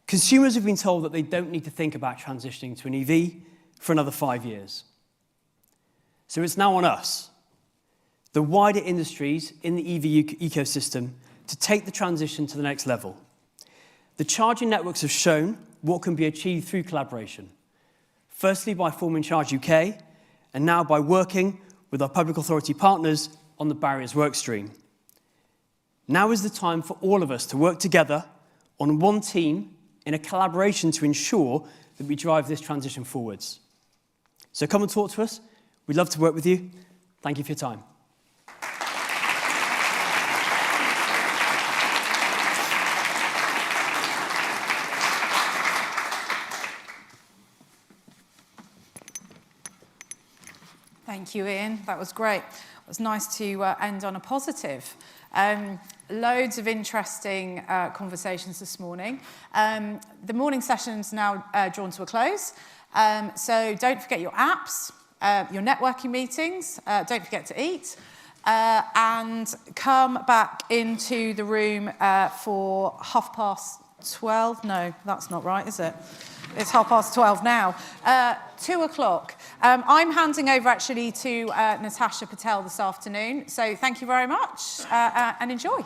Consumers have been told that they don't need to think about transitioning to an EV for another 5 years. So it's now on us, the wider industries in the EV ecosystem, to take the transition to the next level. The charging networks have shown what can be achieved through collaboration. Firstly, by forming Charge UK, and now by working with our public authority partners on the barriers workstream. Now is the time for all of us to work together on one team in a collaboration to ensure that we drive this transition forwards. So come and talk to us. We'd love to work with you. Thank you for your time. Thank you, Ian. That was great. It was nice to end on a positive. Loads of interesting conversations this morning. The morning session's now drawn to a close. So don't forget your apps, your networking meetings. Don't forget to eat. And come back into the room for 12:30. No, that's not right, is it? It's 12:30 now. 2 o'clock. I'm handing over actually to Natasha Patel this afternoon. So thank you very much and enjoy.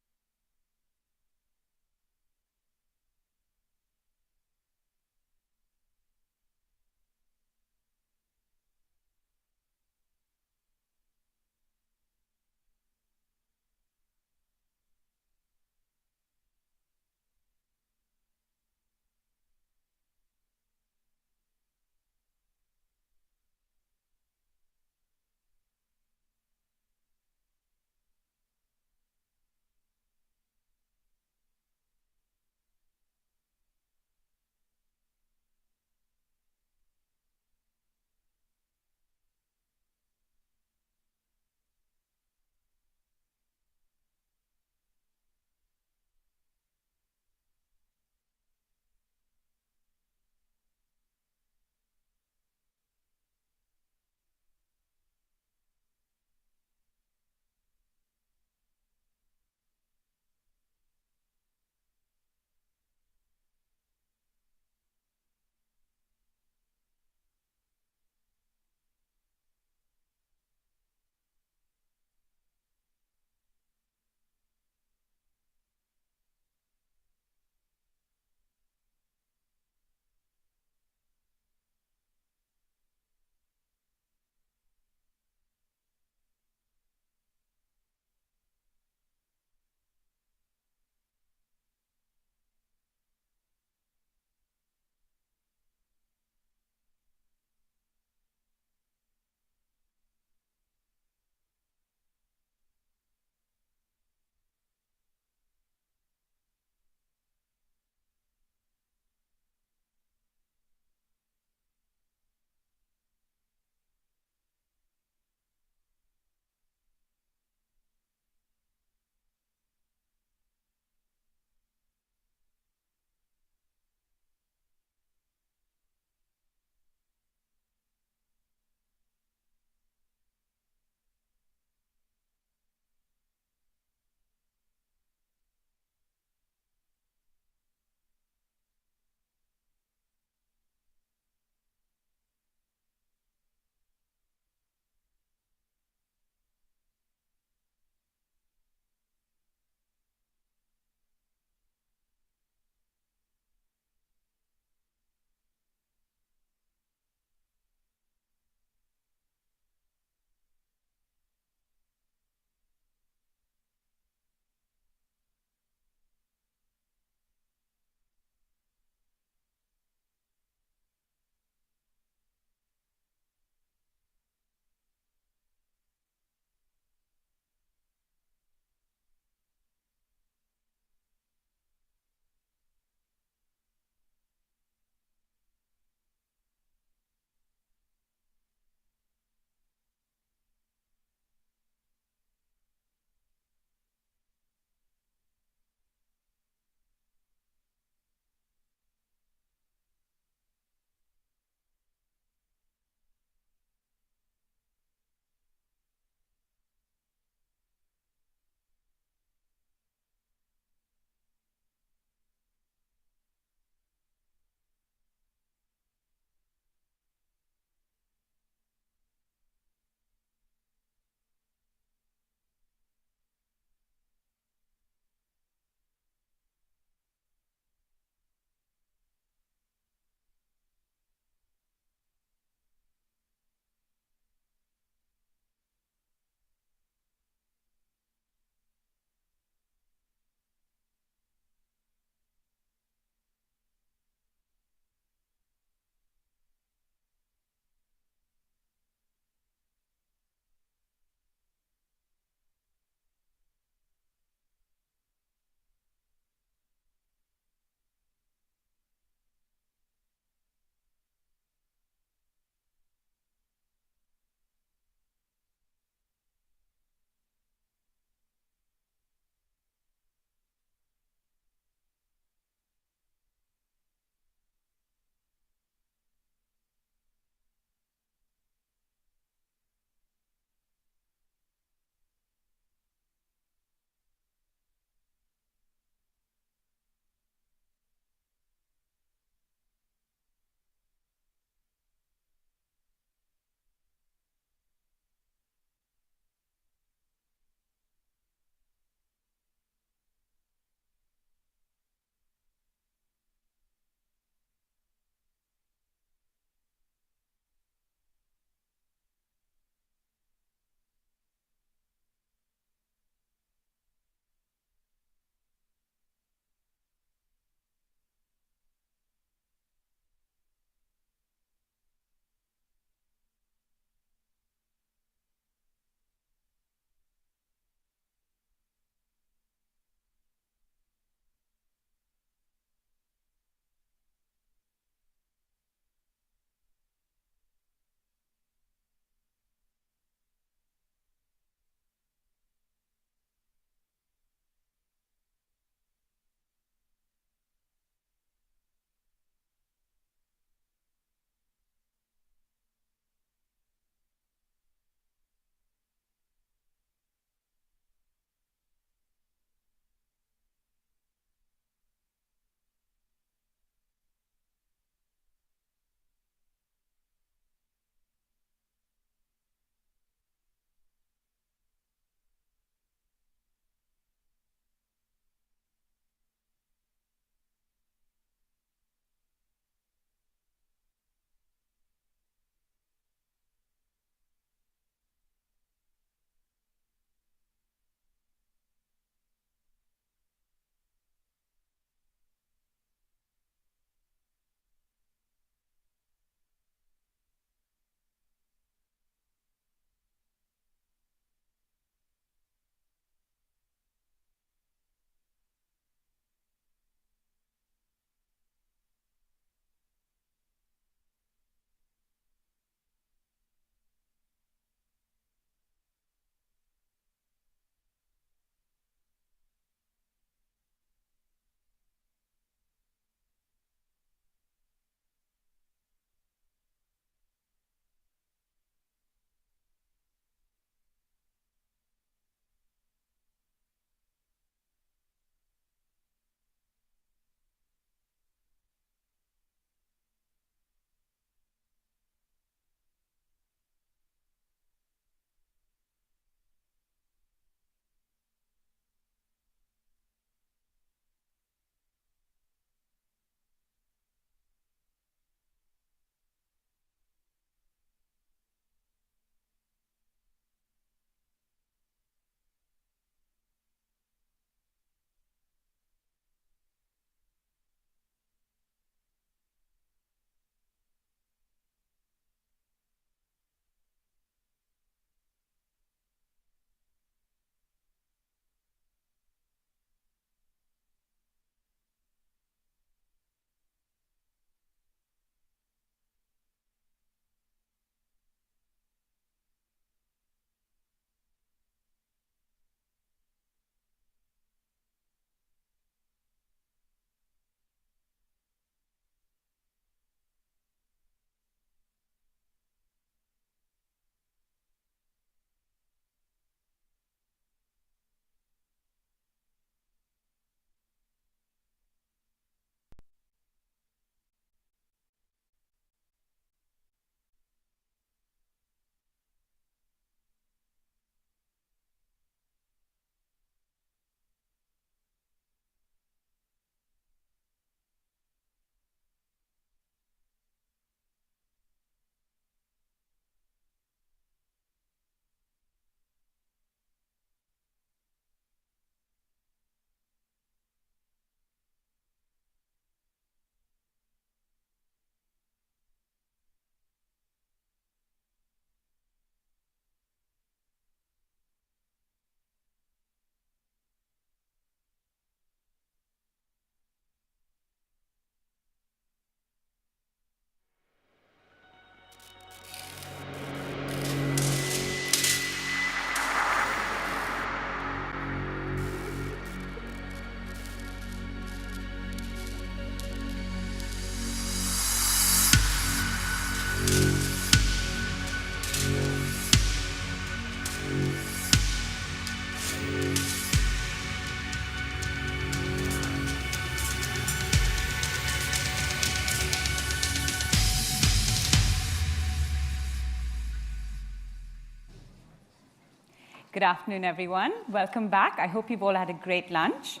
Good afternoon, everyone. Welcome back. I hope you've all had a great lunch.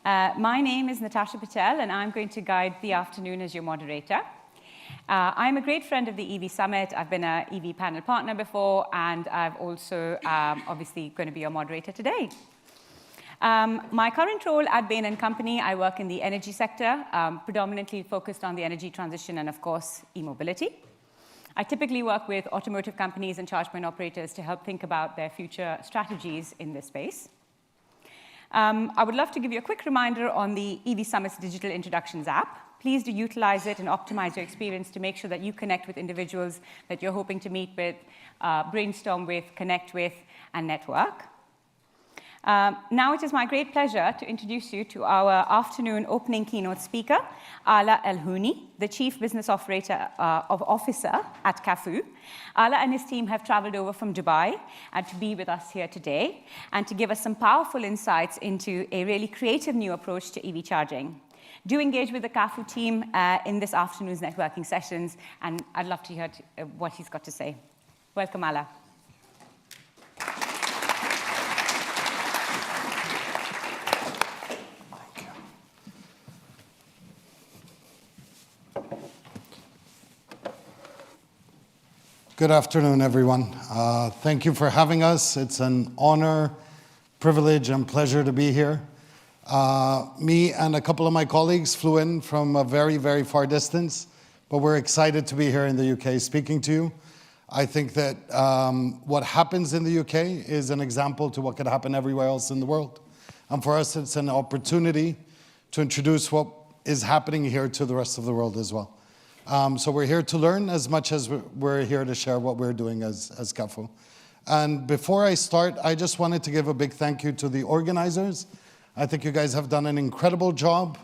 My name is Natasha Patel, and I'm going to guide the afternoon as your moderator. I'm a great friend of the EV Summit. I've been an EV panel partner before, and I've also obviously going to be your moderator today. My current role at Bain & Company, I work in the energy sector, predominantly focused on the energy transition and, of course, e-mobility. I typically work with automotive companies and charge point operators to help think about their future strategies in this space. I would love to give you a quick reminder on the EV Summit's Digital Introductions app. Please do utilize it and optimize your experience to make sure that you connect with individuals that you're hoping to meet with, brainstorm with, connect with, and network. Now it is my great pleasure to introduce you to our afternoon opening keynote speaker, Ala Al-Houni, the Chief Business Officer at Kafu. Ala and his team have traveled over from Dubai to be with us here today and to give us some powerful insights into a really creative new approach to EV charging. Do engage with the Kafu team in this afternoon's networking sessions, and I'd love to hear what he's got to say. Welcome, Ala. Good afternoon, everyone. Thank you for having us. It's an honor, privilege, and pleasure to be here. Me and a couple of my colleagues flew in from a very, very far distance, but we're excited to be here in the UK speaking to you. I think that what happens in the UK is an example to what could happen everywhere else in the world. And for us, it's an opportunity to introduce what is happening here to the rest of the world as well. So we're here to learn as much as we're here to share what we're doing as Kafu. And before I start, I just wanted to give a big thank you to the organizers. I think you guys have done an incredible job.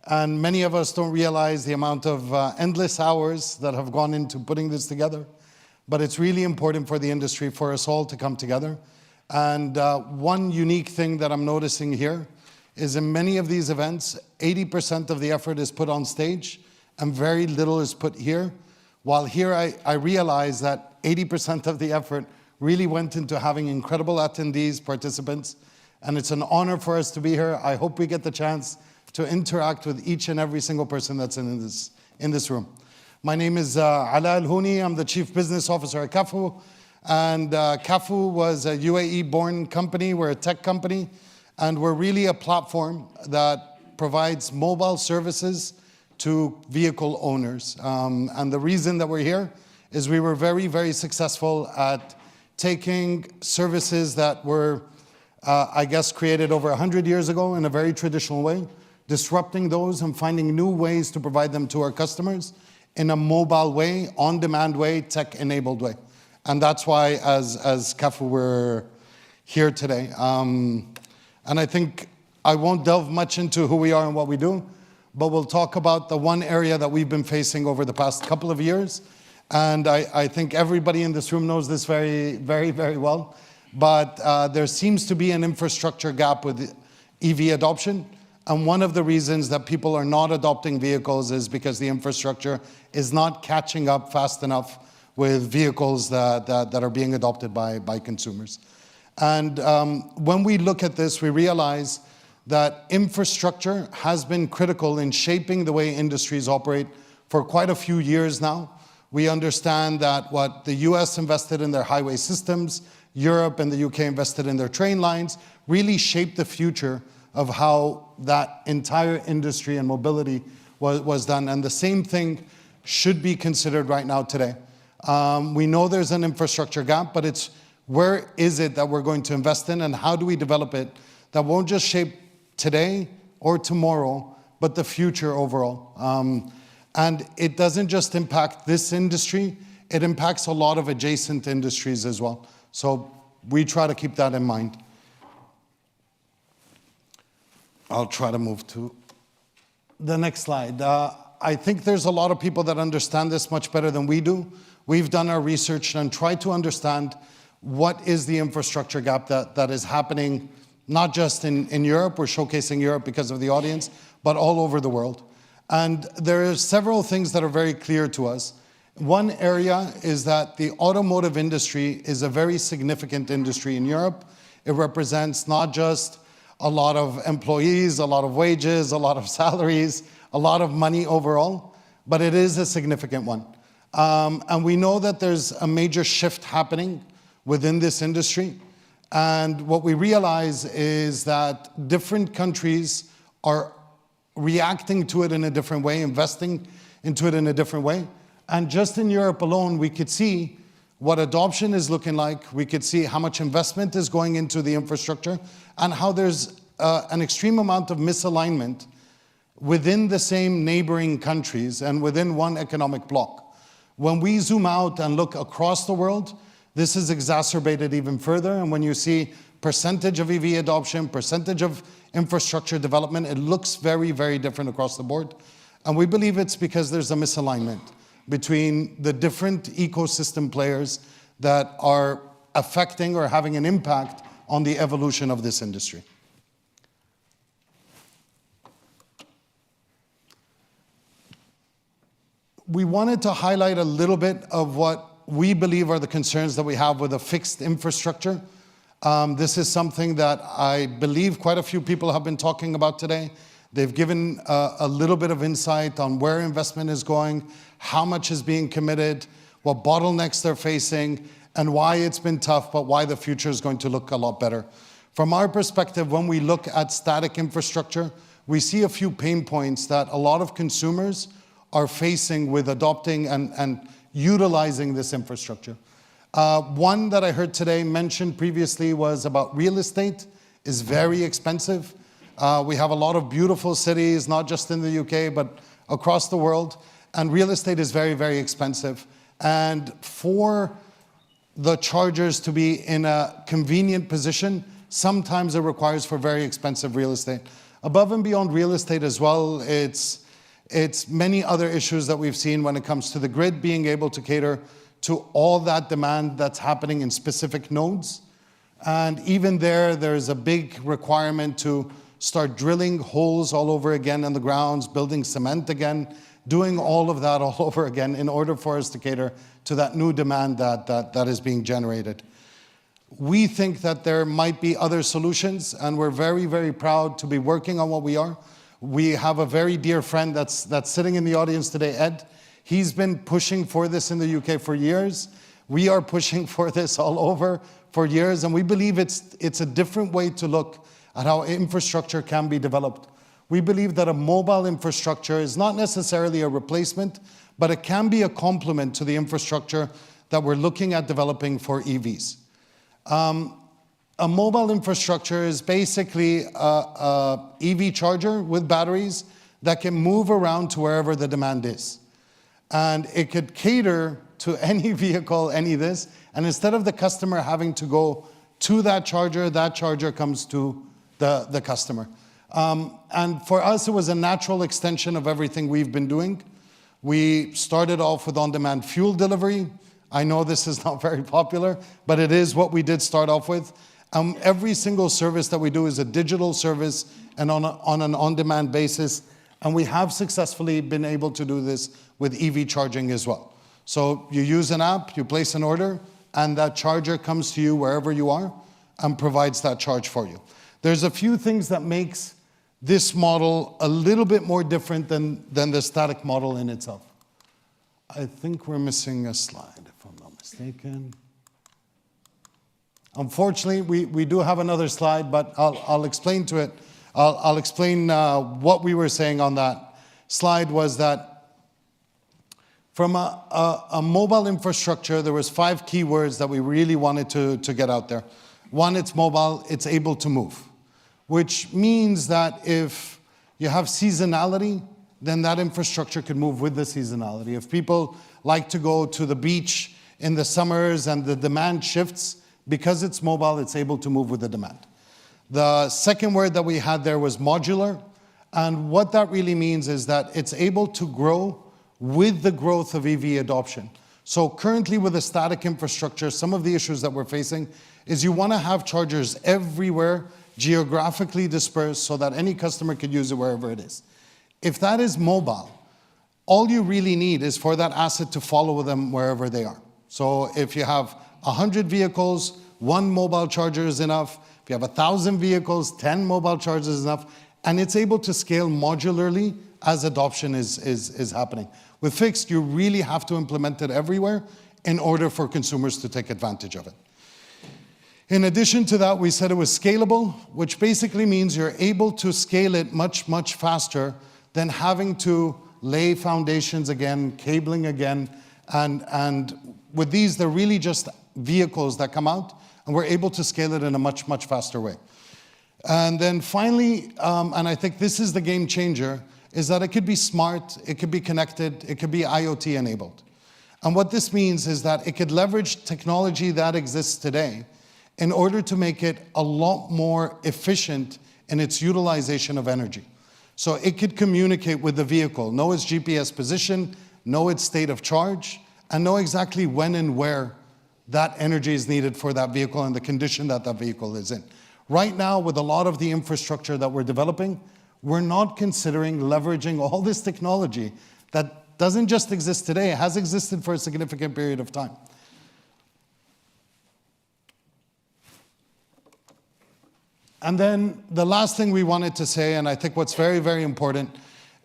And many of us don't realize the amount of endless hours that have gone into putting this together. But it's really important for the industry, for us all to come together. And one unique thing that I'm noticing here is in many of these events, 80% of the effort is put on stage and very little is put here. While here I realize that 80% of the effort really went into having incredible attendees, participants, and it's an honor for us to be here. I hope we get the chance to interact with each and every single person that's in this room. My name is Ala Al-Houni. I'm the Chief Business Officer at Kafu. And Kafu was a UAE-born company. We're a tech company. And we're really a platform that provides mobile services to vehicle owners. And the reason that we're here is we were very, very successful at taking services that were, I guess, created over 100 years ago in a very traditional way, disrupting those and finding new ways to provide them to our customers in a mobile way, on-demand way, tech-enabled way. And that's why, as Kafu, we're here today. And I think I won't delve much into who we are and what we do, but we'll talk about the one area that we've been facing over the past couple of years. And I think everybody in this room knows this very, very, very well. But there seems to be an infrastructure gap with EV adoption. And one of the reasons that people are not adopting vehicles is because the infrastructure is not catching up fast enough with vehicles that are being adopted by consumers. And when we look at this, we realize that infrastructure has been critical in shaping the way industries operate for quite a few years now. We understand that what the US invested in their highway systems, Europe and the UK invested in their train lines, really shaped the future of how that entire industry and mobility was done. And the same thing should be considered right now today. We know there's an infrastructure gap, but it's where is it that we're going to invest in and how do we develop it that won't just shape today or tomorrow, but the future overall. And it doesn't just impact this industry, it impacts a lot of adjacent industries as well. So we try to keep that in mind. I'll try to move to the next slide. I think there's a lot of people that understand this much better than we do. We've done our research and tried to understand what is the infrastructure gap that is happening, not just in Europe, we're showcasing Europe because of the audience, but all over the world. And there are several things that are very clear to us. One area is that the automotive industry is a very significant industry in Europe. It represents not just a lot of employees, a lot of wages, a lot of salaries, a lot of money overall, but it is a significant one. And we know that there's a major shift happening within this industry. And what we realize is that different countries are reacting to it in a different way, investing into it in a different way. And just in Europe alone, we could see what adoption is looking like. We could see how much investment is going into the infrastructure and how there's an extreme amount of misalignment within the same neighboring countries and within one economic bloc. When we zoom out and look across the world, this is exacerbated even further. And when you see percentage of EV adoption, percentage of infrastructure development, it looks very, very different across the board. And we believe it's because there's a misalignment between the different ecosystem players that are affecting or having an impact on the evolution of this industry. We wanted to highlight a little bit of what we believe are the concerns that we have with a fixed infrastructure. This is something that I believe quite a few people have been talking about today. They've given a little bit of insight on where investment is going, how much is being committed, what bottlenecks they're facing, and why it's been tough, but why the future is going to look a lot better. From our perspective, when we look at static infrastructure, we see a few pain points that a lot of consumers are facing with adopting and utilizing this infrastructure. One that I heard today mentioned previously was about real estate is very expensive. We have a lot of beautiful cities, not just in the UK, but across the world. And real estate is very, very expensive. And for the chargers to be in a convenient position, sometimes it requires for very expensive real estate. Above and beyond real estate as well, it's many other issues that we've seen when it comes to the grid being able to cater to all that demand that's happening in specific nodes. And even there's a big requirement to start drilling holes all over again in the grounds, building cement again, doing all of that all over again in order for us to cater to that new demand that is being generated. We think that there might be other solutions, and we're very, very proud to be working on what we are. We have a very dear friend that's sitting in the audience today, Ed. He's been pushing for this in the UK for years. We are pushing for this all over for years, and we believe it's a different way to look at how infrastructure can be developed. We believe that a mobile infrastructure is not necessarily a replacement, but it can be a complement to the infrastructure that we're looking at developing for EVs. A mobile infrastructure is basically a EV charger with batteries that can move around to wherever the demand is. And it could cater to any vehicle, any this, and instead of the customer having to go to that charger comes to the customer. And for us, it was a natural extension of everything we've been doing. We started off with on-demand fuel delivery. I know this is not very popular, but it is what we did start off with. Every single service that we do is a digital service and on an on-demand basis. And we have successfully been able to do this with EV charging as well. So you use an app, you place an order, and that charger comes to you wherever you are and provides that charge for you. There's a few things that makes this model a little bit more different than the static model in itself. I think we're missing a slide, if I'm not mistaken. Unfortunately, we do have another slide, but I'll explain to it. I'll explain what we were saying on that slide was that from a mobile infrastructure, there was 5 keywords that we really wanted to get out there. One, it's mobile, it's able to move, which means that if you have seasonality, then that infrastructure could move with the seasonality. If people like to go to the beach in the summers and the demand shifts, because it's mobile, it's able to move with the demand. The second word that we had there was modular. And what that really means is that it's able to grow with the growth of EV adoption. So currently with the static infrastructure, some of the issues that we're facing is you want to have chargers everywhere, geographically dispersed, so that any customer could use it wherever it is. If that is mobile, all you really need is for that asset to follow them wherever they are. So if you have 100 vehicles, 1 mobile charger is enough. If you have 1,000 vehicles, 10 mobile chargers is enough. And it's able to scale modularly as adoption is happening. With fixed, you really have to implement it everywhere in order for consumers to take advantage of it. In addition to that, we said it was scalable, which basically means you're able to scale it much, much faster than having to lay foundations again, cabling again, and with these, they're really just vehicles that come out, and we're able to scale it in a much, much faster way. And then finally, and I think this is the game changer, is that it could be smart, it could be connected, it could be IoT enabled. And what this means is that it could leverage technology that exists today in order to make it a lot more efficient in its utilization of energy. So it could communicate with the vehicle, know its GPS position, know its state of charge, and know exactly when and where that energy is needed for that vehicle and the condition that that vehicle is in. Right now, with a lot of the infrastructure that we're developing, we're not considering leveraging all this technology that doesn't just exist today, it has existed for a significant period of time. And then the last thing we wanted to say, and I think what's very, very important,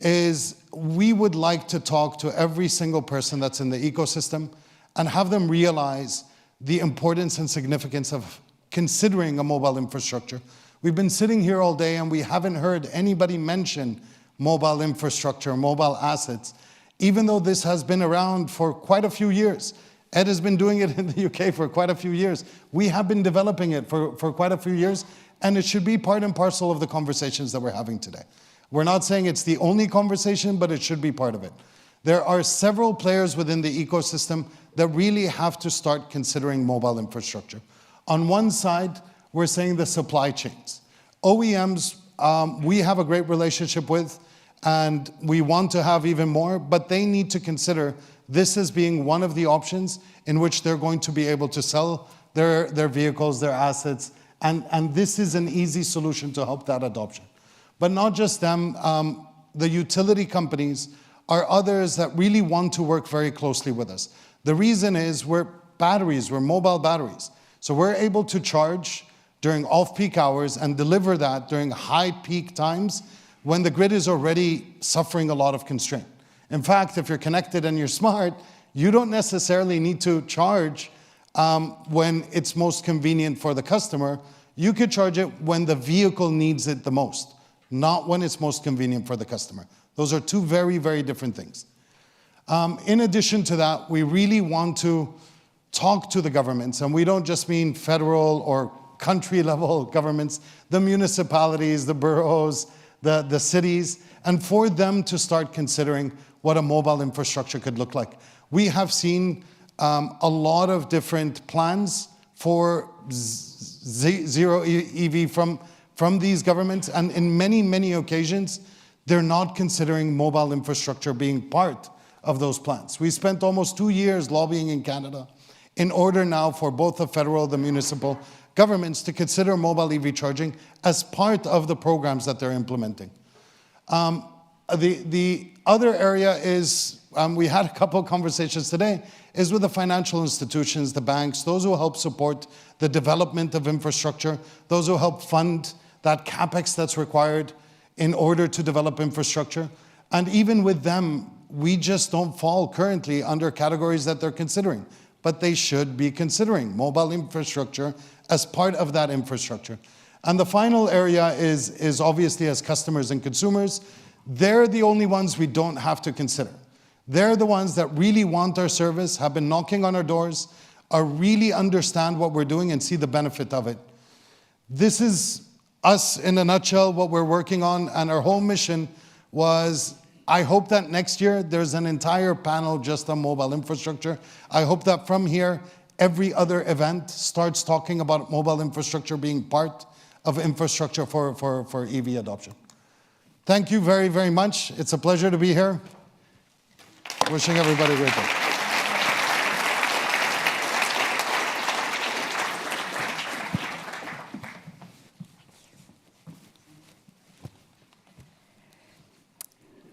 is we would like to talk to every single person that's in the ecosystem and have them realize the importance and significance of considering a mobile infrastructure. We've been sitting here all day and we haven't heard anybody mention mobile infrastructure, mobile assets, even though this has been around for quite a few years. Ed has been doing it in the UK for quite a few years. We have been developing it for quite a few years, and it should be part and parcel of the conversations that we're having today. We're not saying it's the only conversation, but it should be part of it. There are several players within the ecosystem that really have to start considering mobile infrastructure. On one side, we're saying the supply chains. OEMs, we have a great relationship with, and we want to have even more, but they need to consider this as being one of the options in which they're going to be able to sell their vehicles, their assets, and this is an easy solution to help that adoption. But not just them, the utility companies are others that really want to work very closely with us. The reason is we're mobile batteries. So we're able to charge during off-peak hours and deliver that during high peak times when the grid is already suffering a lot of constraint. In fact, if you're connected and you're smart, you don't necessarily need to charge when it's most convenient for the customer. You could charge it when the vehicle needs it the most, not when it's most convenient for the customer. Those are two very, very different things. In addition to that, we really want to talk to the governments, and we don't just mean federal or country level governments, the municipalities, the boroughs, the cities, and for them to start considering what a mobile infrastructure could look like. We have seen a lot of different plans for zero EV from these governments, and in many, many occasions, they're not considering mobile infrastructure being part of those plans. We spent almost 2 years lobbying in Canada in order now for both the federal and the municipal governments to consider mobile EV charging as part of the programs that they're implementing. The other area is, we had a couple of conversations today, is with the financial institutions, the banks, those who help support the development of infrastructure, those who help fund that CapEx that's required in order to develop infrastructure. And even with them, we just don't fall currently under categories that they're considering. But they should be considering mobile infrastructure as part of that infrastructure. And the final area is obviously as customers and consumers, they're the only ones we don't have to consider. They're the ones that really want our service, have been knocking on our doors, really understand what we're doing and see the benefit of it. This is us in a nutshell, what we're working on, and our whole mission was, I hope that next year there's an entire panel just on mobile infrastructure. I hope that from here, every other event starts talking about mobile infrastructure being part of infrastructure for EV adoption. Thank you very, very much. It's a pleasure to be here. Wishing everybody a great day.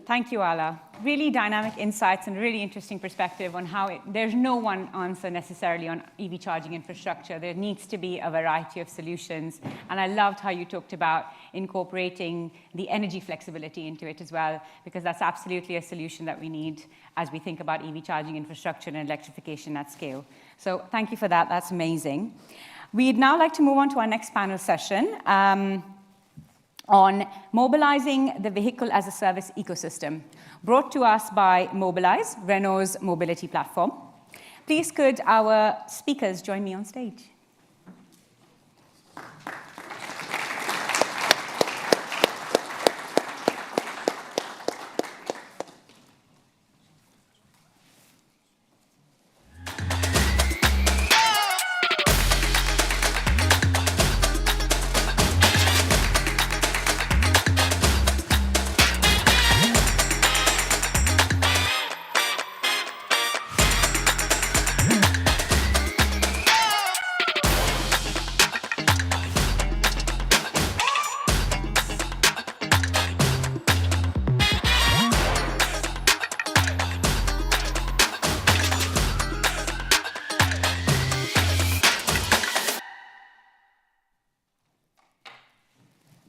Thank you, Ala. Really dynamic insights and really interesting perspective on how there's no one answer necessarily on EV charging infrastructure. There needs to be a variety of solutions. And I loved how you talked about incorporating the energy flexibility into it as well, because that's absolutely a solution that we need as we think about EV charging infrastructure and electrification at scale. So thank you for that. That's amazing. We'd now like to move on to our next panel session on mobilizing the vehicle as a service ecosystem, brought to us by Mobilize, Renault's mobility platform. Please could our speakers join me on stage?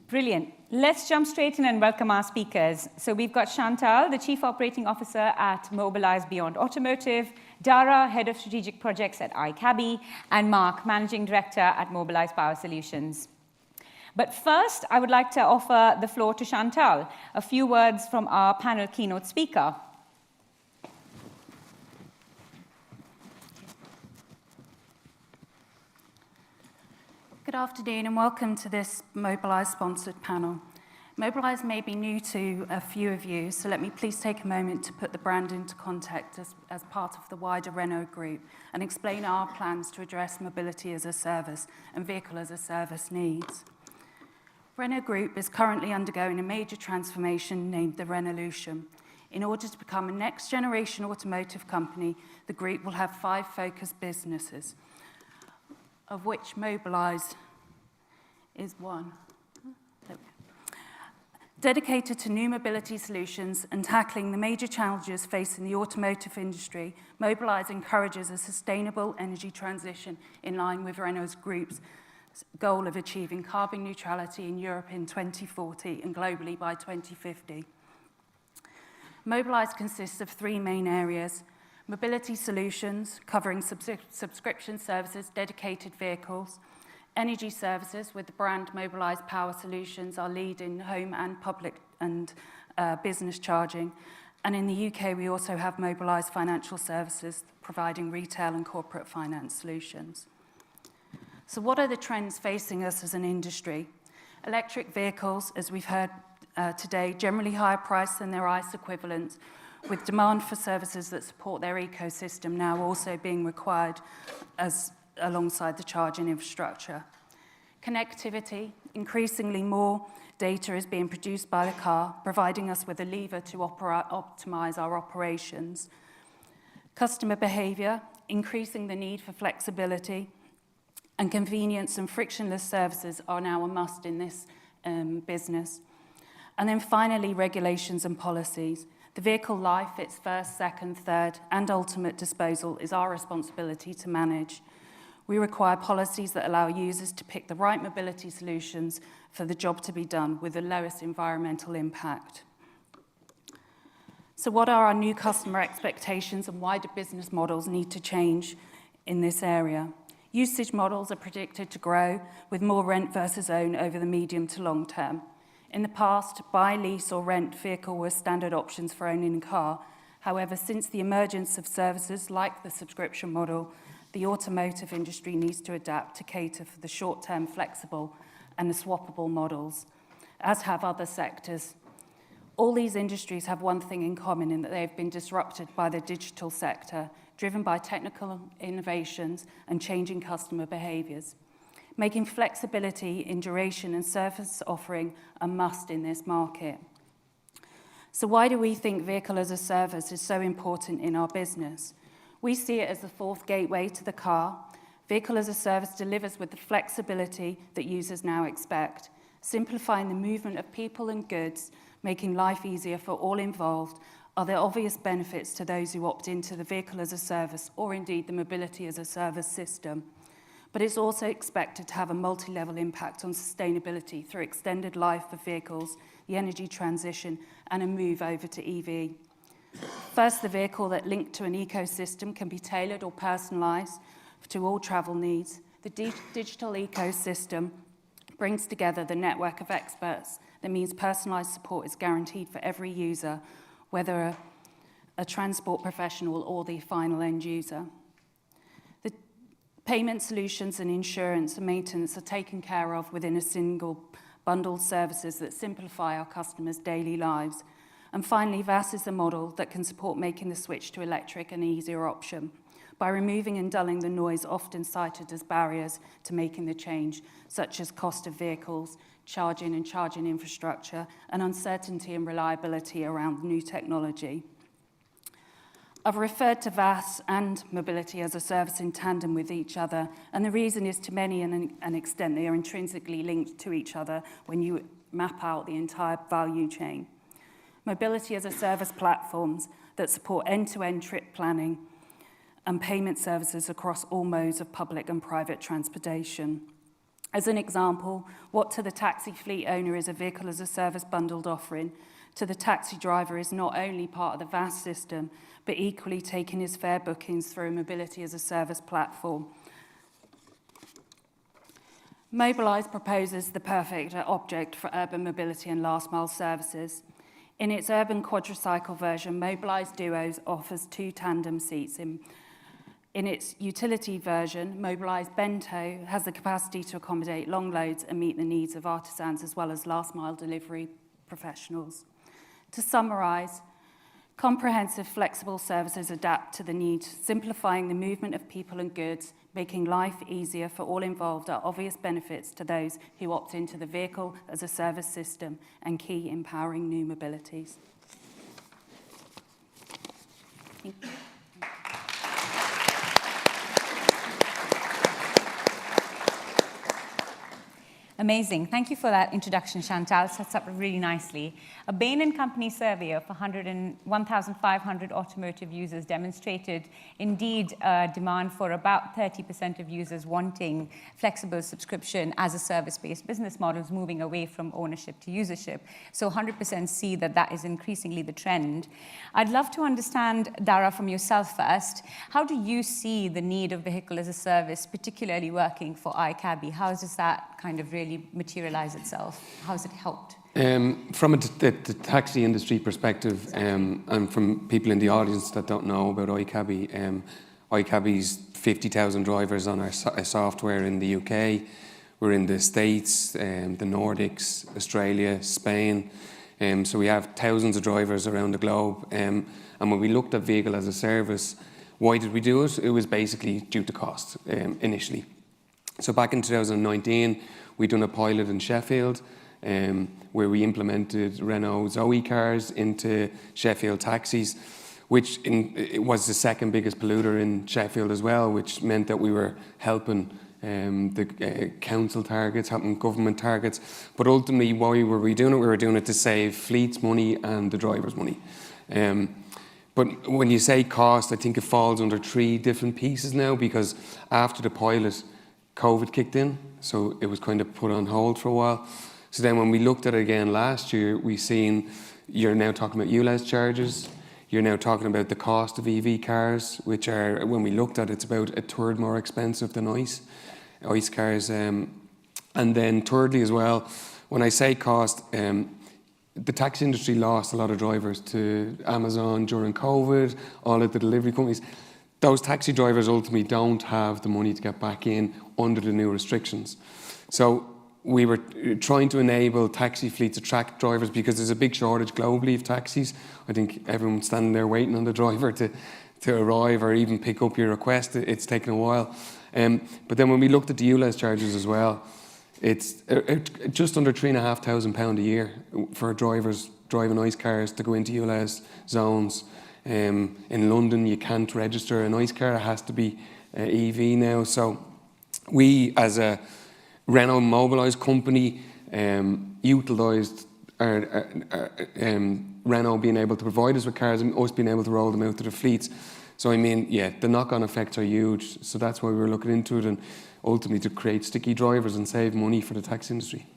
Brilliant. Let's jump straight in and welcome our speakers. So we've got Chantal, the Chief Operating Officer at Mobilize Beyond Automotive, Dara, Head of Strategic Projects at iCabby, and Mark, Managing Director at Mobilize Power Solutions. But first, I would like to offer the floor to Chantal. A few words from our panel keynote speaker. Good afternoon and welcome to this Mobilize-sponsored panel. Mobilize may be new to a few of you, so let me please take a moment to put the brand into context as part of the wider Renault Group and explain our plans to address mobility as a service and vehicle as a service needs. Renault Group is currently undergoing a major transformation named the Renaulution. In order to become a next-generation automotive company, the group will have 5 focused businesses, of which Mobilize is one. Dedicated to new mobility solutions and tackling the major challenges facing the automotive industry, Mobilize encourages a sustainable energy transition in line with Renault Group's goal of achieving carbon neutrality in Europe in 2040 and globally by 2050. Mobilize consists of 3 main areas: mobility solutions, covering subscription services, dedicated vehicles; energy services, with the brand Mobilize Power Solutions, our lead in home and public and business charging. And in the UK, we also have Mobilize Financial Services, providing retail and corporate finance solutions. So what are the trends facing us as an industry? Electric vehicles, as we've heard today, generally higher priced than their ICE equivalents, with demand for services that support their ecosystem now also being required alongside the charging infrastructure. Connectivity, increasingly more data is being produced by the car, providing us with a lever to optimize our operations. Customer behavior, increasing the need for flexibility, and convenience and frictionless services are now a must in this business. And then finally, regulations and policies. The vehicle life, its first, second, third, and ultimate disposal is our responsibility to manage. We require policies that allow users to pick the right mobility solutions for the job to be done with the lowest environmental impact. So what are our new customer expectations and why do business models need to change in this area? Usage models are predicted to grow with more rent versus own over the medium to long term. In the past, buy, lease, or rent vehicle were standard options for owning a car. However, since the emergence of services like the subscription model, the automotive industry needs to adapt to cater for the short-term flexible and the swappable models, as have other sectors. All these industries have one thing in common in that they have been disrupted by the digital sector, driven by technical innovations and changing customer behaviors, making flexibility in duration and service offering a must in this market. So why do we think vehicle as a service is so important in our business? We see it as the 4th gateway to the car. Vehicle as a service delivers with the flexibility that users now expect, simplifying the movement of people and goods, making life easier for all involved, are the obvious benefits to those who opt into the vehicle as a service or indeed the mobility as a service system. But it's also expected to have a multi-level impact on sustainability through extended life of vehicles, the energy transition, and a move over to EV. First, the vehicle that linked to an ecosystem can be tailored or personalised to all travel needs. The digital ecosystem brings together the network of experts. That means personalised support is guaranteed for every user, whether a transport professional or the final end user. The payment solutions and insurance and maintenance are taken care of within a single bundled services that simplify our customers' daily lives. And finally, VAS is the model that can support making the switch to electric an easier option by removing and dulling the noise often cited as barriers to making the change, such as cost of vehicles, charging and charging infrastructure, and uncertainty and reliability around new technology. I've referred to VAS and mobility as a service in tandem with each other, and the reason is to many an extent they are intrinsically linked to each other when you map out the entire value chain. Mobility as a service platforms that support end-to-end trip planning and payment services across all modes of public and private transportation. As an example, what to the taxi fleet owner is a vehicle as a service bundled offering, to the taxi driver is not only part of the VAS system, but equally taking his fare bookings through a mobility as a service platform. Mobilise proposes the perfect object for urban mobility and last mile services. In its urban quadricycle version, Mobilise Duos offers 2 tandem seats. In its utility version, Mobilise Bento has the capacity to accommodate long loads and meet the needs of artisans as well as last mile delivery professionals. To summarise, comprehensive flexible services adapt to the need, simplifying the movement of people and goods, making life easier for all involved are obvious benefits to those who opt into the vehicle as a service system and key empowering new mobilities. Thank you. Amazing. Thank you for that introduction, Chantal. Sets up really nicely. A Bain & Company survey of 1,500 automotive users demonstrated indeed demand for about 30% of users wanting flexible subscription as a service-based business models moving away from ownership to usership. So 100% see that that is increasingly the trend. I'd love to understand, Dara, from yourself first, how do you see the need of vehicle as a service, particularly working for iCabby? How does that kind of really materialize itself? How has it helped? From the taxi industry perspective, and from people in the audience that don't know about iCabby, iCabby's 50,000 drivers on our software in the UK. We're in the States, the Nordics, Australia, Spain. So we have thousands of drivers around the globe. And when we looked at vehicle as a service, why did we do it? It was basically due to cost initially. So back in 2019, we'd done a pilot in Sheffield where we implemented Renault Zoe cars into Sheffield taxis, which it was the second biggest polluter in Sheffield as well, which meant that we were helping the council targets, helping government targets. But ultimately, why were we doing it? We were doing it to save fleets money and the drivers money. But when you say cost, I think it falls under 3 different pieces now, because after the pilot, COVID kicked in, so it was kind of put on hold for a while. So then when we looked at it again last year, we seen you're now talking about ULEZ charges, you're now talking about the cost of EV cars, which are, when we looked at it, it's about 1/3 more expensive than ICE cars. And then thirdly as well, when I say cost, the taxi industry lost a lot of drivers to Amazon during COVID, all of the delivery companies. Those taxi drivers ultimately don't have the money to get back in under the new restrictions. So we were trying to enable taxi fleets to attract drivers, because there's a big shortage globally of taxis. I think everyone's standing there waiting on the driver to arrive or even pick up your request. It's taken a while. But then when we looked at the ULEZ charges as well, it's just under £3,500 a year for drivers driving ICE cars to go into ULEZ zones. In London, you can't register an ICE car, it has to be EV now. So we, as a Renault Mobilise company, utilised Renault being able to provide us with cars and us being able to roll them out to the fleets. So I mean, yeah, the knock-on effects are huge. So that's why we're looking into it, and ultimately to create sticky drivers and save money for the taxi industry.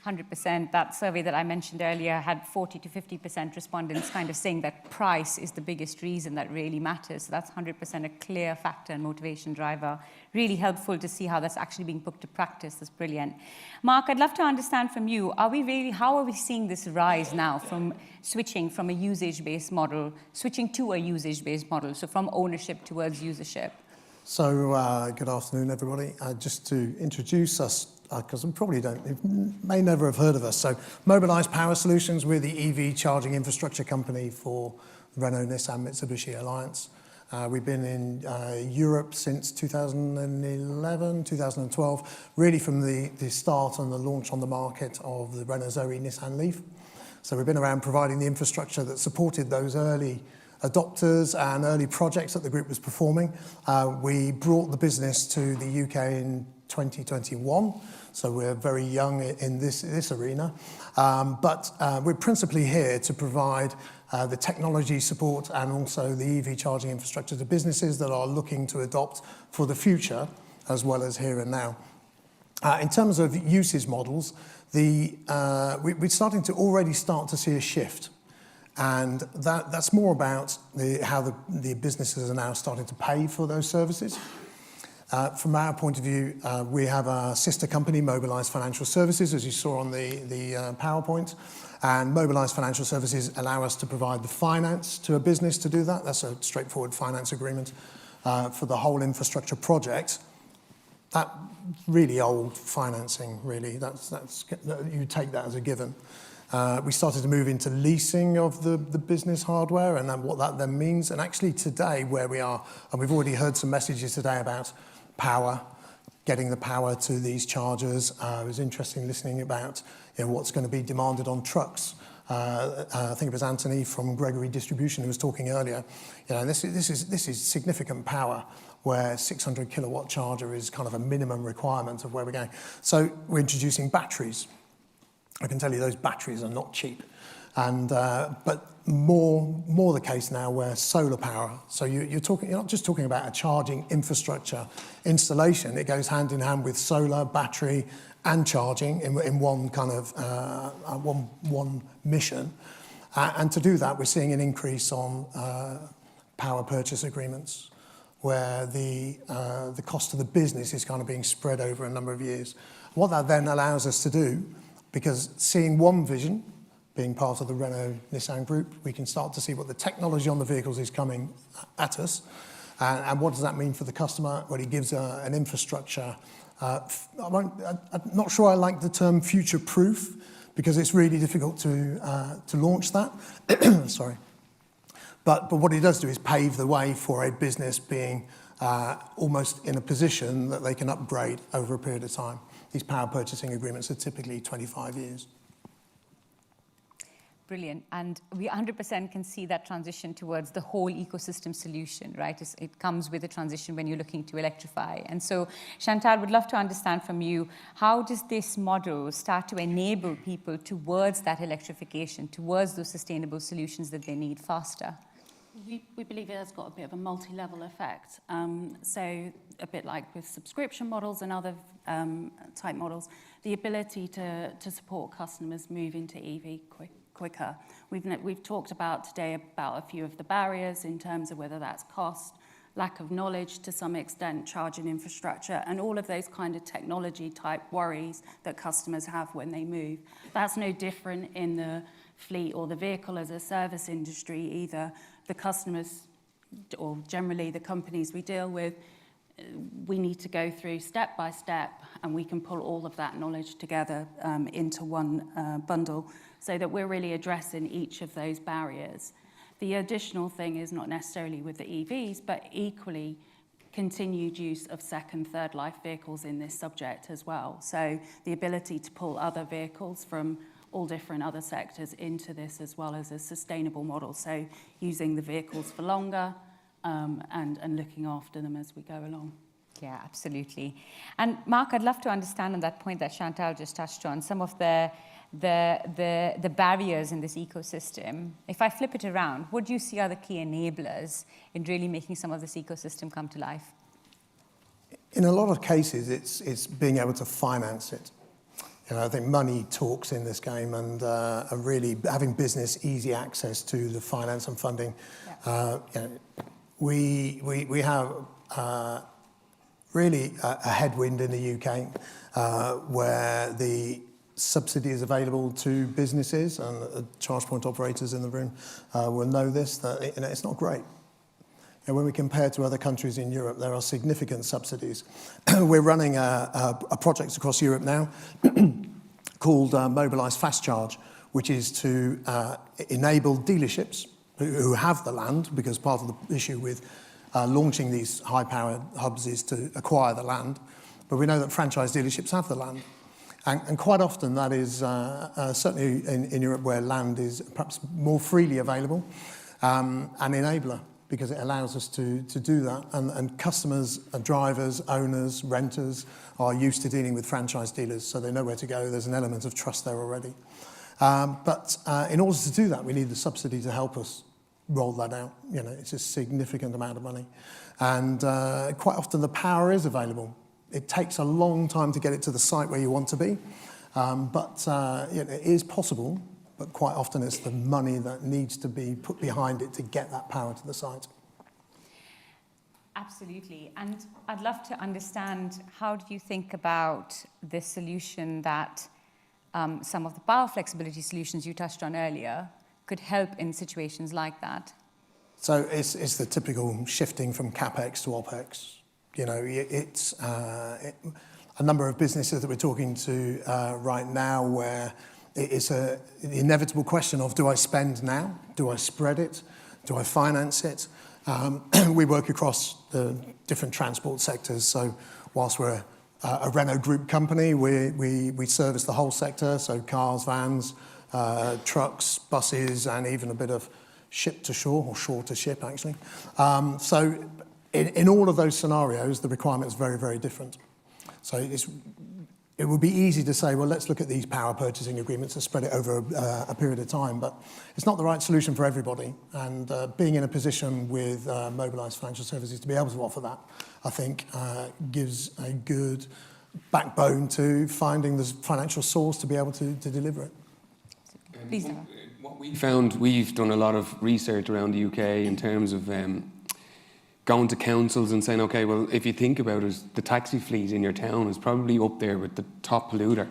100%. That survey that I mentioned earlier had 40 to 50% respondents kind of saying that price is the biggest reason that really matters. So that's 100% a clear factor and motivation driver. Really helpful to see how that's actually being put to practice. That's brilliant. Mark, I'd love to understand from you, how are we seeing this rise now from switching from a usage-based model, switching to a usage-based model, so from ownership towards usership? So good afternoon, everybody. Just to introduce us, because we probably may never have heard of us. So Mobilise Power Solutions, we're the EV charging infrastructure company for Renault, Nissan, Mitsubishi Alliance. We've been in Europe since 2011, 2012, really from the start and the launch on the market of the Renault Zoe Nissan Leaf. So we've been around providing the infrastructure that supported those early adopters and early projects that the group was performing. We brought the business to the UK in 2021, so we're very young in this arena. But we're principally here to provide the technology support and also the EV charging infrastructure to businesses that are looking to adopt for the future, as well as here and now. In terms of usage models, we're starting to already start to see a shift. And that's more about how the businesses are now starting to pay for those services. From our point of view, we have a sister company, Mobilise Financial Services, as you saw on the PowerPoint. And Mobilise Financial Services allow us to provide the finance to a business to do that. That's a straightforward finance agreement for the whole infrastructure project. That really old financing, really. You take that as a given. We started to move into leasing of the business hardware and then what that then means. And actually today, where we are, and we've already heard some messages today about power, getting the power to these chargers. It was interesting listening about what's going to be demanded on trucks. I think it was Anthony from Gregory Distribution who was talking earlier. This is significant power, where 600 kilowatt charger is kind of a minimum requirement of where we're going. So we're introducing batteries. I can tell you those batteries are not cheap. And but more the case now where solar power. So you're not just talking about a charging infrastructure installation. It goes hand in hand with solar, battery, and charging in one kind of one mission. And to do that, we're seeing an increase on power purchase agreements, where the cost of the business is kind of being spread over a number of years. What that then allows us to do, because seeing one vision, being part of the Renault-Nissan group, we can start to see what the technology on the vehicles is coming at us. And what does that mean for the customer? Well, it gives an infrastructure. I'm not sure I like the term future-proof, because it's really difficult to launch that. Sorry. But what it does do is pave the way for a business being almost in a position that they can upgrade over a period of time. These power purchasing agreements are typically 25 years. Brilliant. And we 100% can see that transition towards the whole ecosystem solution, right? It comes with a transition when you're looking to electrify. And so, Chantal, would love to understand from you, how does this model start to enable people towards that electrification, towards those sustainable solutions that they need faster? We believe it has got a bit of a multi-level effect. So a bit like with subscription models and other type models, the ability to support customers move into EV quicker. We've talked about today about a few of the barriers in terms of whether that's cost, lack of knowledge to some extent, charging infrastructure, and all of those kind of technology type worries that customers have when they move. That's no different in the fleet or the vehicle as a service industry either. The customers, or generally the companies we deal with, we need to go through step by step, and we can pull all of that knowledge together into one bundle, so that we're really addressing each of those barriers. The additional thing is not necessarily with the EVs, but equally continued use of second, third life vehicles in this subject as well. So the ability to pull other vehicles from all different other sectors into this, as well as a sustainable model. So using the vehicles for longer and looking after them as we go along. Yeah, absolutely. And Mark, I'd love to understand on that point that Chantal just touched on, some of the the barriers in this ecosystem. If I flip it around, what do you see are the key enablers in really making some of this ecosystem come to life? In a lot of cases, it's being able to finance it. You know, I think money talks in this game, and really having business easy access to the finance and funding. Yeah. You know, we have really a headwind in the UK where the subsidy is available to businesses, and charge point operators in the room will know this, that it's not great. And when we compare to other countries in Europe, there are significant subsidies. We're running a project across Europe now called Mobilise Fast Charge, which is to enable dealerships who have the land, because part of the issue with launching these high-powered hubs is to acquire the land. But we know that franchise dealerships have the land. And quite often that is, certainly in Europe where land is perhaps more freely available, an enabler, because it allows us to do that. And customers, drivers, owners, renters are used to dealing with franchise dealers, so they know where to go. There's an element of trust there already. But in order to do that, we need the subsidy to help us roll that out. You know, it's a significant amount of money. And quite often the power is available. It takes a long time to get it to the site where you want to be, but it is possible. But quite often it's the money that needs to be put behind it to get that power to the site. Absolutely. And I'd love to understand, how do you think about the solution that some of the power flexibility solutions you touched on earlier could help in situations like that? So it's the typical shifting from CapEx to OpEx. You know, it's a number of businesses that we're talking to right now where it's the inevitable question of, do I spend now? Do I spread it? Do I finance it? We work across the different transport sectors. So whilst we're a Renault Group company, we service the whole sector. So cars, vans, trucks, buses, and even a bit of ship to shore, or shore to ship, actually. So in all of those scenarios, the requirement is very, very different. So it would be easy to say, well, let's look at these power purchasing agreements and spread it over a period of time, but it's not the right solution for everybody. And being in a position with Mobilise Financial Services to be able to offer that, I think, gives a good backbone to finding the financial source to be able to deliver it. Please. What we found, we've done a lot of research around the UK in terms of going to councils and saying, okay, well, if you think about it, the taxi fleet in your town is probably up there with the top polluter.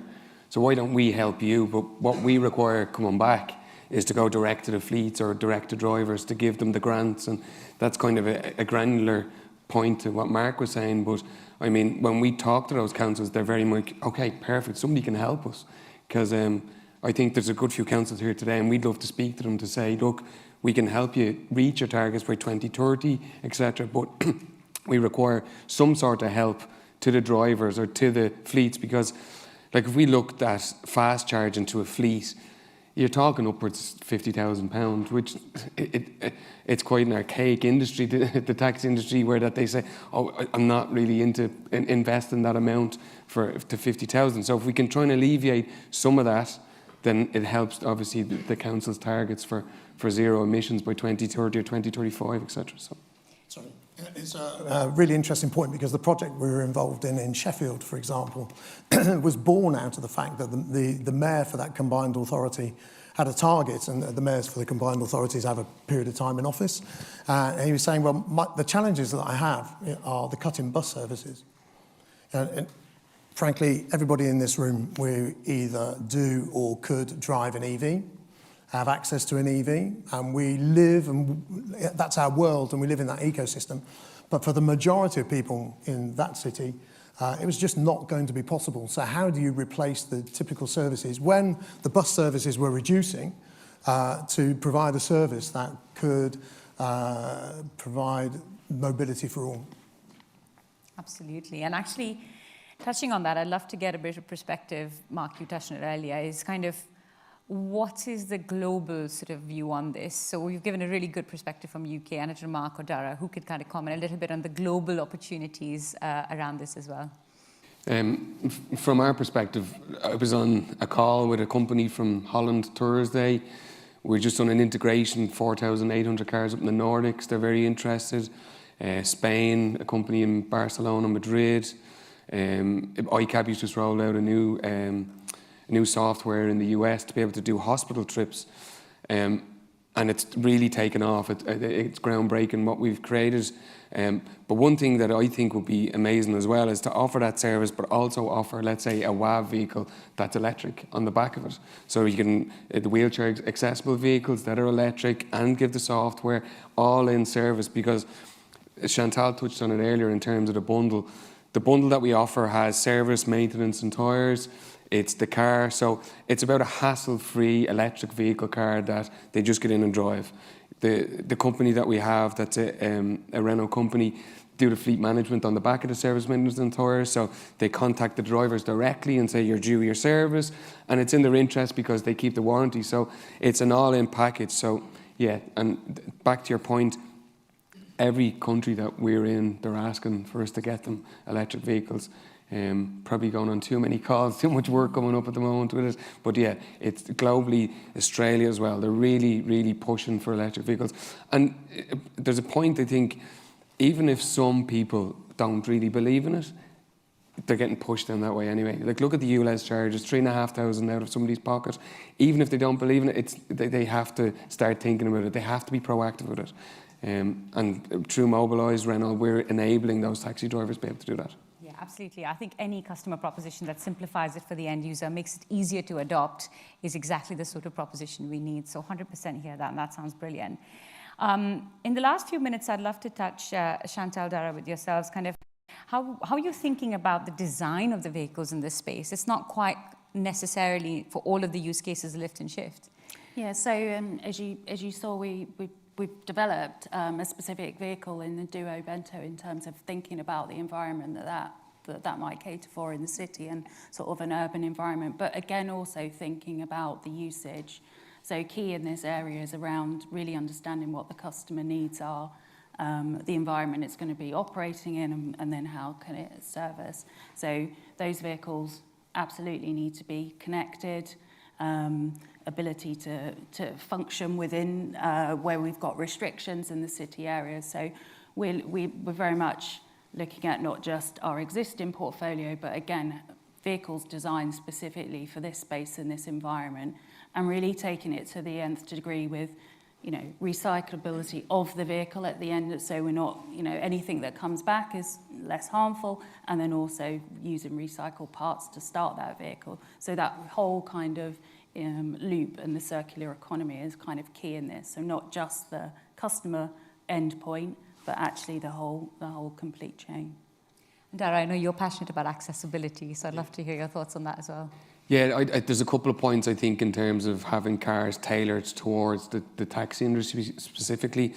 So why don't we help you? But what we require coming back is to go direct to the fleets or direct to drivers to give them the grants. And that's kind of a granular point to what Mark was saying. But I mean, when we talk to those councils, they're very much, okay, perfect, somebody can help us. Because I think there's a good few councils here today, and we'd love to speak to them to say, look, we can help you reach your targets by 2030, etc. But we require some sort of help to the drivers or to the fleets, because like if we looked at fast charging to a fleet, you're talking upwards of £50,000, which it's quite an archaic industry, the taxi industry, where that they say, oh, I'm not really into investing that amount to 50,000. So if we can try and alleviate some of that, then it helps obviously the council's targets for zero emissions by 2030 or 2035, etc. So. Sorry. It's a really interesting point, because the project we were involved in Sheffield, for example, was born out of the fact that the mayor for that combined authority had a target, and the mayors for the combined authorities have a period of time in office. And he was saying, well, the challenges that I have are the cut in bus services. And frankly, everybody in this room, we either do or could drive an EV, have access to an EV, and we live, and that's our world, and we live in that ecosystem. But for the majority of people in that city, it was just not going to be possible. So how do you replace the typical services when the bus services were reducing to provide a service that could provide mobility for all? Absolutely. And actually, touching on that, I'd love to get a bit of perspective. Mark, you touched on it earlier, is kind of what is the global sort of view on this? So we've given a really good perspective from UK, and it's Mark or Dara, who could kind of comment a little bit on the global opportunities around this as well. From our perspective, I was on a call with a company from Holland Thursday. We're just on an integration, 4,800 cars up in the Nordics. They're very interested. Spain, a company in Barcelona, Madrid. iCabby's just rolled out a new software in the US to be able to do hospital trips. And it's really taken off. It's groundbreaking what we've created. But one thing that I think would be amazing as well is to offer that service, but also offer, let's say, a WAV vehicle that's electric on the back of it. So you can, the wheelchair accessible vehicles that are electric, and give the software all in service, because Chantal touched on it earlier in terms of the bundle. The bundle that we offer has service, maintenance and tyres. It's the car, so it's about a hassle-free electric vehicle car that they just get in and drive. The company that we have, that's a Renault company, do the fleet management on the back of the service, maintenance and tyres, so they contact the drivers directly and say you're due your service, and it's in their interest because they keep the warranty, so it's an all-in package. So yeah, and back to your point, every country that we're in, they're asking for us to get them electric vehicles. Probably going on too many calls, too much work coming up at the moment with it. But yeah, it's globally, Australia as well. They're really, really pushing for electric vehicles. And there's a point, I think, even if some people don't really believe in it, they're getting pushed in that way anyway. Like, look at the ULEZ charges, 3,500 out of somebody's pocket. Even if they don't believe in it, they have to start thinking about it. They have to be proactive with it. And through Mobilise, Renault, we're enabling those taxi drivers to be able to do that. Yeah, absolutely. I think any customer proposition that simplifies it for the end user, makes it easier to adopt, is exactly the sort of proposition we need. So 100% hear that, and that sounds brilliant. In the last few minutes, I'd love to touch, Chantal, Dara, with yourselves, kind of how you're thinking about the design of the vehicles in this space. It's not quite necessarily for all of the use cases lift and shift. Yeah, so as you saw, we've developed a specific vehicle in the Duo Bento in terms of thinking about the environment that might cater for in the city and sort of an urban environment. But again, also thinking about the usage. So key in this area is around really understanding what the customer needs are, the environment it's going to be operating in, and then how can it service. So those vehicles absolutely need to be connected. Ability to function within where we've got restrictions in the city areas. So we're very much looking at not just our existing portfolio, but again, vehicles designed specifically for this space and this environment, and really taking it to the nth degree with, recyclability of the vehicle at the end. So we're not, anything that comes back is less harmful, and then also using recycled parts to start that vehicle. So that whole kind of loop and the circular economy is kind of key in this. So not just the customer end point, but actually the whole complete chain. Dara, I know you're passionate about accessibility, so I'd love to hear your thoughts on that as well. Yeah, there's a couple of points, I think, in terms of having cars tailored towards the taxi industry specifically.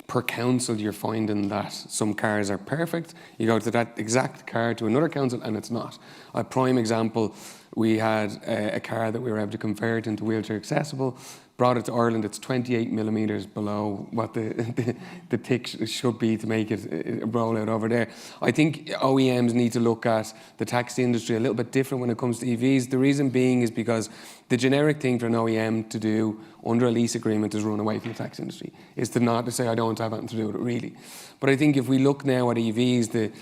Per council, you're finding that some cars are perfect. You go to that exact car to another council and it's not. A prime example, we had a car that we were able to convert into wheelchair accessible, brought it to Ireland. It's 28 millimetres below what the tick should be to make it roll out over there. I think OEMs need to look at the taxi industry a little bit different when it comes to EVs. The reason being is because the generic thing for an OEM to do under a lease agreement is run away from the taxi industry, is to not to say, I don't want to have anything to do with it, really. But I think if we look now at EVs, the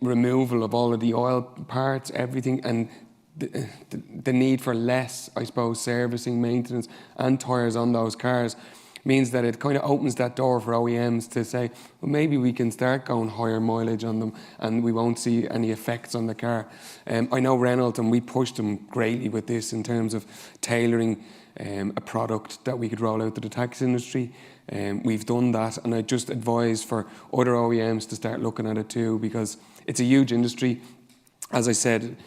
removal of all of the oil parts, everything, and the need for less, I suppose, servicing, maintenance and tyres on those cars means that it kind of opens that door for OEMs to say, well, maybe we can start going higher mileage on them and we won't see any effects on the car. I know Renault, and we pushed them greatly with this in terms of tailoring a product that we could roll out to the taxi industry. We've done that, and I just advise for other OEMs to start looking at it too, because it's a huge industry. As I said,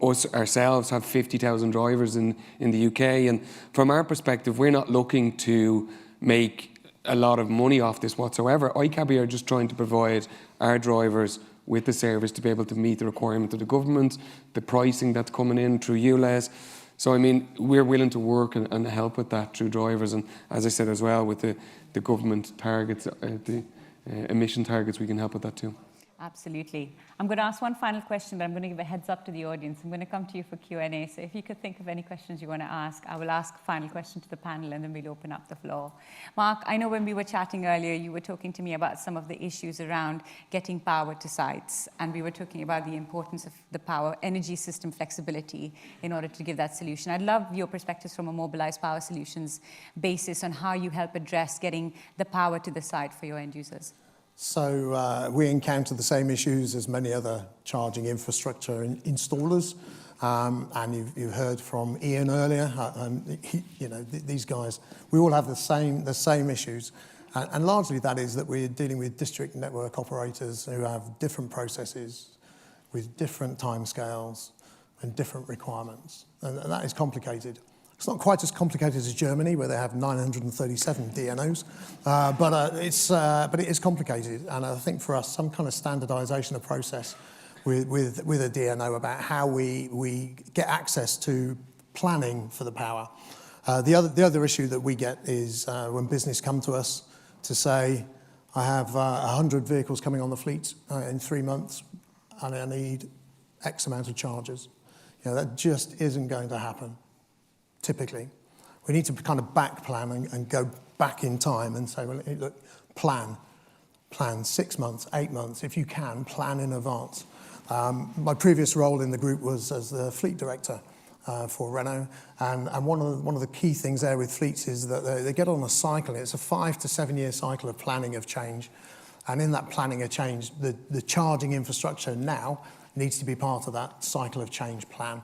us ourselves have 50,000 drivers in the UK, and from our perspective, we're not looking to make a lot of money off this whatsoever. iCabby are just trying to provide our drivers with the service to be able to meet the requirement of the government, the pricing that's coming in through ULEZ. So, I mean, we're willing to work and help with that through drivers, and as I said as well, with the government targets, the emission targets, we can help with that too. Absolutely. I'm going to ask one final question, but I'm going to give a heads up to the audience. I'm going to come to you for Q&A. So if you could think of any questions you want to ask, I will ask a final question to the panel, and then we'll open up the floor. Mark, I know when we were chatting earlier, you were talking to me about some of the issues around getting power to sites. And we were talking about the importance of the power energy system flexibility in order to give that solution. I'd love your perspectives from a mobilized power solutions basis on how you help address getting the power to the site for your end users. So we encounter the same issues as many other charging infrastructure installers. And you've heard from Ian earlier. These guys, we all have the same issues. And largely that is that we're dealing with district network operators who have different processes with different timescales and different requirements. And that is complicated. It's not quite as complicated as Germany, where they have 937 DNOs, but it is complicated. And I think for us, some kind of standardization of process with a DNO about how we get access to planning for the power. The other issue that we get is when business come to us to say, I have 100 vehicles coming on the fleet in 3 months, and I need X amount of chargers. That just isn't going to happen. Typically, we need to kind of back plan and go back in time and say, well, look, plan 6 months, 8 months. If you can, plan in advance. My previous role in the group was as the fleet director for Renault. And one of the key things there with fleets is that they get on a cycle. It's a 5 to 7 year cycle of planning of change. And in that planning of change, the charging infrastructure now needs to be part of that cycle of change plan.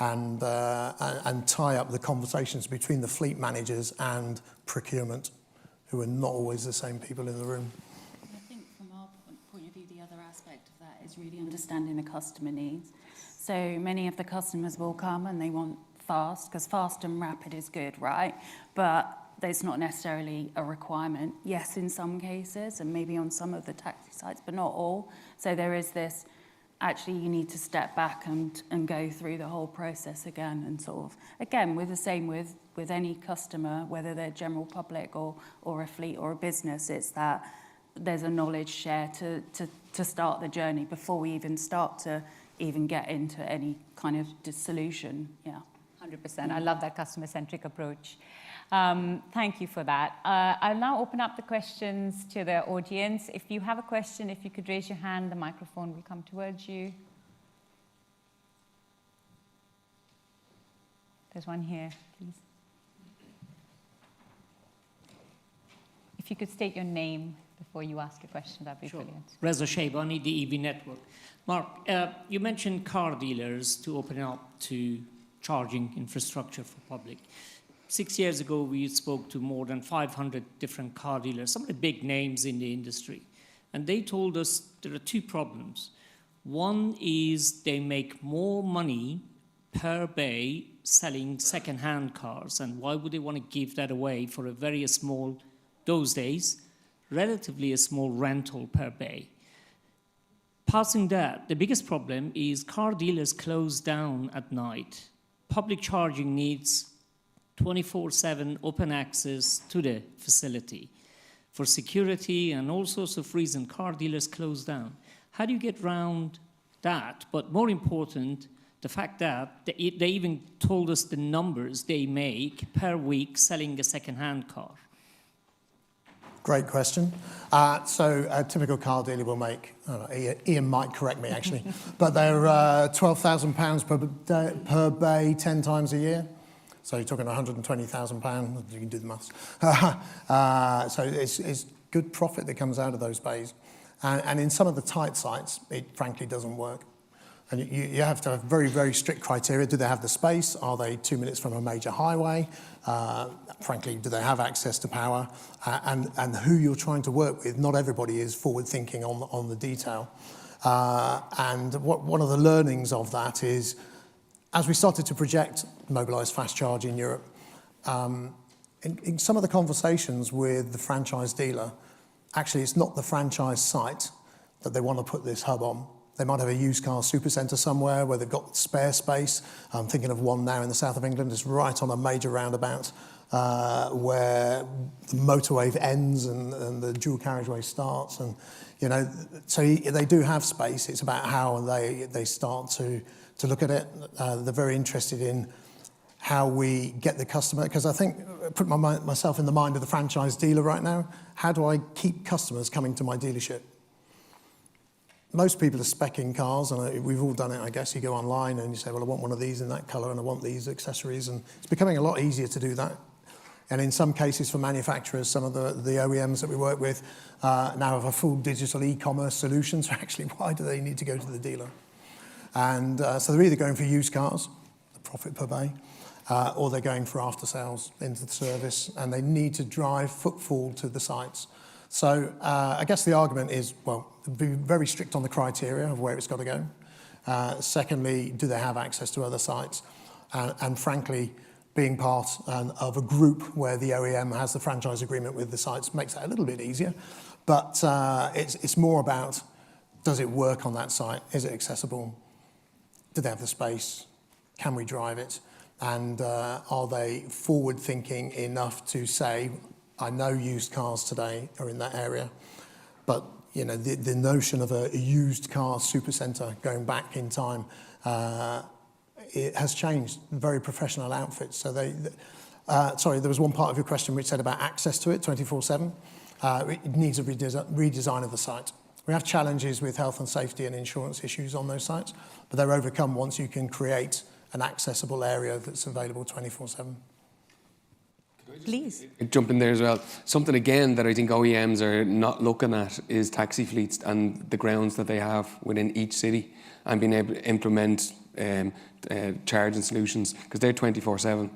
And tie up the conversations between the fleet managers and procurement, who are not always the same people in the room. I think from our point of view, the other aspect of that is really understanding the customer needs. So many of the customers will come and they want fast, because fast and rapid is good, right? But there's not necessarily a requirement. Yes, in some cases, and maybe on some of the taxi sites, but not all. So there is this, actually you need to step back and go through the whole process again, and sort of, again, with the same with any customer, whether they're general public or a fleet or a business, it's that there's a knowledge share to start the journey before we even start to even get into any kind of solution. Yeah. 100%. I love that customer-centric approach. Thank you for that. I'll now open up the questions to the audience. If you have a question, if you could raise your hand, the microphone will come towards you. There's one here, please. If you could state your name before you ask a question, that'd be brilliant. Reza Shaybani, the EV Network. Mark, you mentioned car dealers to open up to charging infrastructure for public. 6 years ago, we spoke to more than 500 different car dealers, some of the big names in the industry. And they told us there are 2 problems. One is they make more money per bay selling second-hand cars. And why would they want to give that away for a very small, those days, relatively a small rental per bay? Passing that, the biggest problem is car dealers close down at night. Public charging needs 24/7 open access to the facility. For security and all sorts of reasons, car dealers close down. How do you get around that? But more important, the fact that they even told us the numbers they make per week selling a second-hand car. Great question. So a typical car dealer will make, I don't know, Ian might correct me actually, but they're £12,000 per bay 10 times a year. So you're talking £120,000, you can do the maths. So it's good profit that comes out of those bays. And in some of the tight sites, it frankly doesn't work. And you have to have very, very strict criteria. Do they have the space? Are they 2 minutes from a major highway? Frankly, do they have access to power? And who you're trying to work with, not everybody is forward thinking on the detail. And one of the learnings of that is, as we started to project mobilised fast charge in Europe, in some of the conversations with the franchise dealer, actually it's not the franchise site that they want to put this hub on. They might have a used car supercentre somewhere where they've got spare space. I'm thinking of one now in the south of England. It's right on a major roundabout. where the motorway ends and the dual carriageway starts. And, you know, so they do have space. It's about how they start to look at it. They're very interested in how we get the customer, because I think, put myself in the mind of the franchise dealer right now, how do I keep customers coming to my dealership? Most people are speccing cars, and we've all done it, I guess. You go online and you say, well, I want one of these in that colour and I want these accessories, and it's becoming a lot easier to do that. And in some cases for manufacturers, some of the OEMs that we work with now have a full digital e-commerce solution, so actually why do they need to go to the dealer? And so they're either going for used cars, the profit per bay, or they're going for after sales into the service, and they need to drive footfall to the sites. So I guess the argument is, well, be very strict on the criteria of where it's got to go. Secondly, do they have access to other sites? And frankly, being part of a group where the OEM has the franchise agreement with the sites makes that a little bit easier. But it's more about, does it work on that site? Is it accessible? Do they have the space? Can we drive it? And are they forward-thinking enough to say, I know used cars today are in that area, but you know the notion of a used car supercentre going back in time, it has changed. Very professional outfits. So sorry, there was one part of your question which said about access to it 24/7. It needs a redesign of the site. We have challenges with health and safety and insurance issues on those sites, but they're overcome once you can create an accessible area that's available 24/7. Please. Jump in there as well. Something again that I think OEMs are not looking at is taxi fleets and the grounds that they have within each city, and being able to implement charging solutions, because they're 24/7.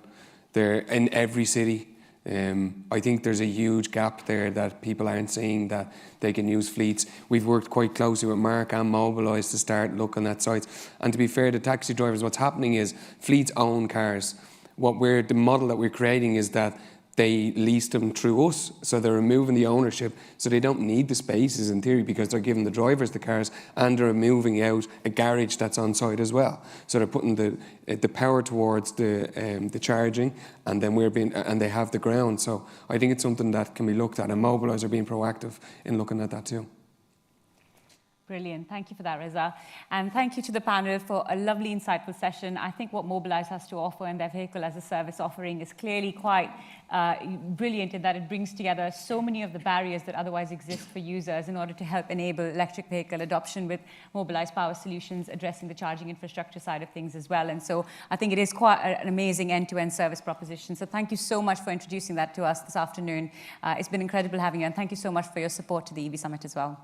They're in every city. I think there's a huge gap there that people aren't seeing, that they can use fleets. We've worked quite closely with Mark and Mobilise to start looking at sites. And to be fair to taxi drivers, what's happening is fleets own cars. The model that we're creating is that they lease them through us, so they're removing the ownership, so they don't need the spaces in theory, because they're giving the drivers the cars, and they're moving out a garage that's on site as well. So they're putting the power towards the charging, and then and they have the ground. So I think it's something that can be looked at, and Mobilise are being proactive in looking at that too. Brilliant. Thank you for that, Reza. And thank you to the panel for a lovely, insightful session. I think what Mobilise has to offer in their vehicle as a service offering is clearly quite brilliant in that it brings together so many of the barriers that otherwise exist for users in order to help enable electric vehicle adoption, with Mobilise Power Solutions addressing the charging infrastructure side of things as well. And so I think it is quite an amazing end-to-end service proposition. So thank you so much for introducing that to us this afternoon. It's been incredible having you, and thank you so much for your support to the EV Summit as well.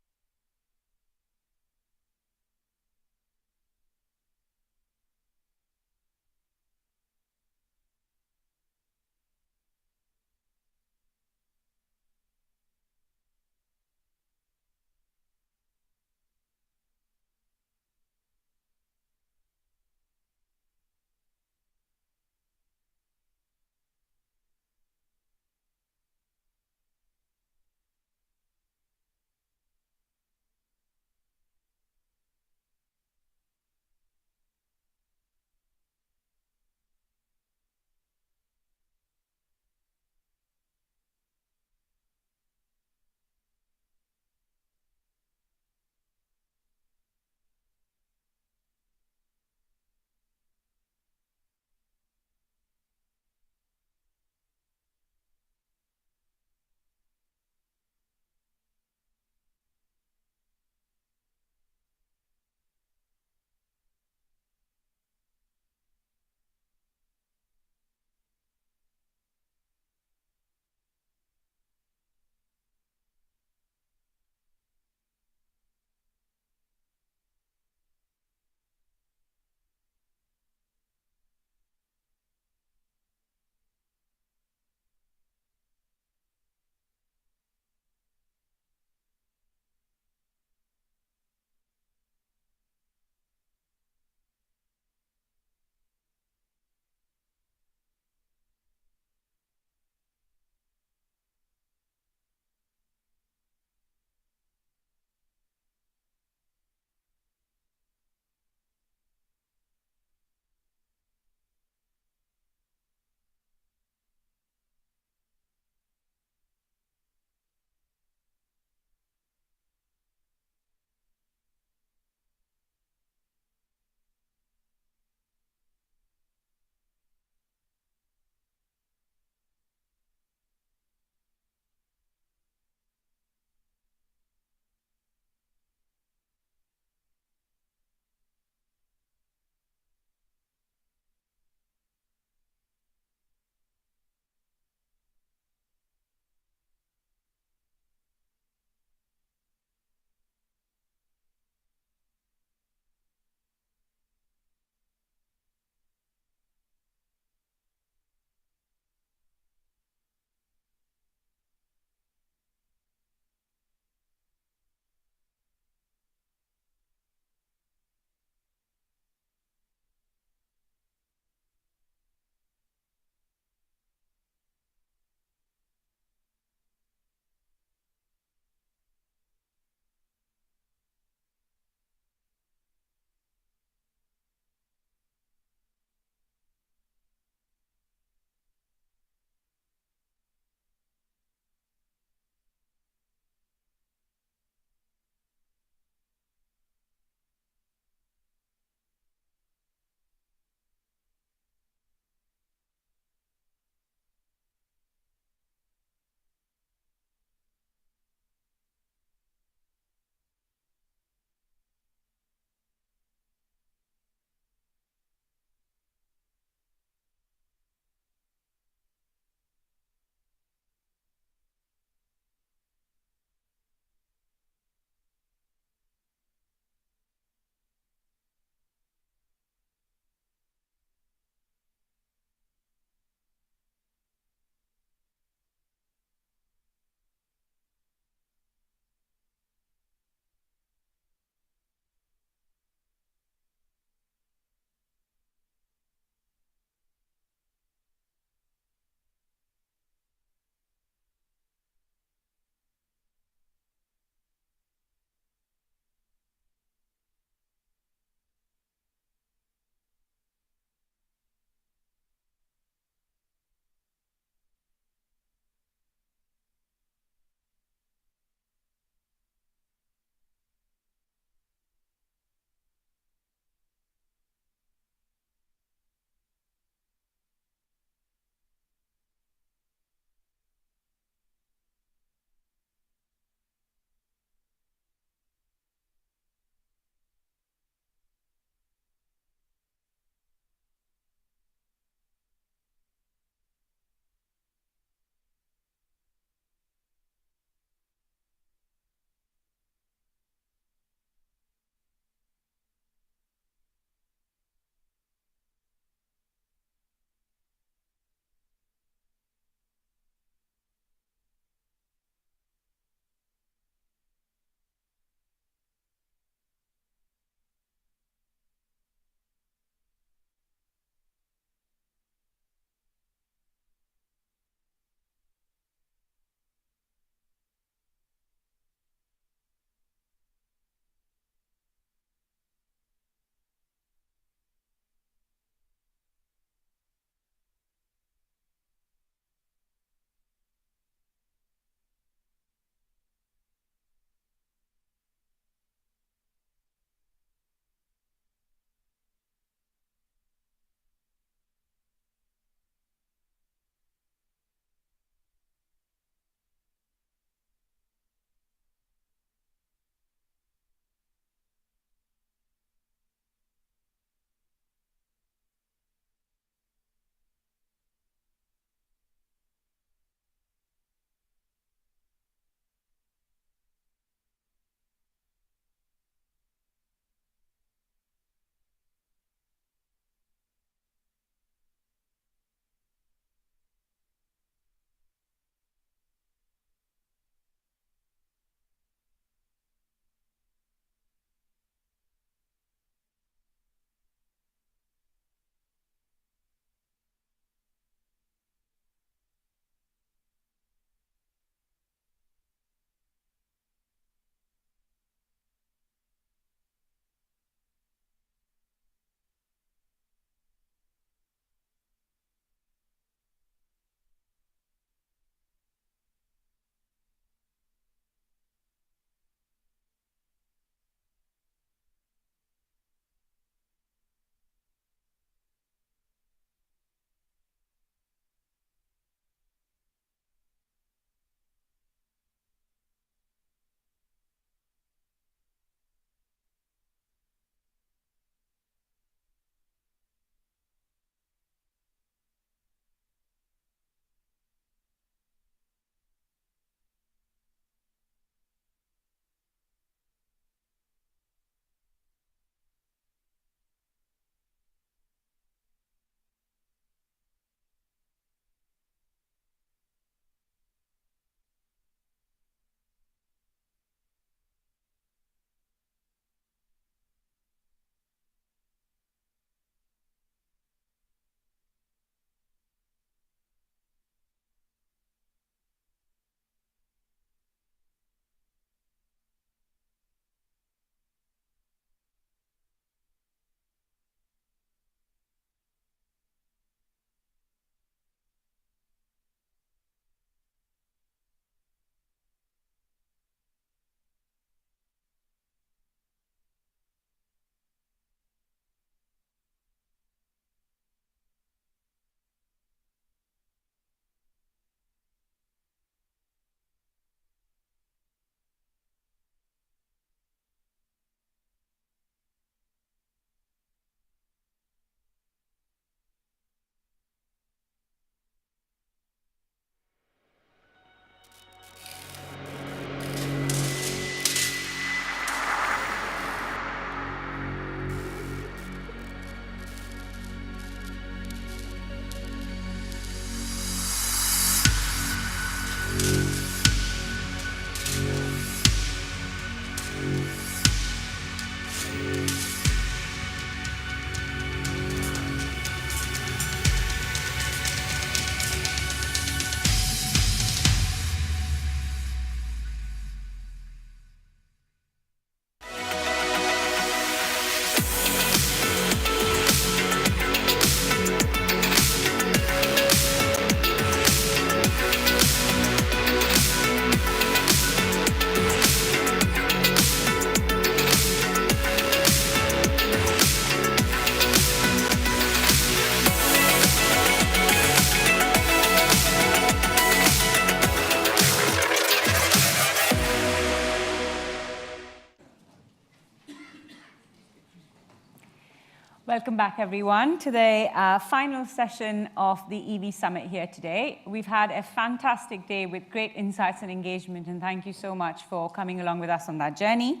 Welcome back, everyone, to the final session of the EV Summit here today. We've had a fantastic day with great insights and engagement, and thank you so much for coming along with us on that journey.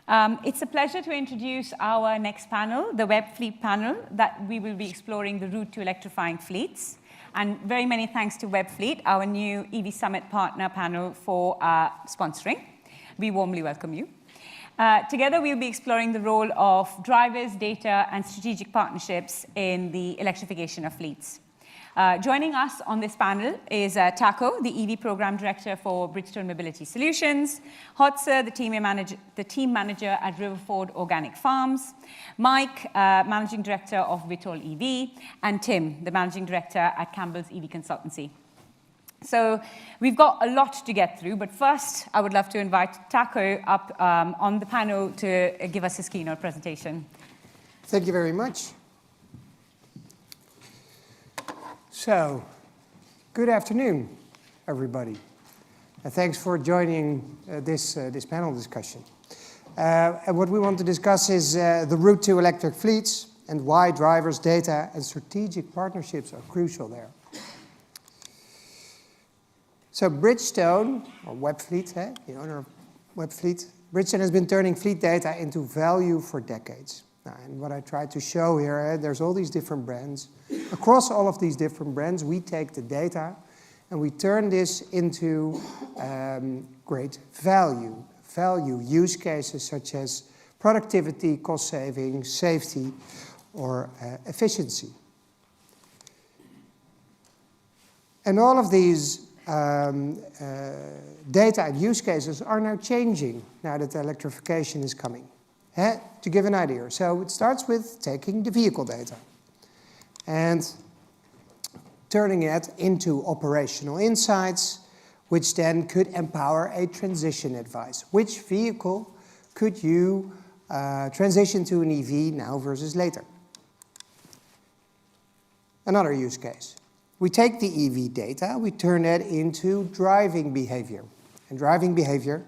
It's a pleasure to introduce our next panel, the Web Fleet panel, that we will be exploring the route to electrifying fleets. And very many thanks to Web Fleet, our new EV Summit partner panel, for sponsoring. We warmly welcome you. Together, we'll be exploring the role of drivers, data, and strategic partnerships in the electrification of fleets. Joining us on this panel is Taco, the EV Program Director for Bridgestone Mobility Solutions, Hotzer, the team manager at Riverford Organic Farms, Mike, Managing Director of Vitol EV, and Tim, the Managing Director at Campbell's EV Consultancy. So we've got a lot to get through, but first I would love to invite Taco up on the panel to give us his keynote presentation. Thank you very much. So, good afternoon, everybody. And thanks for joining this panel discussion. And what we want to discuss is the route to electric fleets and why drivers, data, and strategic partnerships are crucial there. So Bridgestone, or Webfleet, the owner of Webfleet, Bridgestone has been turning fleet data into value for decades. And what I tried to show here, there's all these different brands. Across all of these different brands, we take the data and we turn this into great value use cases such as productivity, cost saving, safety, or efficiency. And all of these data and use cases are now changing now that electrification is coming. To give an idea, so it starts with taking the vehicle data and turning it into operational insights, which then could empower a transition advice. Which vehicle could you transition to an EV now versus later? Another use case. We take the EV data, we turn that into driving behavior. And driving behavior,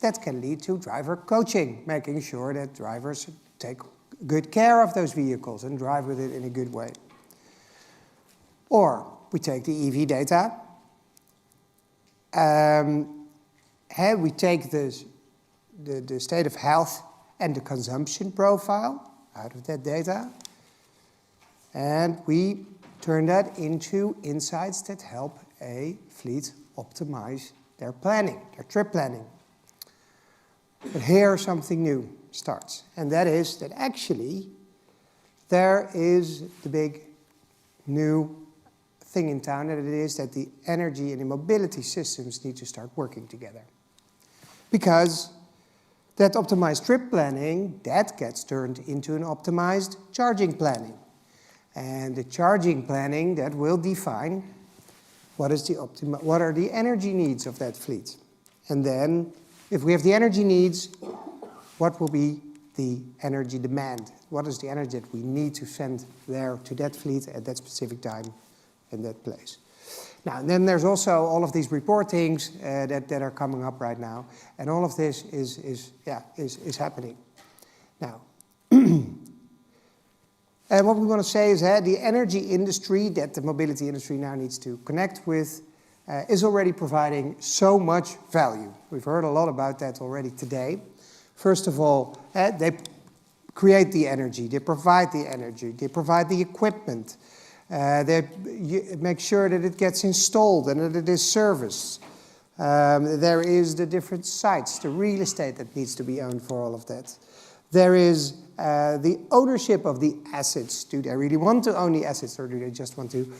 that can lead to driver coaching, making sure that drivers take good care of those vehicles and drive with it in a good way. Or we take the EV data, we take the state of health and the consumption profile out of that data, and we turn that into insights that help a fleet optimize their planning, their trip planning. But here something new starts, and that is that actually there is the big new thing in town, and it is that the energy and the mobility systems need to start working together. Because that optimized trip planning, that gets turned into an optimized charging planning. And the charging planning, that will define what are the energy needs of that fleet. And then, if we have the energy needs, what will be the energy demand? What is the energy that we need to send there to that fleet at that specific time in that place? Now, and then there's also all of these reportings that are coming up right now, and all of this is happening. Now, and what we want to say is that the energy industry that the mobility industry now needs to connect with is already providing so much value. We've heard a lot about that already today. First of all, they create the energy, they provide the energy, they provide the equipment, they make sure that it gets installed and that it is serviced. There is the different sites, the real estate that needs to be owned for all of that. There is the ownership of the assets. Do they really want to own the assets, or do they just want to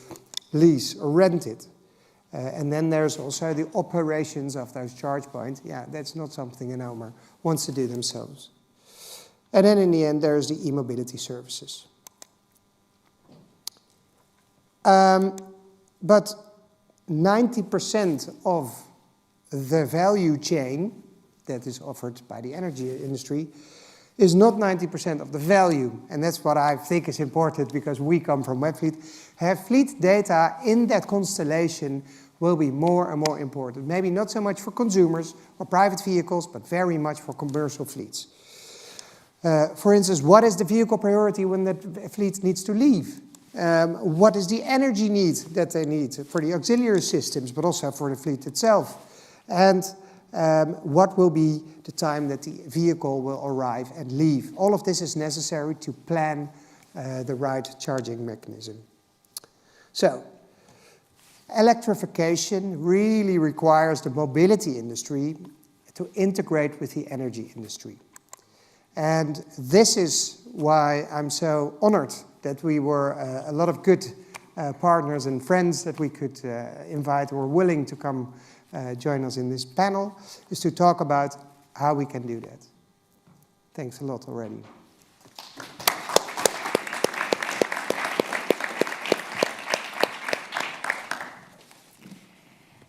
lease or rent it? And then there's also the operations of those charge points. Yeah, that's not something an owner wants to do themselves. And then in the end, there's the e-mobility services. But 90% of the value chain that is offered by the energy industry is not 90% of the value. And that's what I think is important, because we come from Webfleet. Have fleet data in that constellation will be more and more important. Maybe not so much for consumers or private vehicles, but very much for commercial fleets. For instance, what is the vehicle priority when the fleet needs to leave? What is the energy need that they need for the auxiliary systems, but also for the fleet itself? And what will be the time that the vehicle will arrive and leave? All of this is necessary to plan the right charging mechanism. So, electrification really requires the mobility industry to integrate with the energy industry. And this is why I'm so honored that we were a lot of good partners and friends that we could invite who were willing to come join us in this panel, is to talk about how we can do that. Thanks a lot already.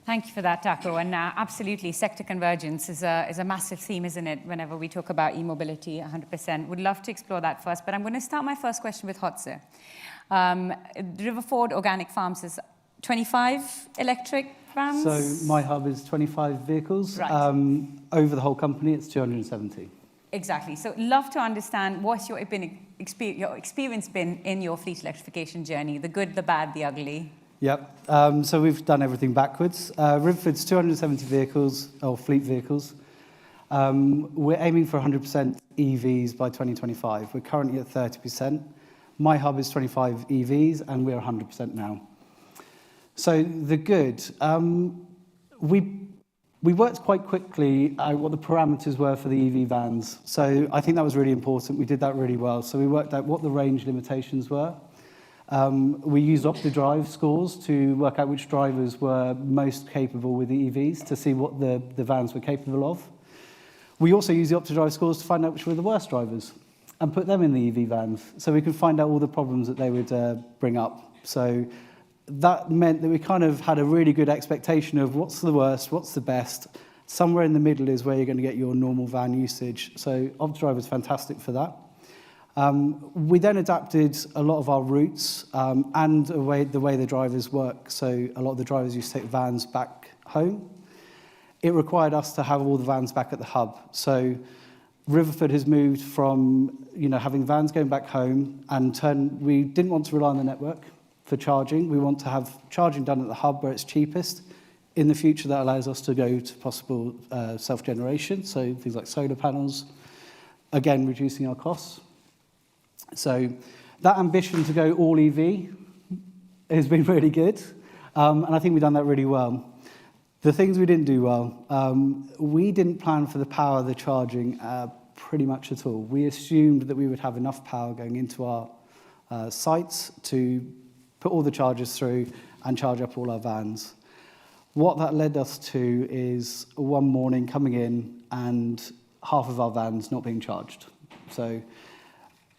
Thank you for that, Taco. And absolutely, sector convergence is a massive theme, isn't it, whenever we talk about e-mobility, 100%. Would love to explore that first, but I'm going to start my first question with Hotze. Riverford Organic Farms is 25 electric vans? So my hub is 25 vehicles. Right. Over the whole company, it's 270. Exactly. So love to understand what's your experience been in your fleet electrification journey, the good, the bad, the ugly. Yep. So we've done everything backwards. Riverford's 270 vehicles, or fleet vehicles. We're aiming for 100% EVs by 2025. We're currently at 30%. My hub is 25 EVs, and we're 100% now. So the good, we worked quite quickly out what the parameters were for the EV vans. So I think that was really important. We did that really well. So we worked out what the range limitations were. We used OptiDrive scores to work out which drivers were most capable with the EVs to see what the vans were capable of. We also used the OptiDrive scores to find out which were the worst drivers and put them in the EV vans so we could find out all the problems that they would bring up. So that meant that we kind of had a really good expectation of what's the worst, what's the best. Somewhere in the middle is where you're going to get your normal van usage. So OptiDrive was fantastic for that. We then adapted a lot of our routes and the way the drivers work. So a lot of the drivers used to take vans back home. It required us to have all the vans back at the hub. So Riverford has moved from having vans going back home and we didn't want to rely on the network for charging. We want to have charging done at the hub where it's cheapest. In the future, that allows us to go to possible self-generation, so things like solar panels, again, reducing our costs. So that ambition to go all EV has been really good, and I think we've done that really well. The things we didn't do well, we didn't plan for the power of the charging pretty much at all. We assumed that we would have enough power going into our sites to put all the chargers through and charge up all our vans. What that led us to is one morning coming in and half of our vans not being charged. So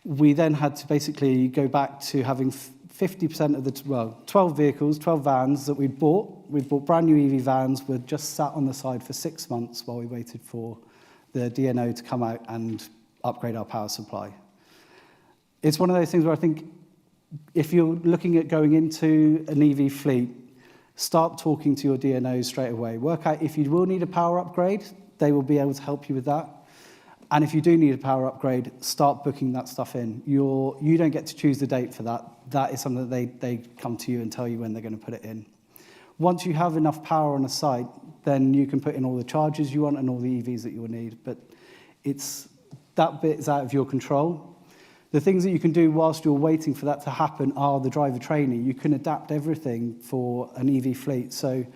we then had to basically go back to having 50% of the, 12 vehicles, 12 vans that we'd bought. We'd bought brand new EV vans, were just sat on the side for 6 months while we waited for the DNO to come out and upgrade our power supply. It's one of those things where I think if you're looking at going into an EV fleet, start talking to your DNOs straight away. Work out if you will need a power upgrade, they will be able to help you with that. And if you do need a power upgrade, start booking that stuff in. You don't get to choose the date for that. That is something that they come to you and tell you when they're going to put it in. Once you have enough power on a site, then you can put in all the charges you want and all the EVs that you'll need. But that bit is out of your control. The things that you can do whilst you're waiting for that to happen are the driver training. You can adapt everything for an EV fleet. So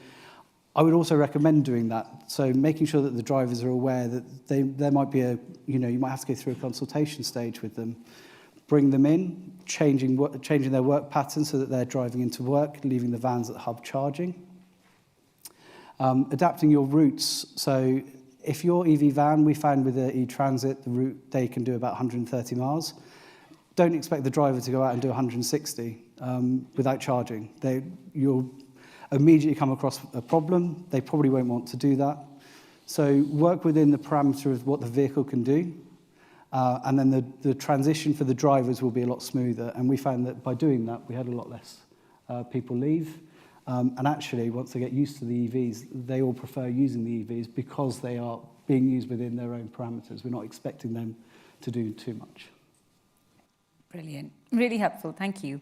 I would also recommend doing that. So making sure that the drivers are aware that there might be you might have to go through a consultation stage with them. Bring them in, changing their work patterns so that they're driving into work, leaving the vans at the hub charging. Adapting your routes. So if your EV van, we found with the e-Transit, the route, they can do about 130 miles. Don't expect the driver to go out and do 160 without charging. You'll immediately come across a problem. They probably won't want to do that. So work within the parameter of what the vehicle can do. And then the transition for the drivers will be a lot smoother. And we found that by doing that, we had a lot less people leave. And actually, once they get used to the EVs, they all prefer using the EVs because they are being used within their own parameters. We're not expecting them to do too much. Brilliant. Really helpful. Thank you.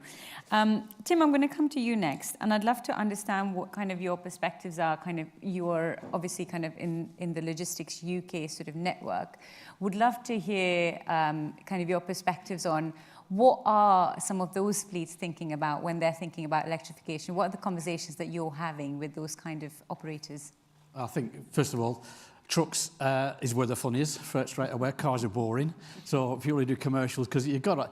Tim, I'm going to come to you next, and I'd love to understand what kind of your perspectives are, kind of you're obviously kind of in the Logistics UK sort of network. Would love to hear kind of your perspectives on what are some of those fleets thinking about when they're thinking about electrification? What are the conversations that you're having with those kind of operators? I think, first of all, trucks is where the fun is, straight away. Cars are boring. So if you want to do commercials, because you've got,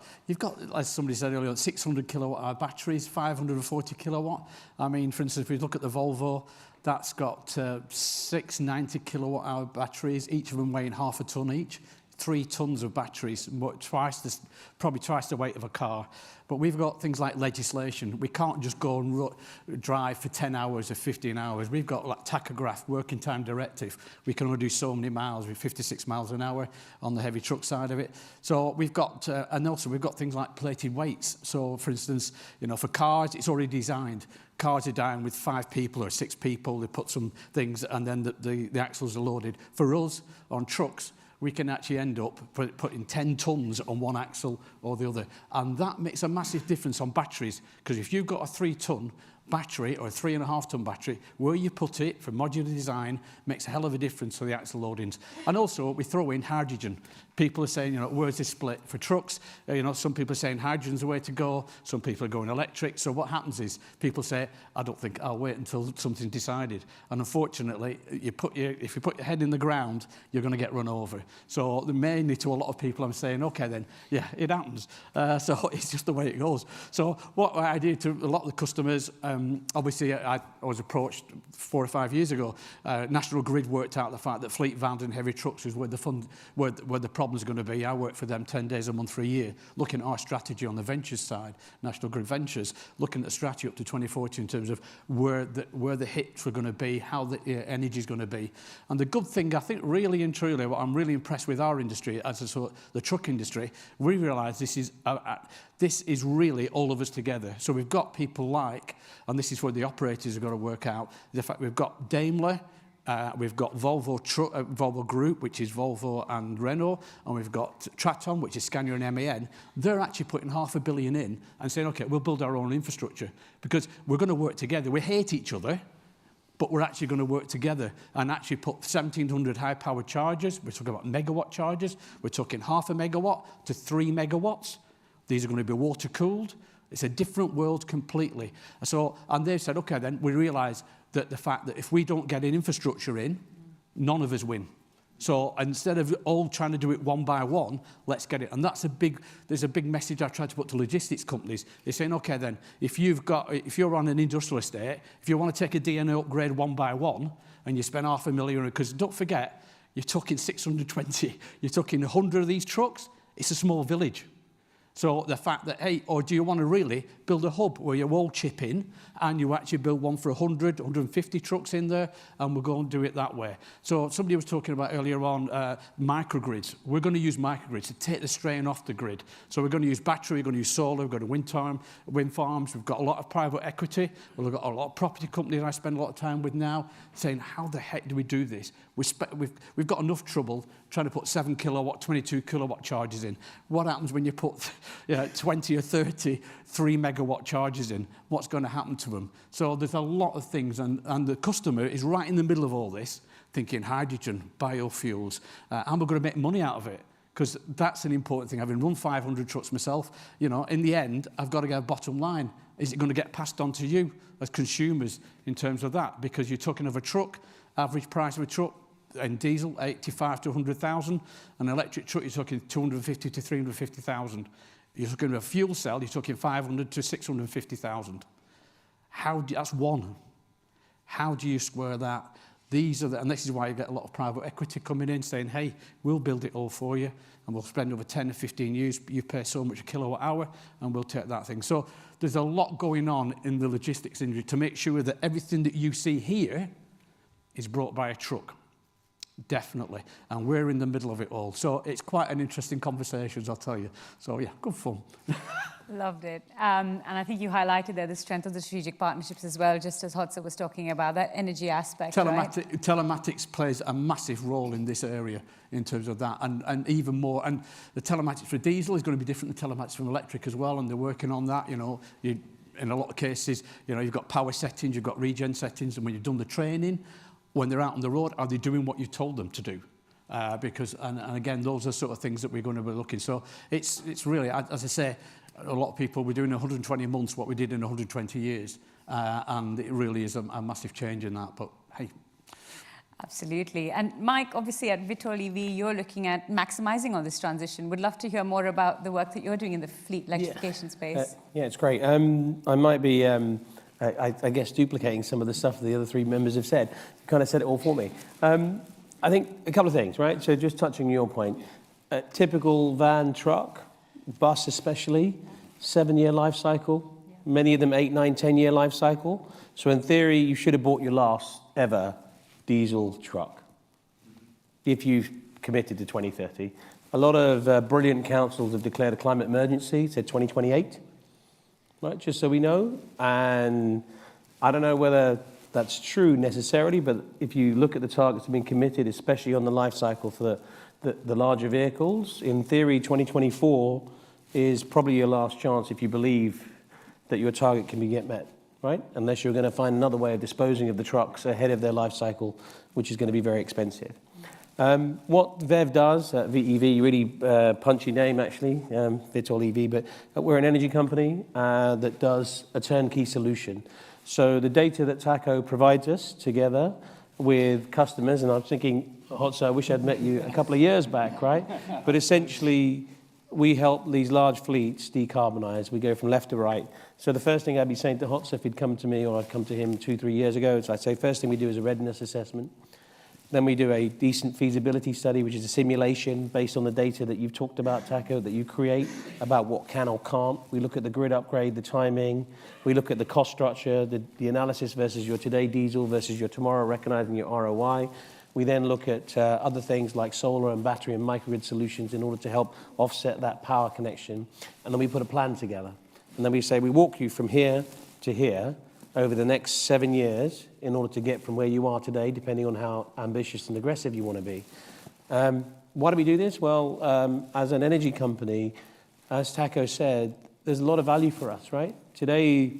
as somebody said earlier, 600 kilowatt hour batteries, 540 kilowatt. I mean, for instance, if we look at the Volvo, that's got 6 90 kilowatt hour batteries, each of them weighing half a ton each. 3 tons of batteries, probably twice the weight of a car. But we've got things like legislation. We can't just go and drive for 10 hours or 15 hours. We've got like tachograph, working time directive. We can only do so many miles with 56 miles an hour on the heavy truck side of it. So we've got, and also we've got things like plated weights. So for instance, you know, for cars, it's already designed. Cars are down with 5 people or 6 people. They put some things and then the axles are loaded. For us, on trucks, we can actually end up putting 10 tons on one axle or the other. And that makes a massive difference on batteries, because if you've got a 3-ton battery or a 3.5-ton battery, where you put it for modular design makes a hell of a difference to the axle loadings. And also, we throw in hydrogen. People are saying, you know, where's this split for trucks? You know, some people are saying hydrogen's the way to go. Some people are going electric. So what happens is people say, I don't think I'll wait until something's decided. And unfortunately, if you put your head in the ground, you're going to get run over. So mainly to a lot of people, I'm saying, okay, then, yeah, it happens. So it's just the way it goes. So what I did to a lot of the customers, obviously, I was approached 4 or 5 years ago. National Grid worked out the fact that fleet vans and heavy trucks was where the problems are going to be. I work for them 10 days a month for a year, looking at our strategy on the ventures side, National Grid Ventures, looking at the strategy up to 2040 in terms of where the hits were going to be, how the energy is going to be. And the good thing, I think, really and truly, what I'm really impressed with our industry, as the truck industry, we realise this is really all of us together. So we've got people like, and this is where the operators have got to work out, the fact we've got Daimler, we've got Volvo Group, which is Volvo and Renault, and we've got Traton, which is Scania and MAN. They're actually putting $500 million in and saying, okay, we'll build our own infrastructure because we're going to work together. We hate each other, but we're actually going to work together and actually put 1,700 high-powered chargers. We're talking about megawatt chargers. We're talking 0.5 megawatt to 3 megawatts. These are going to be water-cooled. It's a different world completely. So, and they've said, okay, then we realise that the fact that if we don't get an infrastructure in, none of us win. So instead of all trying to do it one by one, let's get it. And there's a big message I try to put to logistics companies. They're saying, okay, then, if you're on an industrial estate, if you want to take a DNA upgrade one by one, and you spend $500 million, because don't forget, you're talking 620, you're talking 100 of these trucks, it's a small village. So the fact that, hey, or do you want to really build a hub where you all chip in and you actually build one for 100, 150 trucks in there, and we'll go and do it that way. So somebody was talking about earlier on microgrids. We're going to use microgrids to take the strain off the grid. So we're going to use battery, we're going to use solar, we've got wind farms, we've got a lot of private equity, we've got a lot of property companies I spend a lot of time with now saying, how the heck do we do this? We've got enough trouble trying to put 7 kilowatt, 22 kilowatt chargers in. What happens when you put 20 or 30 3 megawatt chargers in? What's going to happen to them? So there's a lot of things, and the customer is right in the middle of all this, thinking hydrogen, biofuels, and we're going to make money out of it. Because that's an important thing. Having run 500 trucks myself, you know, in the end, I've got to get a bottom line. Is it going to get passed on to you as consumers in terms of that? Because you're talking of a truck, average price of a truck, and diesel, 85 to 100,000. An electric truck, you're talking 250 to 350,000. You're talking of a fuel cell, you're talking 500 to 650,000. That's one. How do you square that? And this is why you get a lot of private equity coming in saying, hey, we'll build it all for you, and we'll spend over 10 or 15 years, you pay so much a kilowatt hour, and we'll take that thing. So there's a lot going on in the logistics industry to make sure that everything that you see here is brought by a truck. Definitely. And we're in the middle of it all. So it's quite an interesting conversation, I'll tell you. So yeah, good fun. Loved it. And I think you highlighted there the strength of the strategic partnerships as well, just as Hotza was talking about, that energy aspect, right? Telematics plays a massive role in this area in terms of that, and even more. And the telematics for diesel is going to be different than telematics from electric as well, and they're working on that. You know, in a lot of cases, you know, you've got power settings, you've got regen settings, and when you've done the training, when they're out on the road, are they doing what you told them to do? Because, and again, those are sort of things that we're going to be looking. So it's really, as I say, a lot of people, we're doing 120 months what we did in 120 years. And it really is a massive change in that. But hey. Absolutely. And Mike, obviously at Vitol EV, you're looking at maximizing on this transition. Would love to hear more about the work that you're doing in the fleet electrification space. Yeah, it's great. I might be, I guess, duplicating some of the stuff the other three members have said. You kind of said it all for me. I think a couple of things, right? So just touching your point, a typical van, truck, bus especially, 7-year life cycle, many of them 8, 9, 10-year life cycle. So in theory, you should have bought your last ever diesel truck if you've committed to 2030. A lot of brilliant councils have declared a climate emergency, said 2028, right, just so we know. And I don't know whether that's true necessarily, but if you look at the targets that have been committed, especially on the life cycle for the larger vehicles, in theory, 2024 is probably your last chance if you believe that your target can be met, right? Unless you're going to find another way of disposing of the trucks ahead of their life cycle, which is going to be very expensive. What VEV does, VEV, really punchy name actually, Vitol EV, but we're an energy company that does a turnkey solution. So the data that Taco provides us together with customers, and I'm thinking, Hotza, I wish I'd met you a couple of years back, right? But essentially, we help these large fleets decarbonize. We go from left to right. So the first thing I'd be saying to Hotza if he'd come to me or I'd come to him 2-3 years ago, is I'd say first thing we do is a readiness assessment. Then we do a decent feasibility study, which is a simulation based on the data that you've talked about, Taco, that you create about what can or can't. We look at the grid upgrade, the timing. We look at the cost structure, the analysis versus your today diesel versus your tomorrow, recognizing your ROI. We then look at other things like solar and battery and microgrid solutions in order to help offset that power connection. And then we put a plan together. And then we say, we walk you from here to here over the next 7 years in order to get from where you are today, depending on how ambitious and aggressive you want to be. Why do we do this? Well, as an energy company, as Taco said, there's a lot of value for us, right? Today,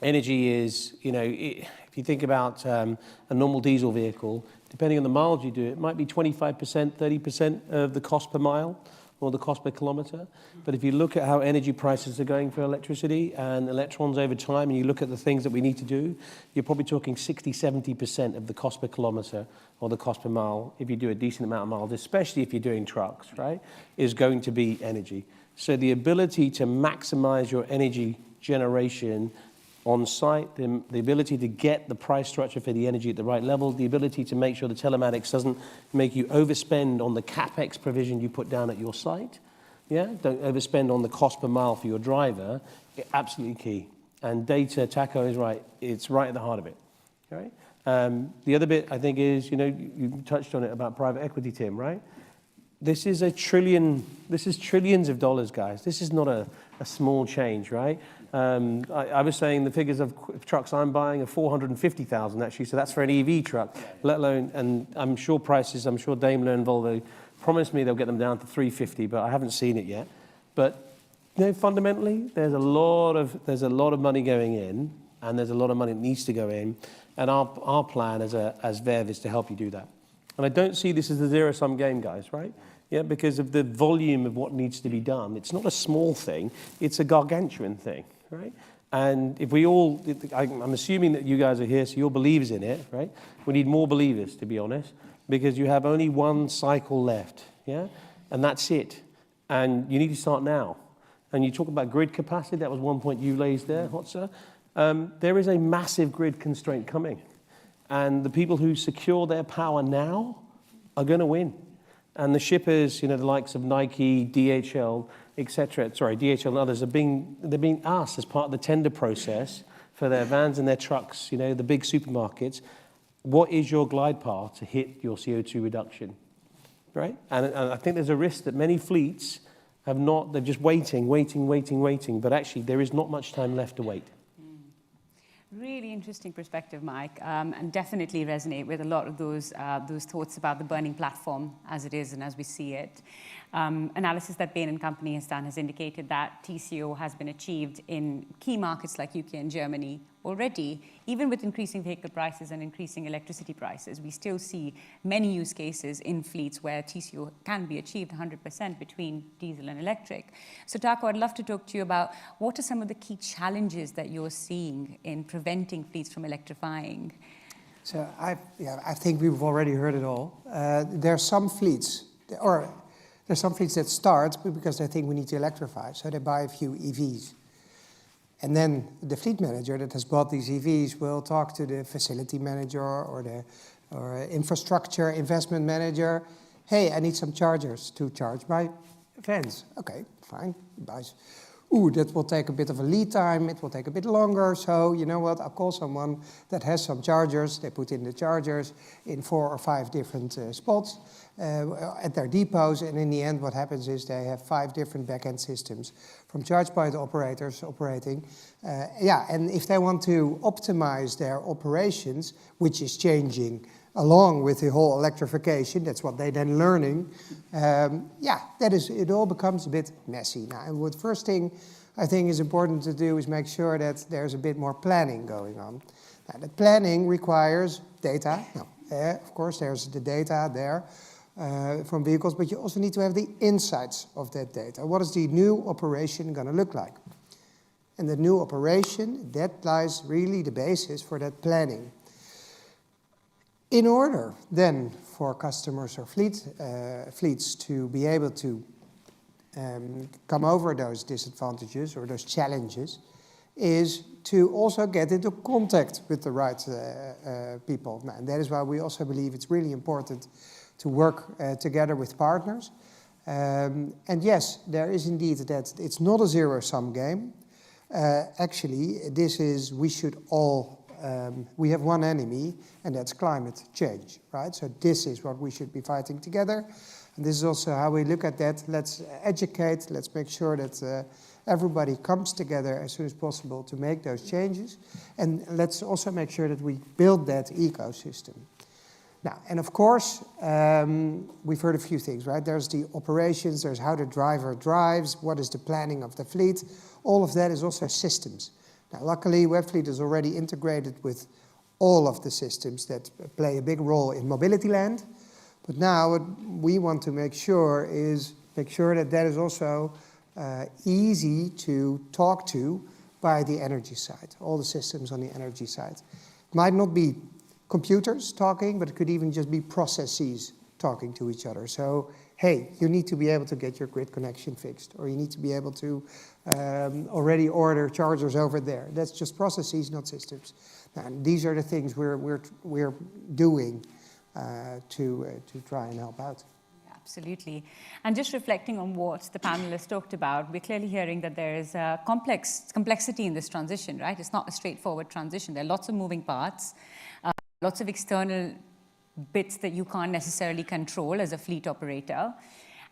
energy is, you know, if you think about a normal diesel vehicle, depending on the miles you do, it might be 25%, 30% of the cost per mile or the cost per kilometer. But if you look at how energy prices are going for electricity and electrons over time, and you look at the things that we need to do, you're probably talking 60, 70% of the cost per kilometer or the cost per mile, if you do a decent amount of miles, especially if you're doing trucks, right, is going to be energy. So the ability to maximize your energy generation on site, the ability to get the price structure for the energy at the right level, the ability to make sure the telematics doesn't make you overspend on the CapEx provision you put down at your site. Yeah, don't overspend on the cost per mile for your driver. Absolutely key. And data, Taco is right. It's right at the heart of it. Right? The other bit I think is, you know, you touched on it about private equity, Tim, right? This is trillions of dollars, guys. This is not a small change, right? I was saying the figures of trucks I'm buying are 450,000 actually, so that's for an EV truck, let alone, and I'm sure Daimler and Volvo promised me they'll get them down to 350, but I haven't seen it yet. But you know, fundamentally, there's a lot of money going in, and there's a lot of money that needs to go in, and our plan as VEV is to help you do that. And I don't see this as a zero-sum game, guys, right? Yeah, because of the volume of what needs to be done. It's not a small thing, it's a gargantuan thing, right? And if we all, I'm assuming that you guys are here, so you're believers in it, right? We need more believers, to be honest, because you have only one cycle left, yeah? And that's it. And you need to start now. And you talk about grid capacity, that was one point you raised there, Hotza. There is a massive grid constraint coming. And the people who secure their power now are going to win. And the shippers, you know, the likes of Nike, DHL, etc. Sorry, DHL and others they're being asked as part of the tender process for their vans and their trucks, you know, the big supermarkets, what is your glide path to hit your CO2 reduction, right? And I think there's a risk that many fleets have not, they're just waiting, but actually there is not much time left to wait. Really interesting perspective, Mike, and definitely resonate with a lot of those thoughts about the burning platform as it is and as we see it. Analysis that Bain & Company has done has indicated that TCO has been achieved in key markets like UK and Germany already. Even with increasing vehicle prices and increasing electricity prices, we still see many use cases in fleets where TCO can be achieved 100% between diesel and electric. So Taco, I'd love to talk to you about what are some of the key challenges that you're seeing in preventing fleets from electrifying? So I think we've already heard it all. There are some fleets, that start because they think we need to electrify, so they buy a few EVs. And then the fleet manager that has bought these EVs will talk to the facility manager or infrastructure investment manager. Hey, I need some chargers to charge my vans. Okay, fine. Buys. Ooh, that will take a bit of a lead time. It will take a bit longer. So you know what? I'll call someone that has some chargers. They put in the chargers in 4 or 5 different spots at their depots. And in the end, what happens is they have 5 different back-end systems from charge point operators operating. And if they want to optimize their operations, which is changing along with the whole electrification, that's what they're then learning, it all becomes a bit messy now. And the first thing I think is important to do is make sure that there's a bit more planning going on. Now, the planning requires data. Now, of course, there's the data there from vehicles, but you also need to have the insights of that data. What is the new operation going to look like? And the new operation, that lies really the basis for that planning. In order then for customers or fleets to be able to come over those disadvantages or those challenges, is to also get into contact with the right people. And that is why we also believe it's really important to work together with partners. And yes, there is indeed that it's not a zero-sum game. Actually, we should all we have one enemy, and that's climate change, right? So this is what we should be fighting together. And this is also how we look at that. Let's educate, let's make sure that everybody comes together as soon as possible to make those changes. And let's also make sure that we build that ecosystem. Now, and of course, we've heard a few things, right? There's the operations, there's how the driver drives, what is the planning of the fleet. All of that is also systems. Now, luckily, Webfleet is already integrated with all of the systems that play a big role in mobility land. But now what we want to make sure that that is also easy to talk to by the energy side, all the systems on the energy side. It might not be computers talking, but it could even just be processes talking to each other. So, hey, you need to be able to get your grid connection fixed, or you need to be able to already order chargers over there. That's just processes, not systems. And these are the things we're doing to try and help out. Absolutely. And just reflecting on what the panelists talked about, we're clearly hearing that there is a complexity in this transition, right? It's not a straightforward transition. There are lots of moving parts, lots of external bits that you can't necessarily control as a fleet operator.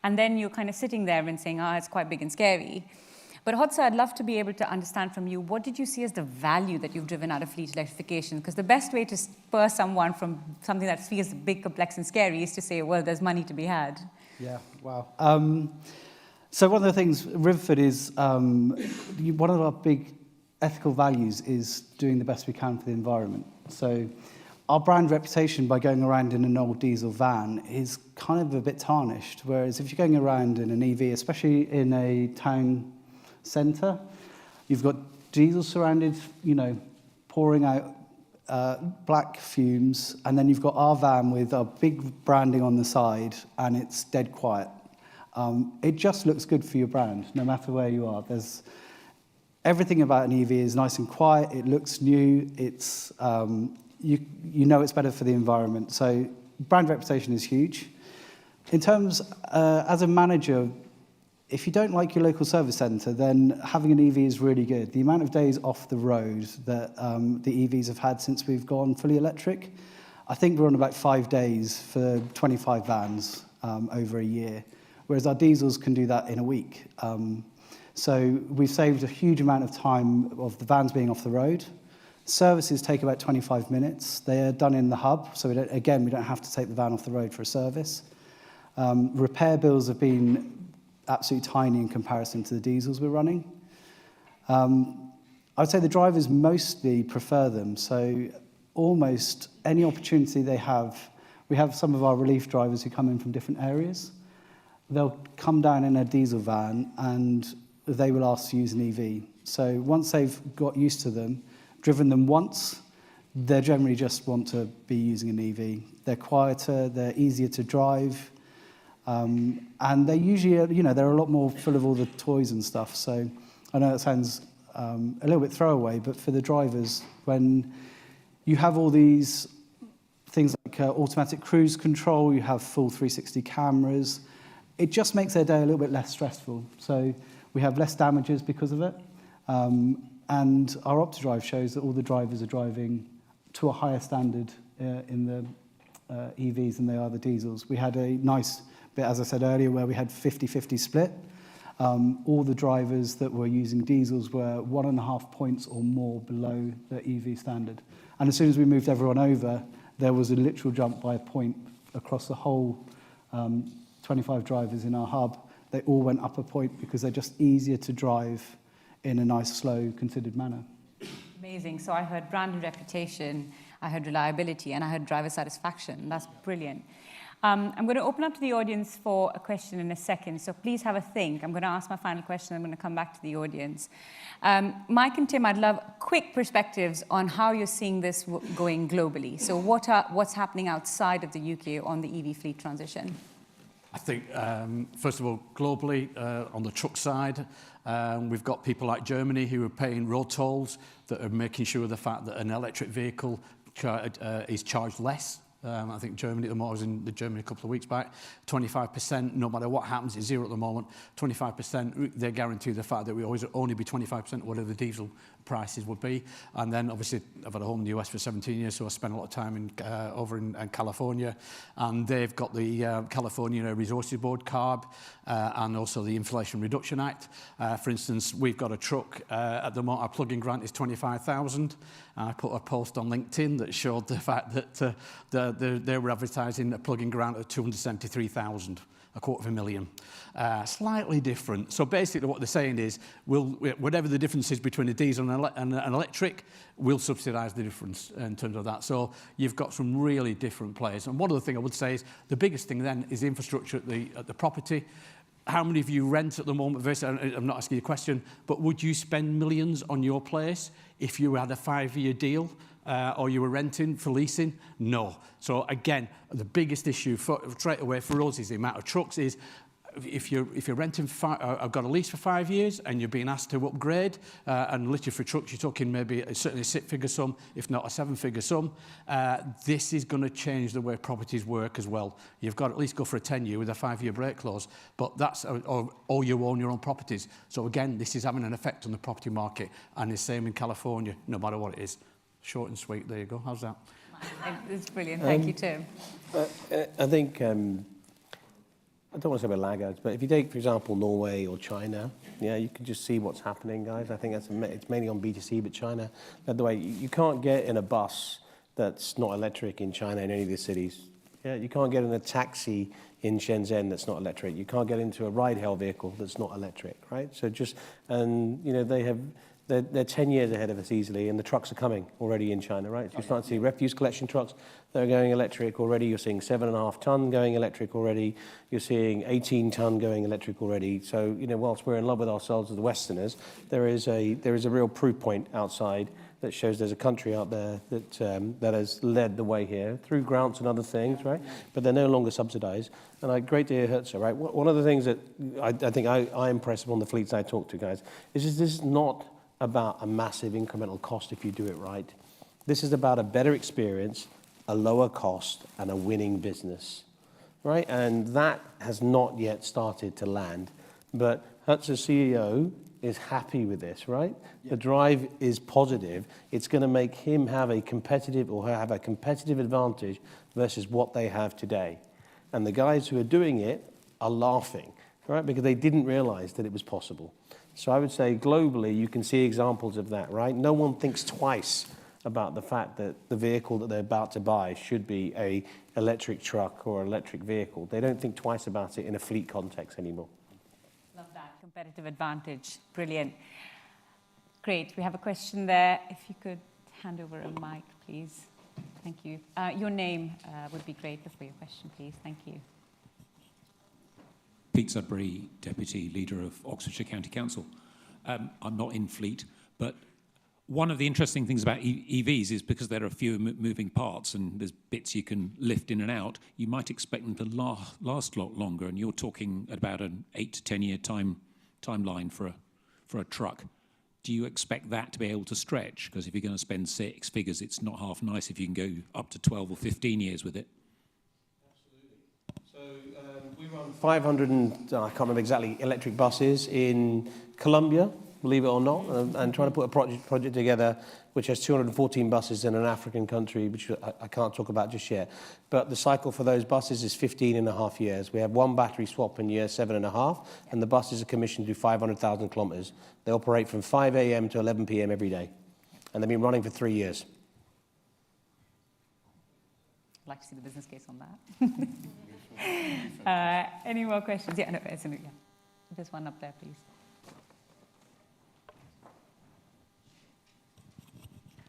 And then you're kind of sitting there and saying, it's quite big and scary. But Hotsa, I'd love to be able to understand from you, what did you see as the value that you've driven out of fleet electrification? Because the best way to spur someone from something that feels big, complex, and scary is to say, well, there's money to be had. Yeah, wow. So one of the things, Riverford is, one of our big ethical values is doing the best we can for the environment. So our brand reputation by going around in an old diesel van is kind of a bit tarnished. Whereas if you're going around in an EV, especially in a town centre, you've got diesel surrounded, pouring out black fumes, and then you've got our van with a big branding on the side, and it's dead quiet. It just looks good for your brand, no matter where you are. There's everything about an EV is nice and quiet. It looks new. It's you know it's better for the environment. So brand reputation is huge. In terms, as a manager, if you don't like your local service centre, then having an EV is really good. The amount of days off the road that the EVs have had since we've gone fully electric, I think we're on about 5 days for 25 vans over a year, whereas our diesels can do that in a week. So we've saved a huge amount of time of the vans being off the road. Services take about 25 minutes. They are done in the hub, so we don't have to take the van off the road for a service. Repair bills have been absolutely tiny in comparison to the diesels we're running. I would say the drivers mostly prefer them, so almost any opportunity they have, we have some of our relief drivers who come in from different areas. They'll come down in a diesel van and they will ask to use an EV. So once they've got used to them, driven them once, they generally just want to be using an EV. They're quieter, they're easier to drive, and they usually, they're a lot more full of all the toys and stuff. So I know that sounds a little bit throwaway, but for the drivers, when you have all these things like automatic cruise control, you have full 360 cameras, it just makes their day a little bit less stressful. So we have less damages because of it. And our OptiDrive shows that all the drivers are driving to a higher standard in the EVs than they are the diesels. We had a nice bit, as I said earlier, where we had 50-50 split. All the drivers that were using diesels were 1.5 points or more below the EV standard. And as soon as we moved everyone over, there was a literal jump by a point across the whole 25 drivers in our hub. They all went up a point because they're just easier to drive in a nice, slow, considered manner. Amazing. So I heard brand and reputation, I heard reliability, and I heard driver satisfaction. That's brilliant. I'm going to open up to the audience for a question in a second, so please have a think. I'm going to ask my final question, I'm going to come back to the audience. Mike and Tim, I'd love quick perspectives on how you're seeing this going globally. So what's happening outside of the UK on the EV fleet transition? I think, first of all, globally, on the truck side, we've got people like Germany who are paying road tolls that are making sure the fact that an electric vehicle is charged less. I think Germany, I was in Germany a couple of weeks back, 25%, no matter what happens, it's zero at the moment, 25%, they guarantee the fact that we always only be 25% whatever the diesel prices would be. And then obviously I've had a home in the US for 17 years, so I spent a lot of time over in California, and they've got the California Resources Board, CARB, and also the Inflation Reduction Act. For instance, we've got a truck at the moment, our plug-in grant is 25,000. I put a post on LinkedIn that showed the fact that they were advertising a plug-in grant of 273,000. $250,000. Slightly different. So basically what they're saying is, whatever the difference is between a diesel and an electric, we'll subsidise the difference in terms of that. So you've got some really different players. And one other thing I would say is, the biggest thing then is the infrastructure at the property. How many of you rent at the moment? I'm not asking you a question, but would you spend millions on your place if you had a 5-year deal? Or you were renting for leasing? No. So again, the biggest issue straight away for us is the amount of trucks. Is if you're renting, I've got a lease for 5 years and you're being asked to upgrade, and literally for trucks you're talking maybe certainly a 6-figure sum, if not a 7-figure sum. This is going to change the way properties work as well. You've got to at least go for a 10-year with a 5-year break clause, but that's or you own your own properties. So again, this is having an effect on the property market, and the same in California, no matter what it is. Short and sweet, there you go. How's that? It's brilliant. Thank you, Tim. I think, I don't want to say about laggards, but if you take, for example, Norway or China, yeah, you can just see what's happening, guys. I think it's mainly on B2C, but China, by the way, you can't get in a bus that's not electric in China in any of the cities. Yeah, you can't get in a taxi in Shenzhen that's not electric. You can't get into a ride-hail vehicle that's not electric, right? So they're 10 years ahead of us easily, and the trucks are coming already in China, right? So you're starting to see refuse collection trucks that are going electric already. You're seeing 7.5 ton going electric already. You're seeing 18 ton going electric already. So, whilst we're in love with ourselves as the Westerners, there is a real proof point outside that shows there's a country out there that has led the way here through grants and other things, right? But they're no longer subsidized. And great to hear Hertz, right? One of the things that I think I impress upon the fleets I talk to, guys, is this is not about a massive incremental cost if you do it right. This is about a better experience, a lower cost, and a winning business, right? And that has not yet started to land. But Hertz's CEO is happy with this, right? Yeah. The drive is positive. It's going to make him have a competitive advantage versus what they have today. And the guys who are doing it are laughing. right? Because they didn't realize that it was possible. So I would say globally, you can see examples of that, right? No one thinks twice about the fact that the vehicle that they're about to buy should be a electric truck or electric vehicle. They don't think twice about it in a fleet context anymore. Love that competitive advantage. Brilliant. Great. We have a question there. If you could hand over a mic, please. Thank you. Your name would be great before your question, please. Thank you. Pete Sudbury, Deputy Leader of Oxfordshire County Council. I'm not in fleet, but one of the interesting things about EVs is because there are fewer moving parts and there's bits you can lift in and out, you might expect them to last a lot longer, and you're talking about an 8 to 10 year timeline for a truck. Do you expect that to be able to stretch? Because if you're going to spend 6 figures, it's not half nice if you can go up to 12 or 15 years with it. Absolutely. So we run 500 and I can't remember exactly electric buses in Colombia, believe it or not, and trying to put a project together which has 214 buses in an African country, which I can't talk about just yet. But the cycle for those buses is 15.5 years. We have 1 battery swap in year 7.5, and the buses are commissioned to do 500,000 kilometres. They operate from 5 a.m. to 11 p.m. every day, and they've been running for 3 years. I'd like to see the business case on that. Any more questions? Yeah, no, absolutely. Yeah. There's one up there, please.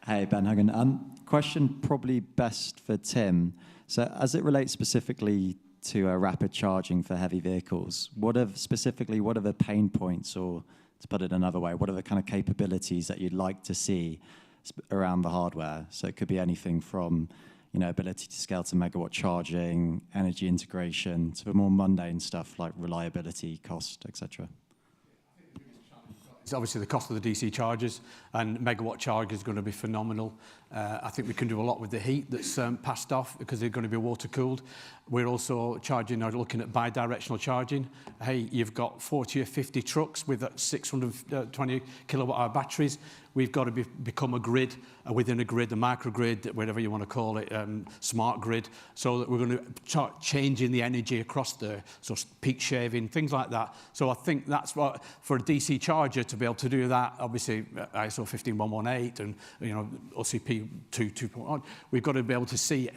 Hey, Ben Hagen. Question probably best for Tim. So as it relates specifically to rapid charging for heavy vehicles, what are the pain points, or to put it another way, what are the kind of capabilities that you'd like to see around the hardware? So it could be anything from, ability to scale to megawatt charging, energy integration, to the more mundane stuff like reliability, cost, etc. It's obviously the cost of the DC chargers, and megawatt charge is going to be phenomenal. I think we can do a lot with the heat that's passed off because they're going to be water cooled. We're also looking at bi-directional charging. Hey, you've got 40 or 50 trucks with 620 kilowatt hour batteries. We've got to become a grid within a grid, a microgrid, whatever you want to call it, smart grid, so that we're going to start changing the energy across there, so peak shaving, things like that. So I think that's what, for a DC charger to be able to do that, obviously ISO 15118 and OCP 2.1, we've got to be able to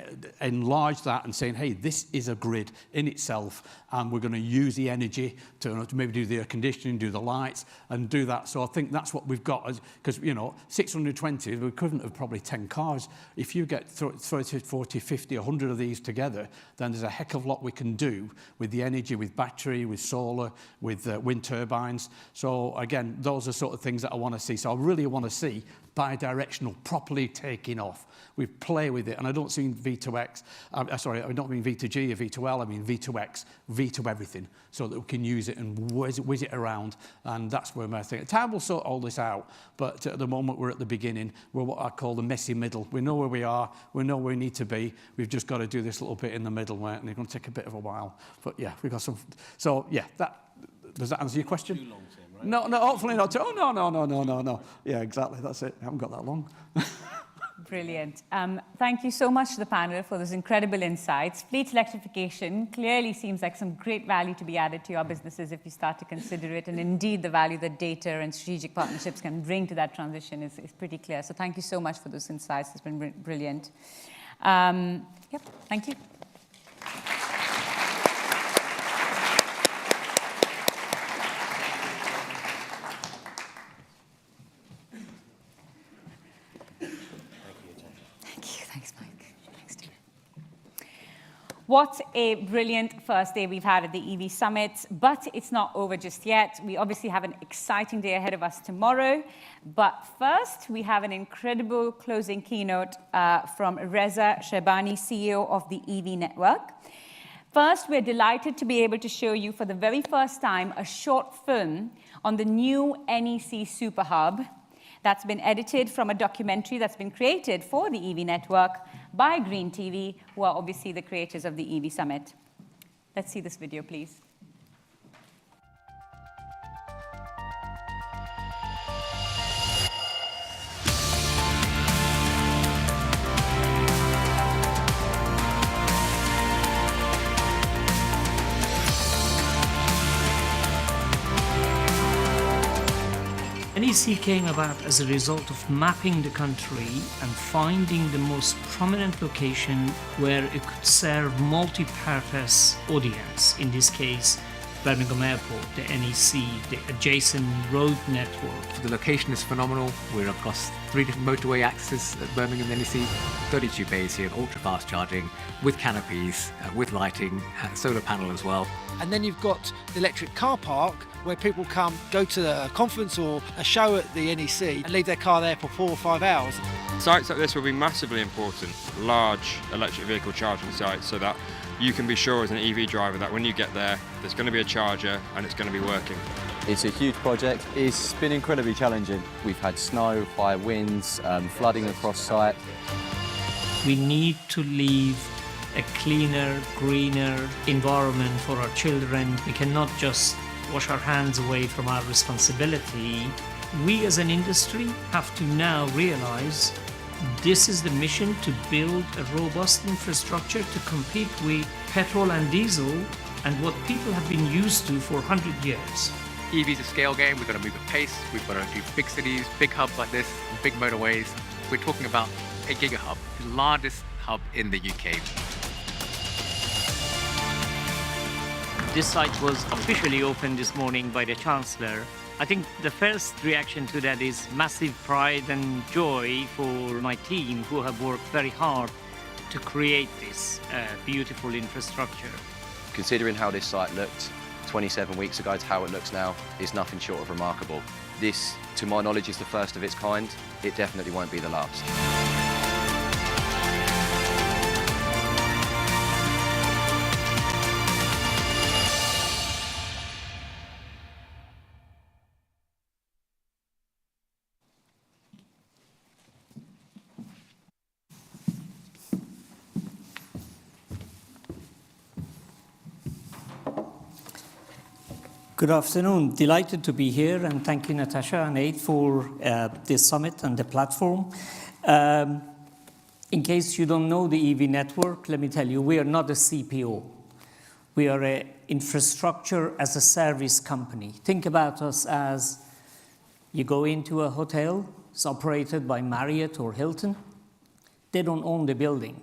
enlarge that and saying, hey, this is a grid in itself, and we're going to use the energy to maybe do the air conditioning, do the lights, and do that. So I think that's what we've got, because 620 is the equivalent of probably 10 cars. If you get 30, 40, 50, 100 of these together, then there's a heck of a lot we can do with the energy, with battery, with solar, with wind turbines. So again, those are sort of things that I want to see. So I really want to see bi-directional properly taking off. We play with it, and I don't see V2X, sorry, I don't mean V2G or V2L, I mean V2X, V to everything, so that we can use it and whiz it around, and that's where my thing. Time will sort all this out, but at the moment we're at the beginning. We're what I call the messy middle. We know where we are, we know where we need to be, we've just got to do this little bit in the middle, and it's going to take a bit of a while. But yeah, we've got some, so yeah, does that answer your question? Too long, Tim, right? No, hopefully not. Oh, no. Yeah, exactly, that's it. I haven't got that long. Brilliant. Thank you so much to the panel for those incredible insights. Fleet electrification clearly seems like some great value to be added to your businesses if you start to consider it. And indeed, the value that data and strategic partnerships can bring to that transition is pretty clear. So thank you so much for those insights. It's been brilliant. Yep, thank you. What a brilliant first day we've had at the EV Summit, but it's not over just yet. We obviously have an exciting day ahead of us tomorrow. But first, we have an incredible closing keynote from Reza Shehbani, CEO of the EV Network. First, we're delighted to be able to show you for the very first time a short film on the new NEC Superhub that's been edited from a documentary that's been created for the EV Network by GreenTV, who are obviously the creators of the EV Summit. Let's see this video, please. NEC came about as a result of mapping the country and finding the most prominent location where it could serve multi-purpose audience, in this case Birmingham Airport, the NEC, the adjacent road network. The location is phenomenal. We're across 3 different motorway axes at Birmingham NEC, 32 bays here, ultra-fast charging, with canopies, with lighting, solar panel as well. And then you've got the electric car park where people come, go to a conference or a show at the NEC and leave their car there for 4 or 5 hours. Sites like this will be massively important, large electric vehicle charging sites, so that you can be sure as an EV driver that when you get there, there's going to be a charger and it's going to be working. It's a huge project. It's been incredibly challenging. We've had snow, high winds, flooding across site. We need to leave a cleaner, greener environment for our children. We cannot just wash our hands away from our responsibility. We as an industry have to now realize this is the mission, to build a robust infrastructure to compete with petrol and diesel and what people have been used to for 100 years. EV's a scale game. We've got to move at pace. We've got to do big cities, big hubs like this, big motorways. We're talking about a gigahub, the largest hub in the UK. This site was officially opened this morning by the Chancellor. I think the first reaction to that is massive pride and joy for my team, who have worked very hard to create this beautiful infrastructure. Considering how this site looked 27 weeks ago to how it looks now, is nothing short of remarkable. This, to my knowledge, is the first of its kind. It definitely won't be the last. Good afternoon. Delighted to be here, and thank you, Natasha and Nate, for this summit and the platform. In case you don't know the EV network, let me tell you, we are not a CPO. We are an infrastructure as a service company. Think about us as you go into a hotel, it's operated by Marriott or Hilton. They don't own the building.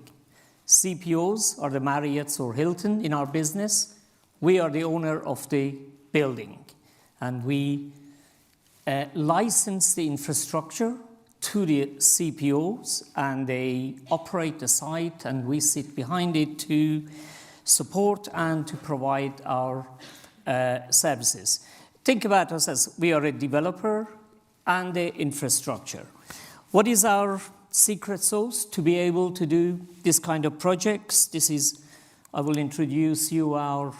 CPOs are the Marriotts or Hilton in our business. We are the owner of the building, and we license the infrastructure to the CPOs, and they operate the site, and we sit behind it to support and to provide our services. Think about us as we are a developer and the infrastructure. What is our secret sauce to be able to do this kind of projects? This is, I will introduce you our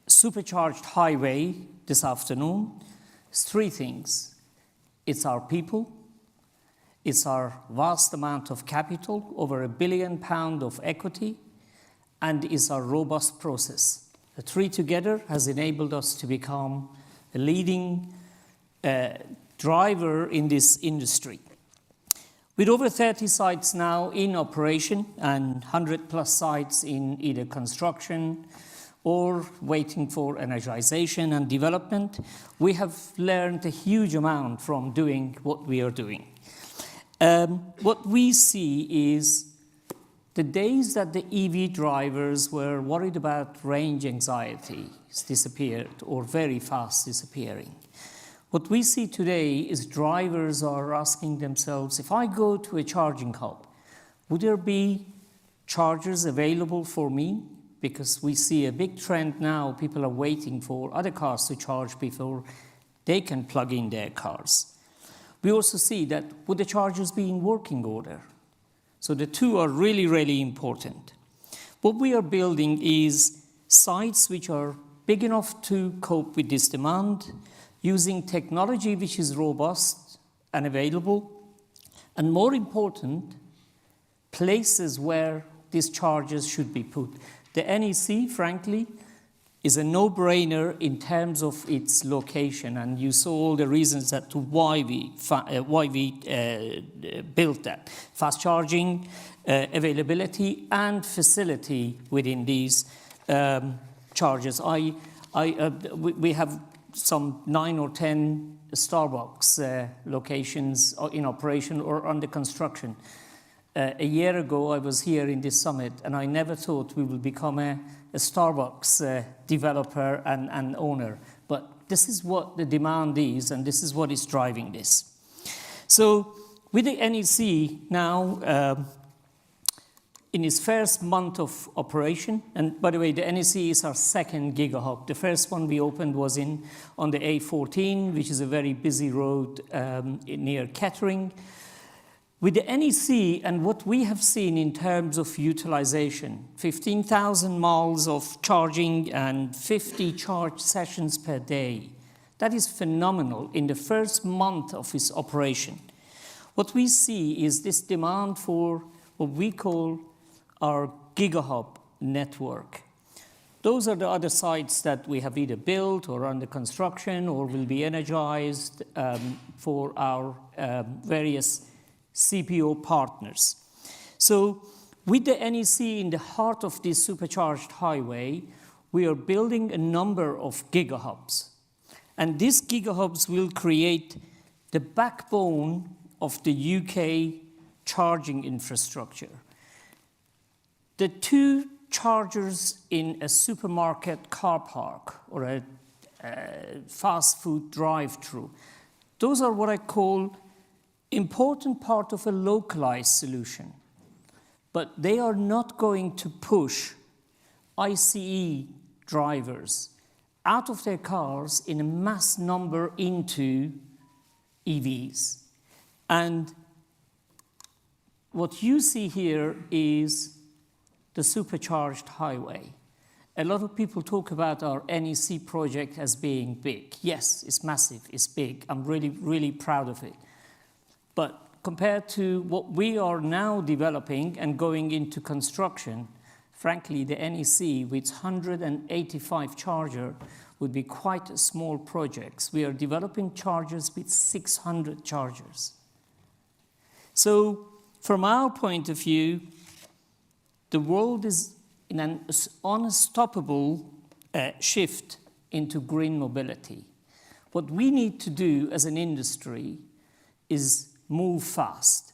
supercharged highway this afternoon. It's 3 things. It's our people, it's our vast amount of capital, over £1 billion of equity, and it's our robust process. The 3 together has enabled us to become a leading driver in this industry. With over 30 sites now in operation and 100+ sites in either construction or waiting for energization and development, we have learned a huge amount from doing what we are doing. What we see is the days that the EV drivers were worried about range anxiety has disappeared, or very fast disappearing. What we see today is drivers are asking themselves, if I go to a charging hub, would there be chargers available for me? Because we see a big trend now, people are waiting for other cars to charge before they can plug in their cars. We also see that would the chargers be in working order? So the 2 are really, really important. What we are building is sites which are big enough to cope with this demand, using technology which is robust and available, and more important, places where these chargers should be put. The NEC, frankly, is a no-brainer in terms of its location, and you saw all the reasons as to why we built that. Fast charging, availability, and facility within these chargers. We have some 9 or 10 Starbucks locations in operation or under construction. A year ago, I was here in this summit, and I never thought we would become a Starbucks developer and owner. But this is what the demand is, and this is what is driving this. So with the NEC now, in its first month of operation, and by the way, the NEC is our second GigaHub. The first one we opened was on the A14, which is a very busy road near Kettering. With the NEC and what we have seen in terms of utilization, 15,000 miles of charging and 50 charge sessions per day, that is phenomenal in the first month of its operation. What we see is this demand for what we call our GigaHub network. Those are the other sites that we have either built or under construction or will be energized for our various CPO partners. So with the NEC in the heart of this supercharged highway, we are building a number of GigaHubs. And these GigaHubs will create the backbone of the UK charging infrastructure. The 2 chargers in a supermarket car park or a fast food drive-through, those are what I call important part of a localized solution. But they are not going to push ICE drivers out of their cars in a mass number into EVs. And what you see here is the supercharged highway. A lot of people talk about our NEC project as being big. Yes, it's massive, it's big. I'm really, really proud of it. But compared to what we are now developing and going into construction, frankly, the NEC with 185 chargers would be quite a small project. We are developing chargers with 600 chargers. So from our point of view, the world is in an unstoppable shift into green mobility. What we need to do as an industry is move fast.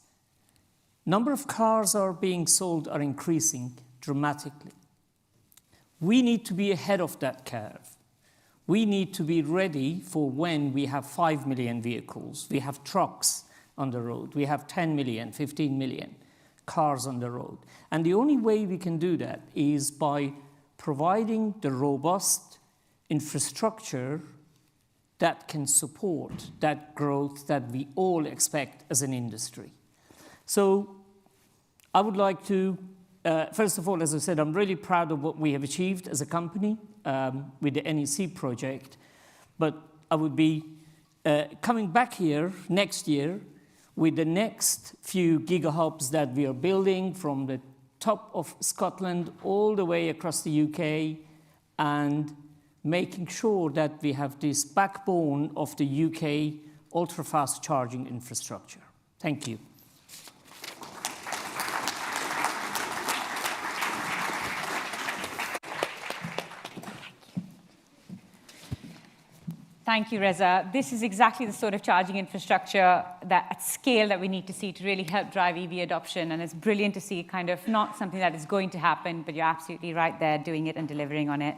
Number of cars are being sold are increasing dramatically. We need to be ahead of that curve. We need to be ready for when we have 5 million vehicles. We have trucks on the road. We have 10 million, 15 million cars on the road. And the only way we can do that is by providing the robust infrastructure that can support that growth that we all expect as an industry. So I would like to, first of all, as I said, I'm really proud of what we have achieved as a company with the NEC project, but I would be coming back here next year with the next few GigaHubs that we are building from the top of Scotland all the way across the UK, and making sure that we have this backbone of the UK ultra-fast charging infrastructure. Thank you. Thank you, Reza. This is exactly the sort of charging infrastructure that at scale that we need to see to really help drive EV adoption. And it's brilliant to see kind of not something that is going to happen, but you're absolutely right there doing it and delivering on it.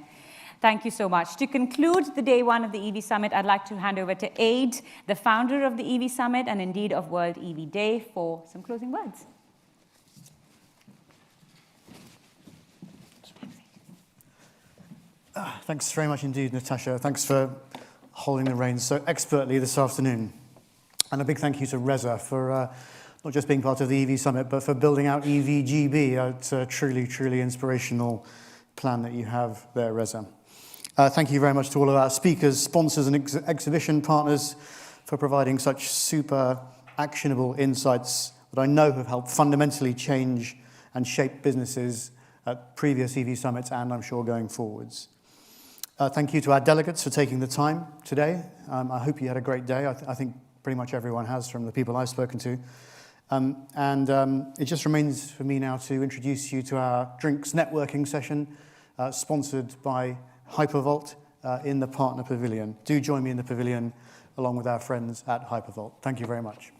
Thank you so much. To conclude the day one of the EV Summit, I'd like to hand over to Aid, the founder of the EV Summit and indeed of World EV Day, for some closing words. Thanks very much indeed, Natasha. Thanks for holding the reins so expertly this afternoon. And a big thank you to Reza for not just being part of the EV Summit, but for building out EVGB. It's a truly, truly inspirational plan that you have there, Reza. Thank you very much to all of our speakers, sponsors, and exhibition partners for providing such super actionable insights that I know have helped fundamentally change and shape businesses at previous EV Summits and I'm sure going forwards. Thank you to our delegates for taking the time today. I hope you had a great day. I think pretty much everyone has from the people I've spoken to. It just remains for me now to introduce you to our drinks networking session, sponsored by Hypervolt, in the partner pavilion. Do join me in the pavilion along with our friends at Hypervolt. Thank you very much.